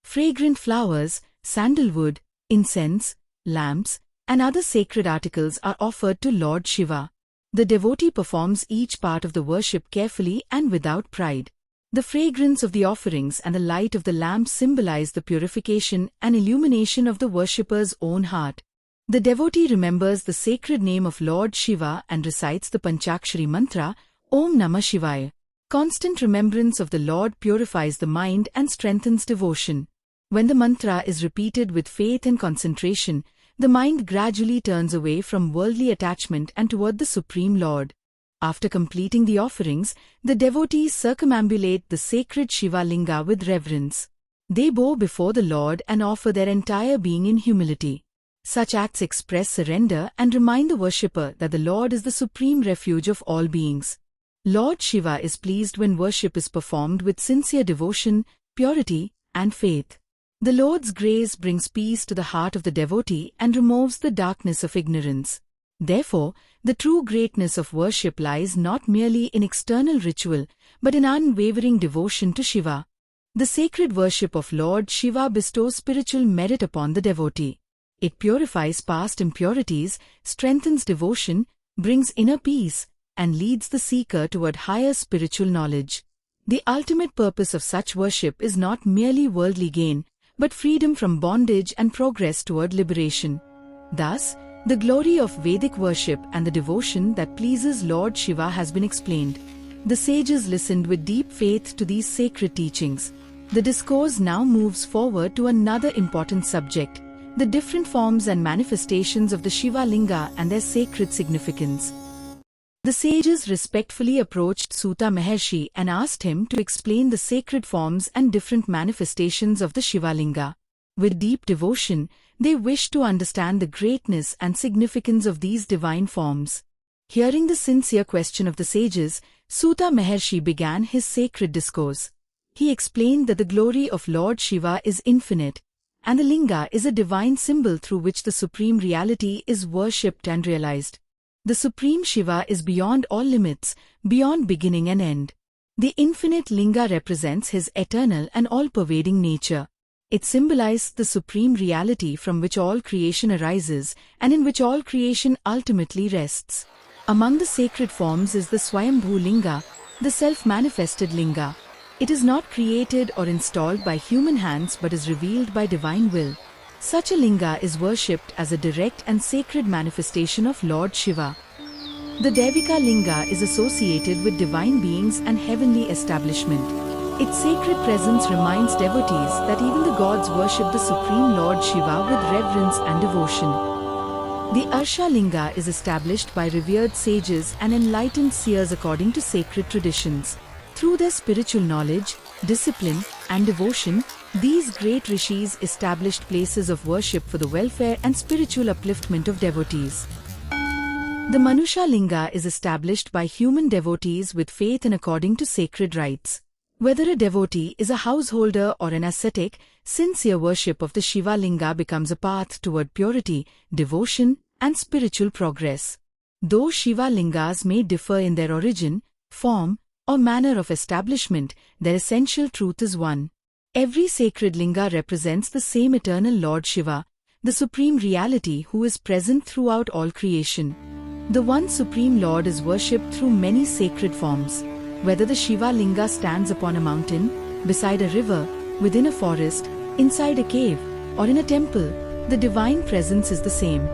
S1: Fragrant flowers, sandalwood, incense, lamps, and other sacred articles are offered to Lord Shiva. The devotee performs each part of the worship carefully and without pride. The fragrance of the offerings and the light of the lamp symbolize the purification and illumination of the worshipper's own heart. The devotee remembers the sacred name of Lord Shiva and recites the Panchakshari Mantra, Om Namah Shivaya. Constant remembrance of the Lord purifies the mind and strengthens devotion. When the mantra is repeated with faith and concentration, the mind gradually turns away from worldly attachment and toward the Supreme Lord. After completing the offerings, the devotees circumambulate the sacred Shiva Linga with reverence. They bow before the Lord and offer their entire being in humility. Such acts express surrender and remind the worshipper that the Lord is the supreme refuge of all beings. Lord Shiva is pleased when worship is performed with sincere devotion, purity, and faith. The Lord's grace brings peace to the heart of the devotee and removes the darkness of ignorance. Therefore, the true greatness of worship lies not merely in external ritual, but in unwavering devotion to Shiva. The sacred worship of Lord Shiva bestows spiritual merit upon the devotee. It purifies past impurities, strengthens devotion, brings inner peace, and leads the seeker toward higher spiritual knowledge. The ultimate purpose of such worship is not merely worldly gain, but freedom from bondage and progress toward liberation. Thus, the glory of Vedic worship and the devotion that pleases Lord Shiva has been explained. The sages listened with deep faith to these sacred teachings. The discourse now moves forward to another important subject, the different forms and manifestations of the Shiva Linga and their sacred significance. The sages respectfully approached Suta Maharshi and asked him to explain the sacred forms and different manifestations of the Shiva Linga. With deep devotion, they wished to understand the greatness and significance of these divine forms. Hearing the sincere question of the sages, Suta Maharshi began his sacred discourse. He explained that the glory of Lord Shiva is infinite, and the Linga is a divine symbol through which the Supreme Reality is worshipped and realized. The Supreme Shiva is beyond all limits, beyond beginning and end. The infinite Linga represents his eternal and all-pervading nature. It symbolizes the Supreme Reality from which all creation arises and in which all creation ultimately rests. Among the sacred forms is the Swayambhu Linga, the self-manifested Linga. It is not created or installed by human hands but is revealed by divine will. Such a Linga is worshipped as a direct and sacred manifestation of Lord Shiva. The Devika Linga is associated with divine beings and heavenly establishment. Its sacred presence reminds devotees that even the gods worship the Supreme Lord Shiva with reverence and devotion. The Arsha Linga is established by revered sages and enlightened seers according to sacred traditions. Through their spiritual knowledge, discipline, and devotion, these great rishis established places of worship for the welfare and spiritual upliftment of devotees. The Manusha Linga is established by human devotees with faith and according to sacred rites. Whether a devotee is a householder or an ascetic, sincere worship of the Shiva Linga becomes a path toward purity, devotion, and spiritual progress. Though Shiva Lingas may differ in their origin, form, or manner of establishment, their essential truth is one. Every sacred Linga represents the same eternal Lord Shiva, the Supreme Reality who is present throughout all creation. The one Supreme Lord is worshipped through many sacred forms. Whether the Shiva Linga stands upon a mountain, beside a river, within a forest, inside a cave, or in a temple, the divine presence is the same.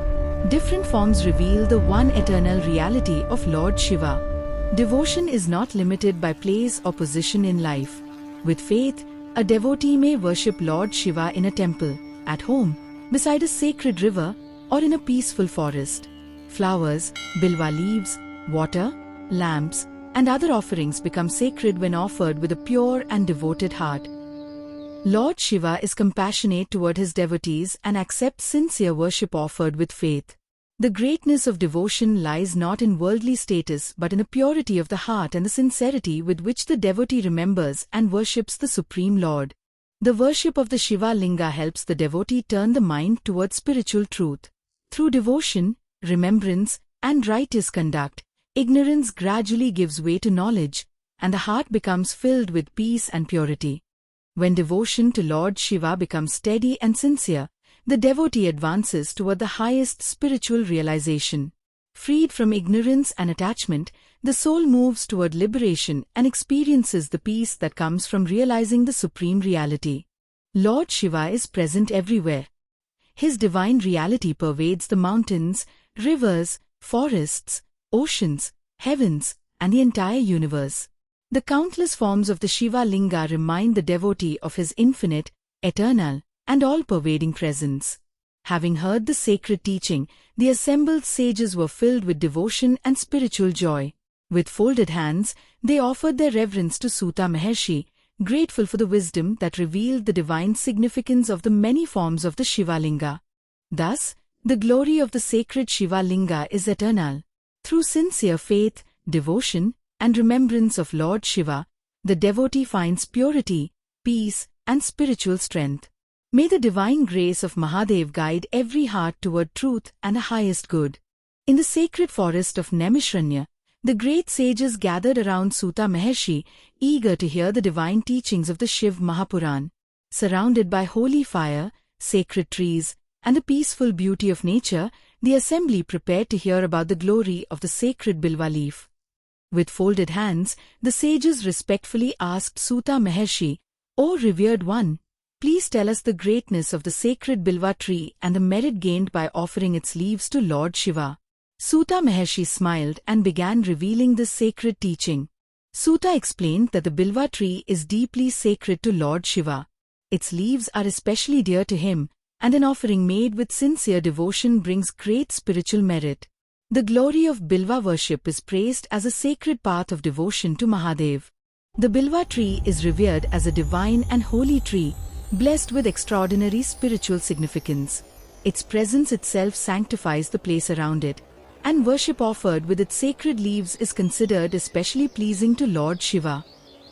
S1: Different forms reveal the one eternal reality of Lord Shiva. Devotion is not limited by place or position in life. With faith, a devotee may worship Lord Shiva in a temple, at home, beside a sacred river, or in a peaceful forest. Flowers, Bilva leaves, water, lamps, and other offerings become sacred when offered with a pure and devoted heart. Lord Shiva is compassionate toward his devotees and accepts sincere worship offered with faith. The greatness of devotion lies not in worldly status but in the purity of the heart and the sincerity with which the devotee remembers and worships the Supreme Lord. The worship of the Shiva Linga helps the devotee turn the mind towards spiritual truth. Through devotion, remembrance, and righteous conduct, ignorance gradually gives way to knowledge, and the heart becomes filled with peace and purity. When devotion to Lord Shiva becomes steady and sincere, the devotee advances toward the highest spiritual realization. Freed from ignorance and attachment, the soul moves toward liberation and experiences the peace that comes from realizing the Supreme Reality. Lord Shiva is present everywhere. His divine reality pervades the mountains, rivers, forests, oceans, heavens, and the entire universe. The countless forms of the Shiva Linga remind the devotee of his infinite, eternal, and all-pervading presence. Having heard the sacred teaching, the assembled sages were filled with devotion and spiritual joy. With folded hands, they offered their reverence to Suta Maharshi, grateful for the wisdom that revealed the divine significance of the many forms of the Shiva Linga. Thus, the glory of the sacred Shiva Linga is eternal. Through sincere faith, devotion, and remembrance of Lord Shiva, the devotee finds purity, peace, and spiritual strength. May the divine grace of Mahadev guide every heart toward truth and the highest good. In the sacred forest of Naimishranya, the great sages gathered around Suta Maharshi, eager to hear the divine teachings of the Shiv Mahapuran. Surrounded by holy fire, sacred trees, and the peaceful beauty of nature, the assembly prepared to hear about the glory of the sacred Bilva leaf. With folded hands, the sages respectfully asked Suta Maharshi, "O revered one, please tell us the greatness of the sacred Bilva tree and the merit gained by offering its leaves to Lord Shiva." Suta Maharshi smiled and began revealing this sacred teaching. Suta explained that the Bilva tree is deeply sacred to Lord Shiva. Its leaves are especially dear to him, and an offering made with sincere devotion brings great spiritual merit. The glory of Bilva worship is praised as a sacred path of devotion to Mahadev. The Bilva tree is revered as a divine and holy tree, blessed with extraordinary spiritual significance. Its presence itself sanctifies the place around it, and worship offered with its sacred leaves is considered especially pleasing to Lord Shiva.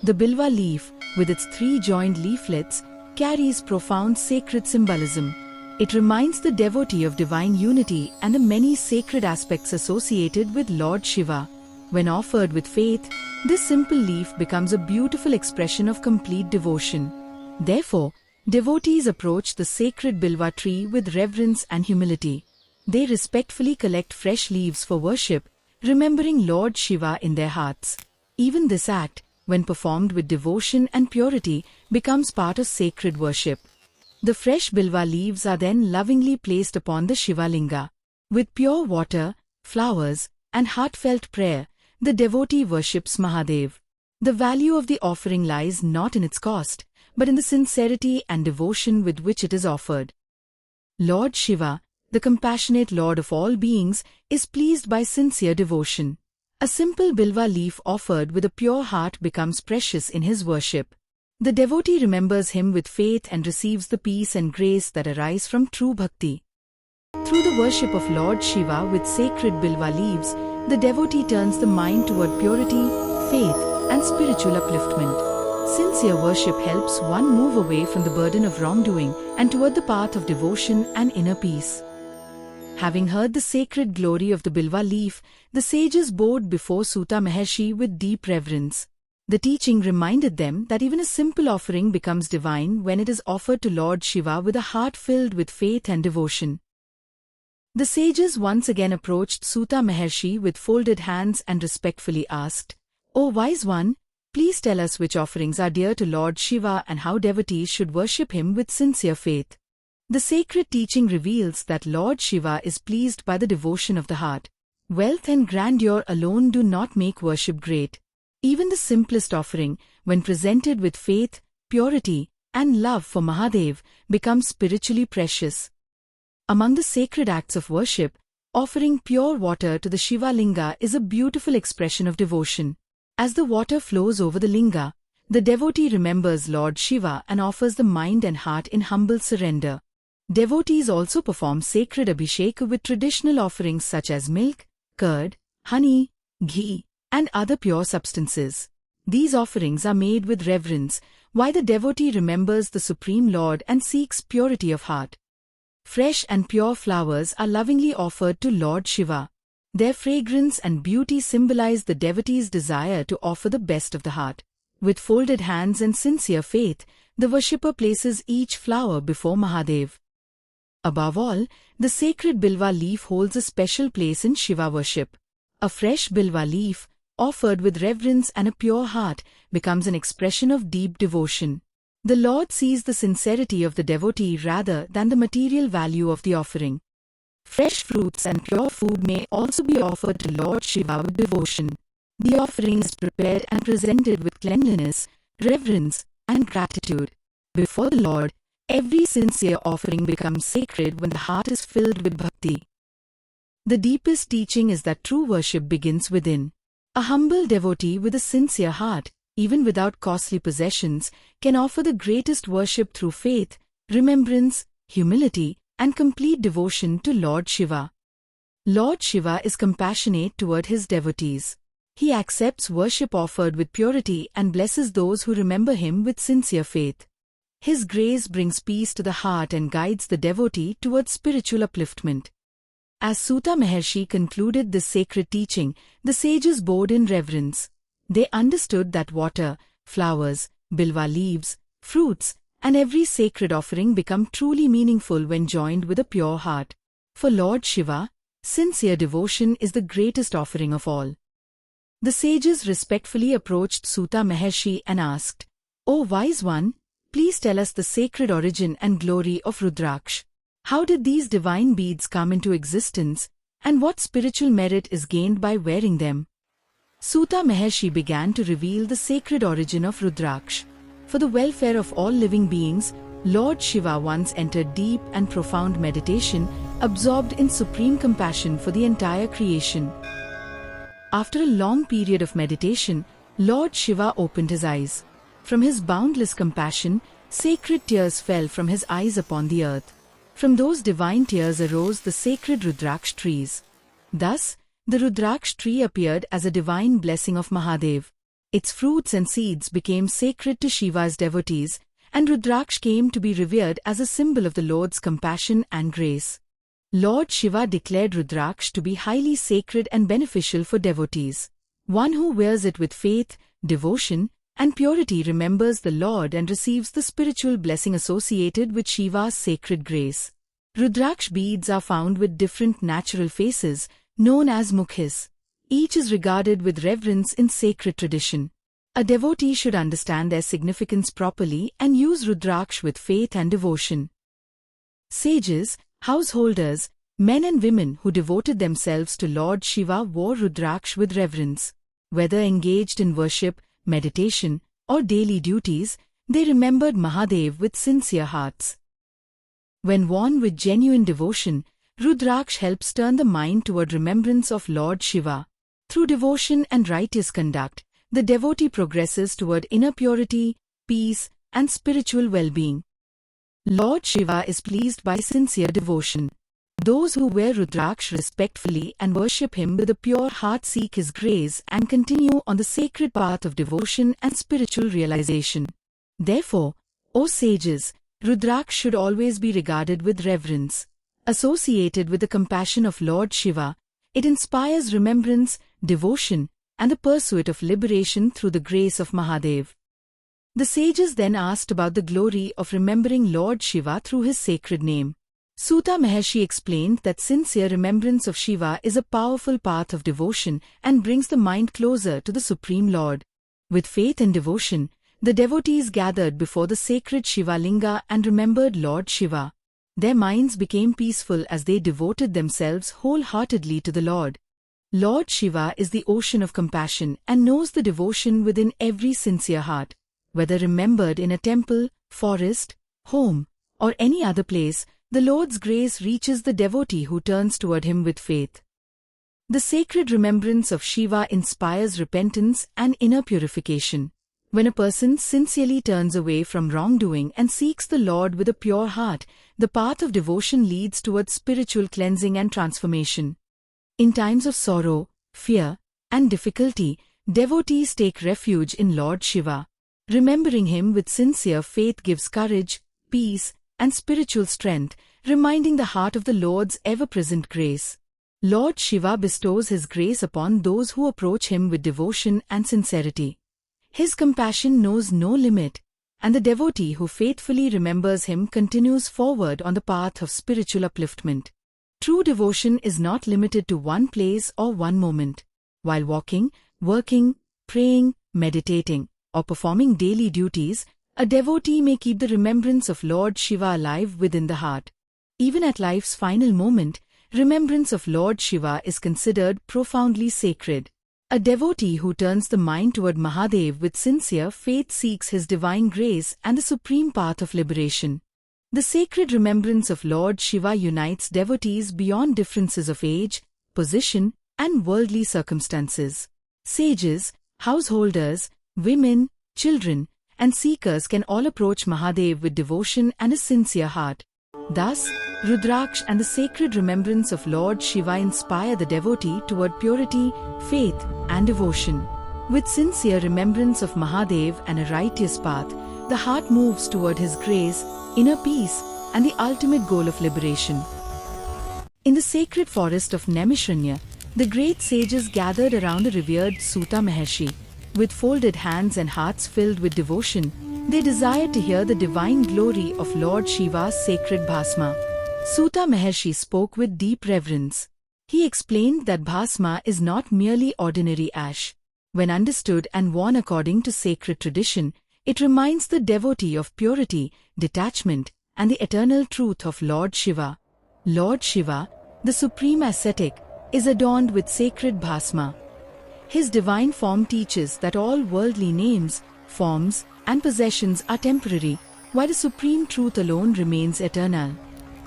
S1: The Bilva leaf, with its 3 joined leaflets, carries profound sacred symbolism. It reminds the devotee of divine unity and the many sacred aspects associated with Lord Shiva. When offered with faith, this simple leaf becomes a beautiful expression of complete devotion. Therefore, devotees approach the sacred Bilva tree with reverence and humility. They respectfully collect fresh leaves for worship, remembering Lord Shiva in their hearts. Even this act, when performed with devotion and purity, becomes part of sacred worship. The fresh Bilva leaves are then lovingly placed upon the Shiva Linga. With pure water, flowers, and heartfelt prayer, the devotee worships Mahadev. The value of the offering lies not in its cost, but in the sincerity and devotion with which it is offered. Lord Shiva, the compassionate Lord of all beings, is pleased by sincere devotion. A simple Bilva leaf offered with a pure heart becomes precious in his worship. The devotee remembers him with faith and receives the peace and grace that arise from true bhakti. Through the worship of Lord Shiva with sacred Bilva leaves, the devotee turns the mind toward purity, faith, and spiritual upliftment. Sincere worship helps one move away from the burden of wrongdoing and toward the path of devotion and inner peace. Having heard the sacred glory of the Bilva leaf, the sages bowed before Suta Maharshi with deep reverence. The teaching reminded them that even a simple offering becomes divine when it is offered to Lord Shiva with a heart filled with faith and devotion. The sages once again approached Suta Maharshi with folded hands and respectfully asked, "O wise one, please tell us which offerings are dear to Lord Shiva and how devotees should worship him with sincere faith." The sacred teaching reveals that Lord Shiva is pleased by the devotion of the heart. Wealth and grandeur alone do not make worship great. Even the simplest offering, when presented with faith, purity, and love for Mahadev, becomes spiritually precious. Among the sacred acts of worship, offering pure water to the Shiva Linga is a beautiful expression of devotion. As the water flows over the Linga, the devotee remembers Lord Shiva and offers the mind and heart in humble surrender. Devotees also perform sacred abhishek with traditional offerings such as milk, curd, honey, ghee, and other pure substances. These offerings are made with reverence, while the devotee remembers the Supreme Lord and seeks purity of heart. Fresh and pure flowers are lovingly offered to Lord Shiva. Their fragrance and beauty symbolize the devotee's desire to offer the best of the heart. With folded hands and sincere faith, the worshipper places each flower before Mahadev. Above all, the sacred Bilva leaf holds a special place in Shiva worship. A fresh Bilva leaf, offered with reverence and a pure heart, becomes an expression of deep devotion. The Lord sees the sincerity of the devotee rather than the material value of the offering. Fresh fruits and pure food may also be offered to Lord Shiva with devotion. The offering is prepared and presented with cleanliness, reverence, and gratitude. Before the Lord, every sincere offering becomes sacred when the heart is filled with bhakti. The deepest teaching is that true worship begins within. A humble devotee with a sincere heart, even without costly possessions, can offer the greatest worship through faith, remembrance, humility, and complete devotion to Lord Shiva. Lord Shiva is compassionate toward his devotees. He accepts worship offered with purity and blesses those who remember him with sincere faith. His grace brings peace to the heart and guides the devotee towards spiritual upliftment. As Suta Maharshi concluded this sacred teaching, the sages bowed in reverence. They understood that water, flowers, Bilva leaves, fruits, and every sacred offering become truly meaningful when joined with a pure heart. For Lord Shiva, sincere devotion is the greatest offering of all. The sages respectfully approached Suta Maharshi and asked, "O wise one, please tell us the sacred origin and glory of Rudraksha. How did these divine beads come into existence, and what spiritual merit is gained by wearing them?" Suta Maharshi began to reveal the sacred origin of Rudraksha. For the welfare of all living beings, Lord Shiva once entered deep and profound meditation, absorbed in supreme compassion for the entire creation. After a long period of meditation, Lord Shiva opened his eyes. From his boundless compassion, sacred tears fell from his eyes upon the earth. From those divine tears arose the sacred Rudraksha trees. Thus, the Rudraksha tree appeared as a divine blessing of Mahadev. Its fruits and seeds became sacred to Shiva's devotees, and Rudraksha came to be revered as a symbol of the Lord's compassion and grace. Lord Shiva declared Rudraksha to be highly sacred and beneficial for devotees. One who wears it with faith, devotion, and purity remembers the Lord and receives the spiritual blessing associated with Shiva's sacred grace. Rudraksha beads are found with different natural faces, known as mukhis. Each is regarded with reverence in sacred tradition. A devotee should understand their significance properly and use Rudraksha with faith and devotion. Sages, householders, men and women who devoted themselves to Lord Shiva wore Rudraksha with reverence. Whether engaged in worship, meditation, or daily duties, they remembered Mahadev with sincere hearts. When worn with genuine devotion, Rudraksha helps turn the mind toward remembrance of Lord Shiva. Through devotion and righteous conduct, the devotee progresses toward inner purity, peace, and spiritual well-being. Lord Shiva is pleased by sincere devotion. Those who wear Rudraksha respectfully and worship him with a pure heart seek his grace and continue on the sacred path of devotion and spiritual realization. Therefore, O sages, Rudraksha should always be regarded with reverence. Associated with the compassion of Lord Shiva, it inspires remembrance, devotion, and the pursuit of liberation through the grace of Mahadev. The sages then asked about the glory of remembering Lord Shiva through his sacred name. Suta Maharshi explained that sincere remembrance of Shiva is a powerful path of devotion and brings the mind closer to the Supreme Lord. With faith and devotion, the devotees gathered before the sacred Shiva Linga and remembered Lord Shiva. Their minds became peaceful as they devoted themselves wholeheartedly to the Lord. Lord Shiva is the ocean of compassion and knows the devotion within every sincere heart. Whether remembered in a temple, forest, home, or any other place, the Lord's grace reaches the devotee who turns toward him with faith. The sacred remembrance of Shiva inspires repentance and inner purification. When a person sincerely turns away from wrongdoing and seeks the Lord with a pure heart, the path of devotion leads towards spiritual cleansing and transformation. In times of sorrow, fear, and difficulty, devotees take refuge in Lord Shiva. Remembering him with sincere faith gives courage, peace, and spiritual strength, reminding the heart of the Lord's ever-present grace. Lord Shiva bestows his grace upon those who approach him with devotion and sincerity. His compassion knows no limit, and the devotee who faithfully remembers him continues forward on the path of spiritual upliftment. True devotion is not limited to one place or one moment. While walking, working, praying, meditating, or performing daily duties, a devotee may keep the remembrance of Lord Shiva alive within the heart. Even at life's final moment, remembrance of Lord Shiva is considered profoundly sacred. A devotee who turns the mind toward Mahadev with sincere faith seeks his divine grace and the supreme path of liberation. The sacred remembrance of Lord Shiva unites devotees beyond differences of age, position, and worldly circumstances. Sages, householders, women, children, and seekers can all approach Mahadev with devotion and a sincere heart. Thus, Rudraksha and the sacred remembrance of Lord Shiva inspire the devotee toward purity, faith, and devotion. With sincere remembrance of Mahadev and a righteous path, the heart moves toward his grace, inner peace, and the ultimate goal of liberation. In the sacred forest of Naimisharanya, the great sages gathered around a revered Suta Maharshi. With folded hands and hearts filled with devotion, they desired to hear the divine glory of Lord Shiva's sacred Bhasma. Suta Maharshi spoke with deep reverence. He explained that Bhasma is not merely ordinary ash. When understood and worn according to sacred tradition, it reminds the devotee of purity, detachment, and the eternal truth of Lord Shiva. Lord Shiva, the supreme ascetic, is adorned with sacred Bhasma. His divine form teaches that all worldly names, forms, and possessions are temporary, while the supreme truth alone remains eternal.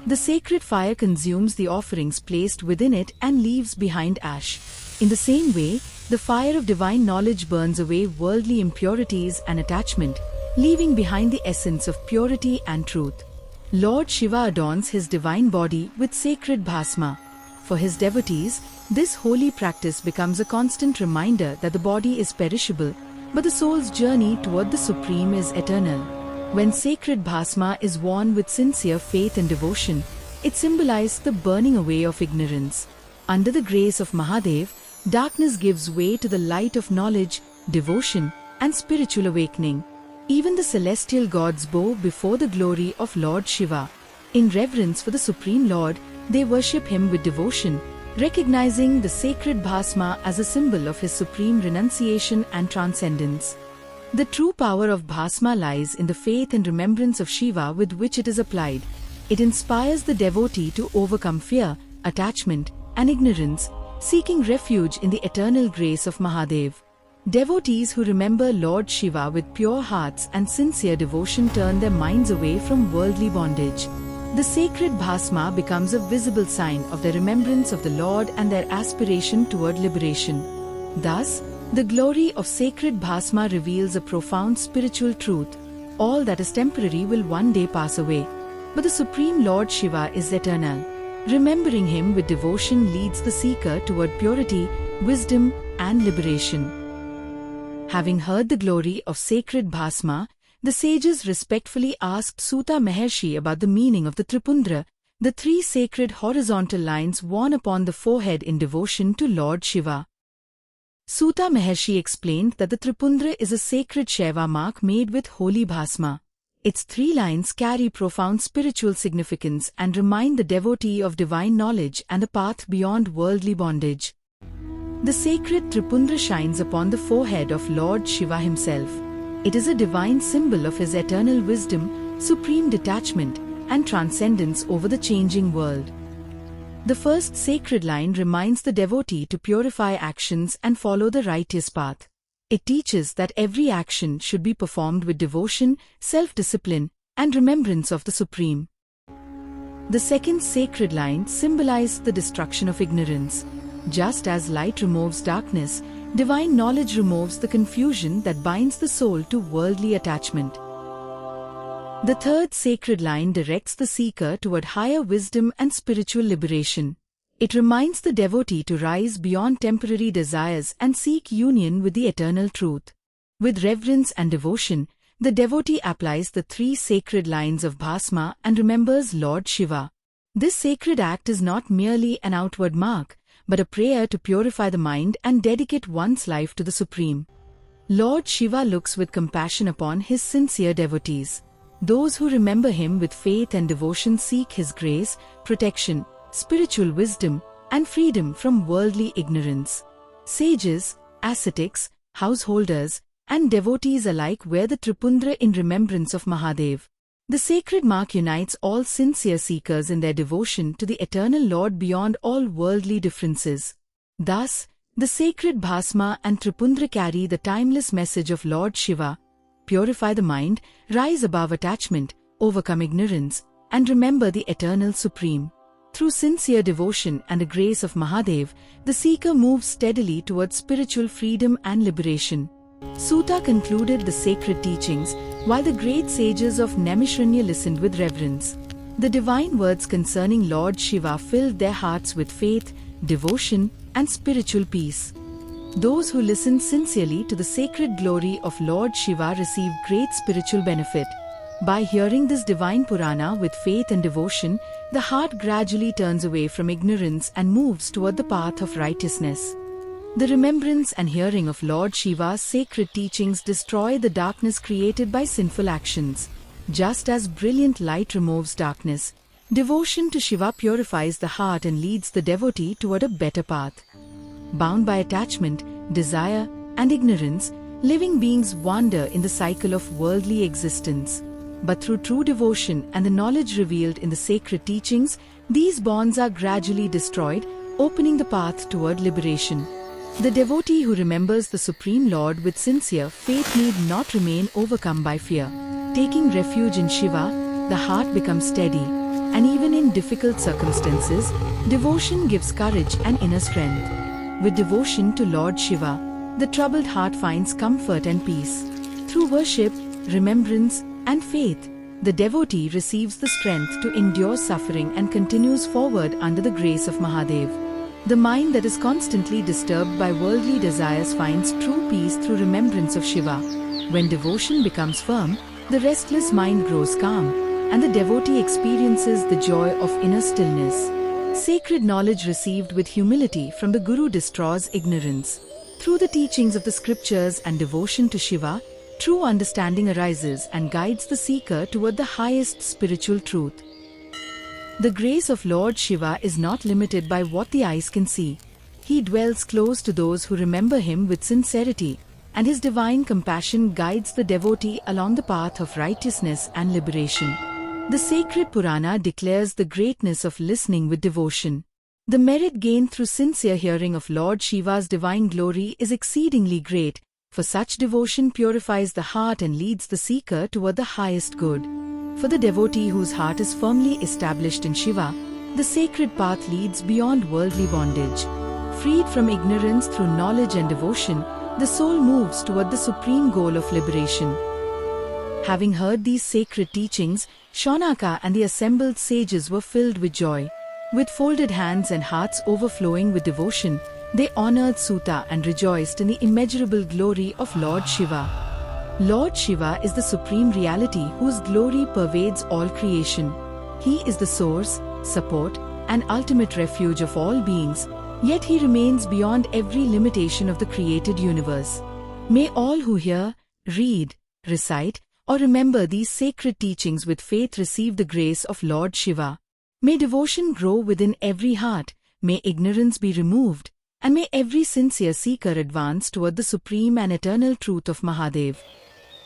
S1: The sacred fire consumes the offerings placed within it and leaves behind ash. In the same way, the fire of divine knowledge burns away worldly impurities and attachment, leaving behind the essence of purity and truth. Lord Shiva adorns his divine body with sacred Bhasma. For his devotees, this holy practice becomes a constant reminder that the body is perishable, but the soul's journey toward the Supreme is eternal. When sacred Bhasma is worn with sincere faith and devotion, it symbolizes the burning away of ignorance. Under the grace of Mahadev, darkness gives way to the light of knowledge, devotion, and spiritual awakening. Even the celestial gods bow before the glory of Lord Shiva. In reverence for the Supreme Lord, they worship him with devotion, recognizing the sacred Bhasma as a symbol of his supreme renunciation and transcendence. The true power of Bhasma lies in the faith and remembrance of Shiva with which it is applied. It inspires the devotee to overcome fear, attachment, and ignorance, seeking refuge in the eternal grace of Mahadev. Devotees who remember Lord Shiva with pure hearts and sincere devotion turn their minds away from worldly bondage. The sacred Bhasma becomes a visible sign of their remembrance of the Lord and their aspiration toward liberation. Thus, the glory of sacred Bhasma reveals a profound spiritual truth. All that is temporary will one day pass away, but the Supreme Lord Shiva is eternal. Remembering him with devotion leads the seeker toward purity, wisdom, and liberation. Having heard the glory of sacred Bhasma, the sages respectfully asked Suta Maharshi about the meaning of the Tripundra, the three sacred horizontal lines worn upon the forehead in devotion to Lord Shiva. Suta Maharshi explained that the Tripundra is a sacred Shaiva mark made with holy Bhasma. Its three lines carry profound spiritual significance and remind the devotee of divine knowledge and the path beyond worldly bondage. The sacred Tripundra shines upon the forehead of Lord Shiva himself. It is a divine symbol of his eternal wisdom, supreme detachment, and transcendence over the changing world. The first sacred line reminds the devotee to purify actions and follow the righteous path. It teaches that every action should be performed with devotion, self-discipline, and remembrance of the Supreme. The second sacred line symbolizes the destruction of ignorance. Just as light removes darkness, divine knowledge removes the confusion that binds the soul to worldly attachment. The third sacred line directs the seeker toward higher wisdom and spiritual liberation. It reminds the devotee to rise beyond temporary desires and seek union with the eternal truth. With reverence and devotion, the devotee applies the three sacred lines of Bhasma and remembers Lord Shiva. This sacred act is not merely an outward mark, but a prayer to purify the mind and dedicate one's life to the Supreme. Lord Shiva looks with compassion upon his sincere devotees. Those who remember him with faith and devotion seek his grace, protection, spiritual wisdom, and freedom from worldly ignorance. Sages, ascetics, householders, and devotees alike wear the Tripundra in remembrance of Mahadev. The sacred mark unites all sincere seekers in their devotion to the eternal Lord beyond all worldly differences. Thus, The sacred Bhasma and Tripundra carry the timeless message of Lord Shiva: purify the mind, rise above attachment, overcome ignorance, and remember the eternal Supreme. Through sincere devotion and the grace of Mahadev, the seeker moves steadily towards spiritual freedom and liberation. Suta concluded the sacred teachings, while the great sages of Naimishranya listened with reverence. The divine words concerning Lord Shiva filled their hearts with faith, devotion, and spiritual peace. Those who listened sincerely to the sacred glory of Lord Shiva received great spiritual benefit. By hearing this divine Purana with faith and devotion, the heart gradually turns away from ignorance and moves toward the path of righteousness. The remembrance and hearing of Lord Shiva's sacred teachings destroy the darkness created by sinful actions. Just as brilliant light removes darkness, devotion to Shiva purifies the heart and leads the devotee toward a better path. Bound by attachment, desire, and ignorance, living beings wander in the cycle of worldly existence. But through true devotion and the knowledge revealed in the sacred teachings, these bonds are gradually destroyed, opening the path toward liberation. The devotee who remembers the Supreme Lord with sincere faith need not remain overcome by fear. Taking refuge in Shiva, the heart becomes steady, and even in difficult circumstances, devotion gives courage and inner strength. With devotion to Lord Shiva, the troubled heart finds comfort and peace. Through worship, remembrance, and faith, the devotee receives the strength to endure suffering and continues forward under the grace of Mahadev. The mind that is constantly disturbed by worldly desires finds true peace through remembrance of Shiva. When devotion becomes firm, the restless mind grows calm, and the devotee experiences the joy of inner stillness. Sacred knowledge received with humility from the Guru destroys ignorance. Through the teachings of the scriptures and devotion to Shiva, true understanding arises and guides the seeker toward the highest spiritual truth. The grace of Lord Shiva is not limited by what the eyes can see. He dwells close to those who remember him with sincerity, and his divine compassion guides the devotee along the path of righteousness and liberation. The sacred Purana declares the greatness of listening with devotion. The merit gained through sincere hearing of Lord Shiva's divine glory is exceedingly great, for such devotion purifies the heart and leads the seeker toward the highest good. For the devotee whose heart is firmly established in Shiva, the sacred path leads beyond worldly bondage. Freed from ignorance through knowledge and devotion, the soul moves toward the supreme goal of liberation. Having heard these sacred teachings, Shaunaka and the assembled sages were filled with joy. With folded hands and hearts overflowing with devotion, they honored Suta and rejoiced in the immeasurable glory of Lord Shiva. Lord Shiva is the supreme reality whose glory pervades all creation. He is the source, support, and ultimate refuge of all beings, yet he remains beyond every limitation of the created universe. May all who hear, read, recite, or remember these sacred teachings with faith receive the grace of Lord Shiva. May devotion grow within every heart, may ignorance be removed, and may every sincere seeker advance toward the supreme and eternal truth of Mahadev.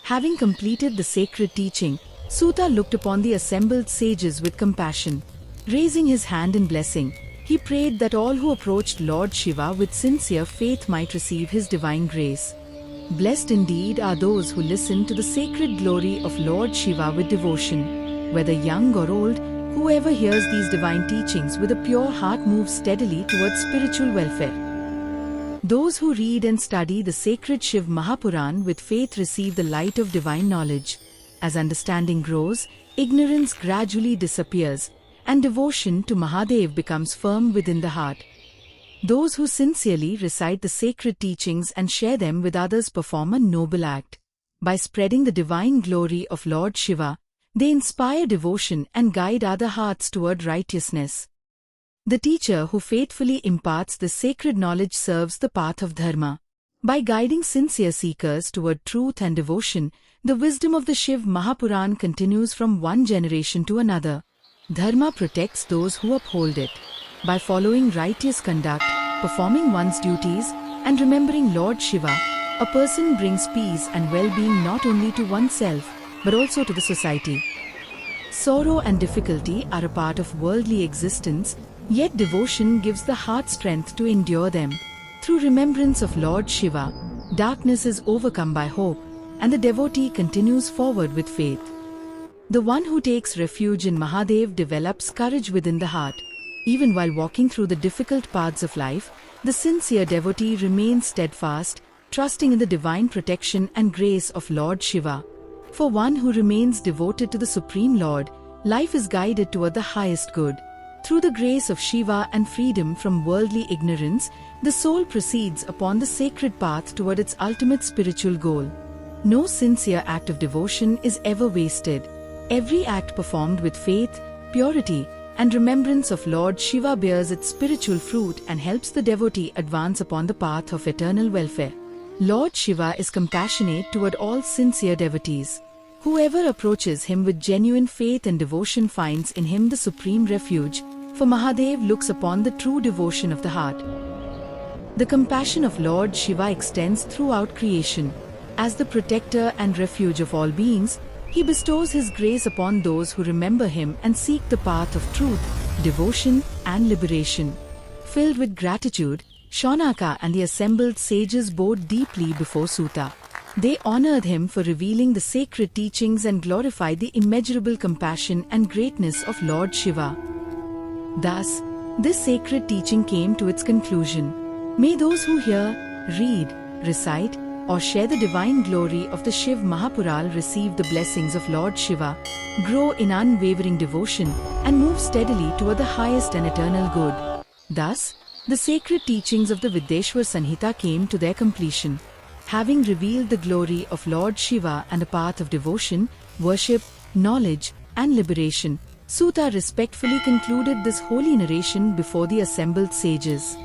S1: Having completed the sacred teaching, Suta looked upon the assembled sages with compassion. Raising his hand in blessing, he prayed that all who approached Lord Shiva with sincere faith might receive his divine grace. Blessed indeed are those who listen to the sacred glory of Lord Shiva with devotion. Whether young or old, whoever hears these divine teachings with a pure heart moves steadily towards spiritual welfare. Those who read and study the sacred Shiv Mahapuran with faith receive the light of divine knowledge. As understanding grows, ignorance gradually disappears, and devotion to Mahadev becomes firm within the heart. Those who sincerely recite the sacred teachings and share them with others perform a noble act. By spreading the divine glory of Lord Shiva, they inspire devotion and guide other hearts toward righteousness. The teacher who faithfully imparts the sacred knowledge serves the path of dharma. By guiding sincere seekers toward truth and devotion, the wisdom of the Shiv Mahapuran continues from one generation to another. Dharma protects those who uphold it. By following righteous conduct, performing one's duties, and remembering Lord Shiva, a person brings peace and well-being not only to oneself, but also to the society. Sorrow and difficulty are a part of worldly existence, yet devotion gives the heart strength to endure them. Through remembrance of Lord Shiva, darkness is overcome by hope, and the devotee continues forward with faith. The one who takes refuge in Mahadev develops courage within the heart. Even while walking through the difficult paths of life, the sincere devotee remains steadfast, trusting in the divine protection and grace of Lord Shiva. For one who remains devoted to the Supreme Lord, life is guided toward the highest good. Through the grace of Shiva and freedom from worldly ignorance, the soul proceeds upon the sacred path toward its ultimate spiritual goal. No sincere act of devotion is ever wasted. Every act performed with faith, purity, and remembrance of Lord Shiva bears its spiritual fruit and helps the devotee advance upon the path of eternal welfare. Lord Shiva is compassionate toward all sincere devotees. Whoever approaches him with genuine faith and devotion finds in him the supreme refuge, for Mahadev looks upon the true devotion of the heart. The compassion of Lord Shiva extends throughout creation. As the protector and refuge of all beings, he bestows his grace upon those who remember him and seek the path of truth, devotion, and liberation. Filled with gratitude, Shaunaka and the assembled sages bowed deeply before Suta. They honored him for revealing the sacred teachings and glorified the immeasurable compassion and greatness of Lord Shiva. Thus, this sacred teaching came to its conclusion. May those who hear, read, recite, or share the divine glory of the Shiv Mahapuran receive the blessings of Lord Shiva, grow in unwavering devotion, and move steadily toward the highest and eternal good. Thus, the sacred teachings of the Vidyeshvara Samhita came to their completion. Having revealed the glory of Lord Shiva and a path of devotion, worship, knowledge, and liberation, Suta respectfully concluded this holy narration before the assembled sages.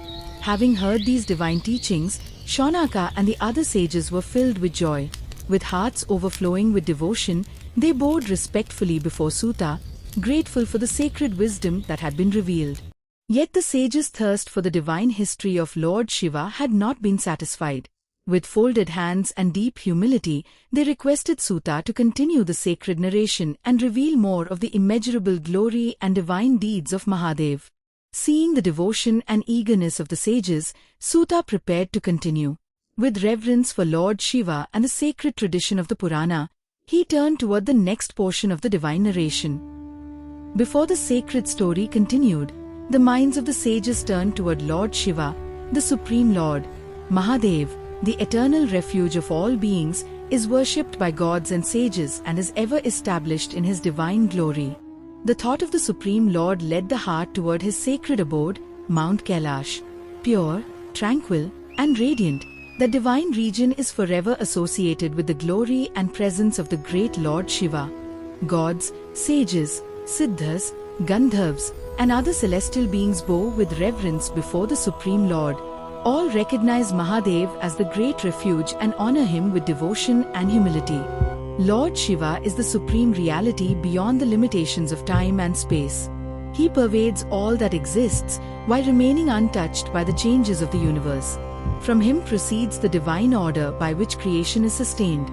S1: Having heard these divine teachings, Shaunaka and the other sages were filled with joy. With hearts overflowing with devotion, they bowed respectfully before Suta, grateful for the sacred wisdom that had been revealed. Yet the sages' thirst for the divine history of Lord Shiva had not been satisfied. With folded hands and deep humility, they requested Suta to continue the sacred narration and reveal more of the immeasurable glory and divine deeds of Mahadev. Seeing the devotion and eagerness of the sages, Suta prepared to continue. With reverence for Lord Shiva and the sacred tradition of the Purana, he turned toward the next portion of the divine narration. Before the sacred story continued, the minds of the sages turned toward Lord Shiva, the Supreme Lord. Mahadev, the eternal refuge of all beings, is worshipped by gods and sages and is ever established in his divine glory. The thought of the Supreme Lord led the heart toward his sacred abode, Mount Kailash. Pure, tranquil, and radiant, the divine region is forever associated with the glory and presence of the great Lord Shiva. Gods, sages, siddhas, gandharvas, and other celestial beings bow with reverence before the Supreme Lord. All recognize Mahadev as the great refuge and honor him with devotion and humility. Lord Shiva is the supreme reality beyond the limitations of time and space. He pervades all that exists while remaining untouched by the changes of the universe. From him proceeds the divine order by which creation is sustained.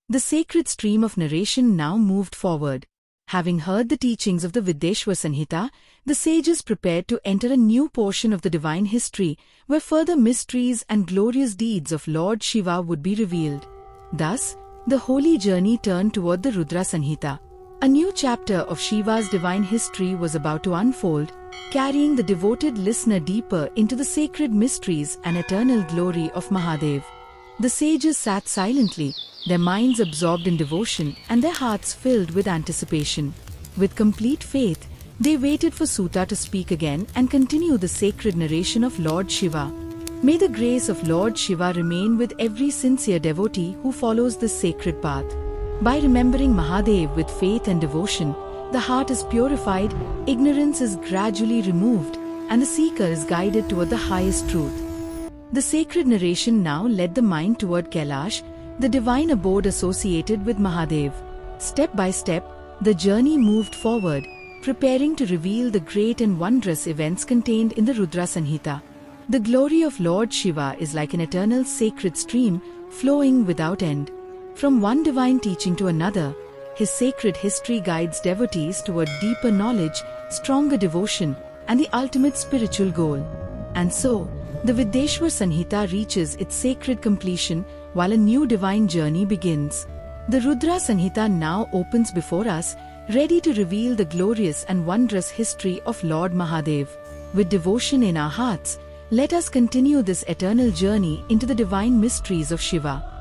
S1: The sacred stream of narration now moved forward. Having heard the teachings of the Vidyeshvara Samhita, the sages prepared to enter a new portion of the divine history, where further mysteries and glorious deeds of Lord Shiva would be revealed. Thus, the holy journey turned toward the Rudraksha Samhita. A new chapter of Shiva's divine history was about to unfold, carrying the devoted listener deeper into the sacred mysteries and eternal glory of Mahadev. The sages sat silently, their minds absorbed in devotion and their hearts filled with anticipation. With complete faith, they waited for Suta to speak again and continue the sacred narration of Lord Shiva. May the grace of Lord Shiva remain with every sincere devotee who follows this sacred path. By remembering Mahadev with faith and devotion, the heart is purified, ignorance is gradually removed, and the seeker is guided toward the highest truth. The sacred narration now led the mind toward Kailash, the divine abode associated with Mahadev. Step by step, the journey moved forward, preparing to reveal the great and wondrous events contained in the Rudraksha Samhita. The glory of Lord Shiva is like an eternal sacred stream, flowing without end. From one divine teaching to another, his sacred history guides devotees toward deeper knowledge, stronger devotion, and the ultimate spiritual goal. And so, The Vidyeshvara Samhita reaches its sacred completion while a new divine journey begins. The Rudraksha Samhita now opens before us, ready to reveal the glorious and wondrous history of Lord Mahadev. With devotion in our hearts, let us continue this eternal journey into the divine mysteries of Shiva.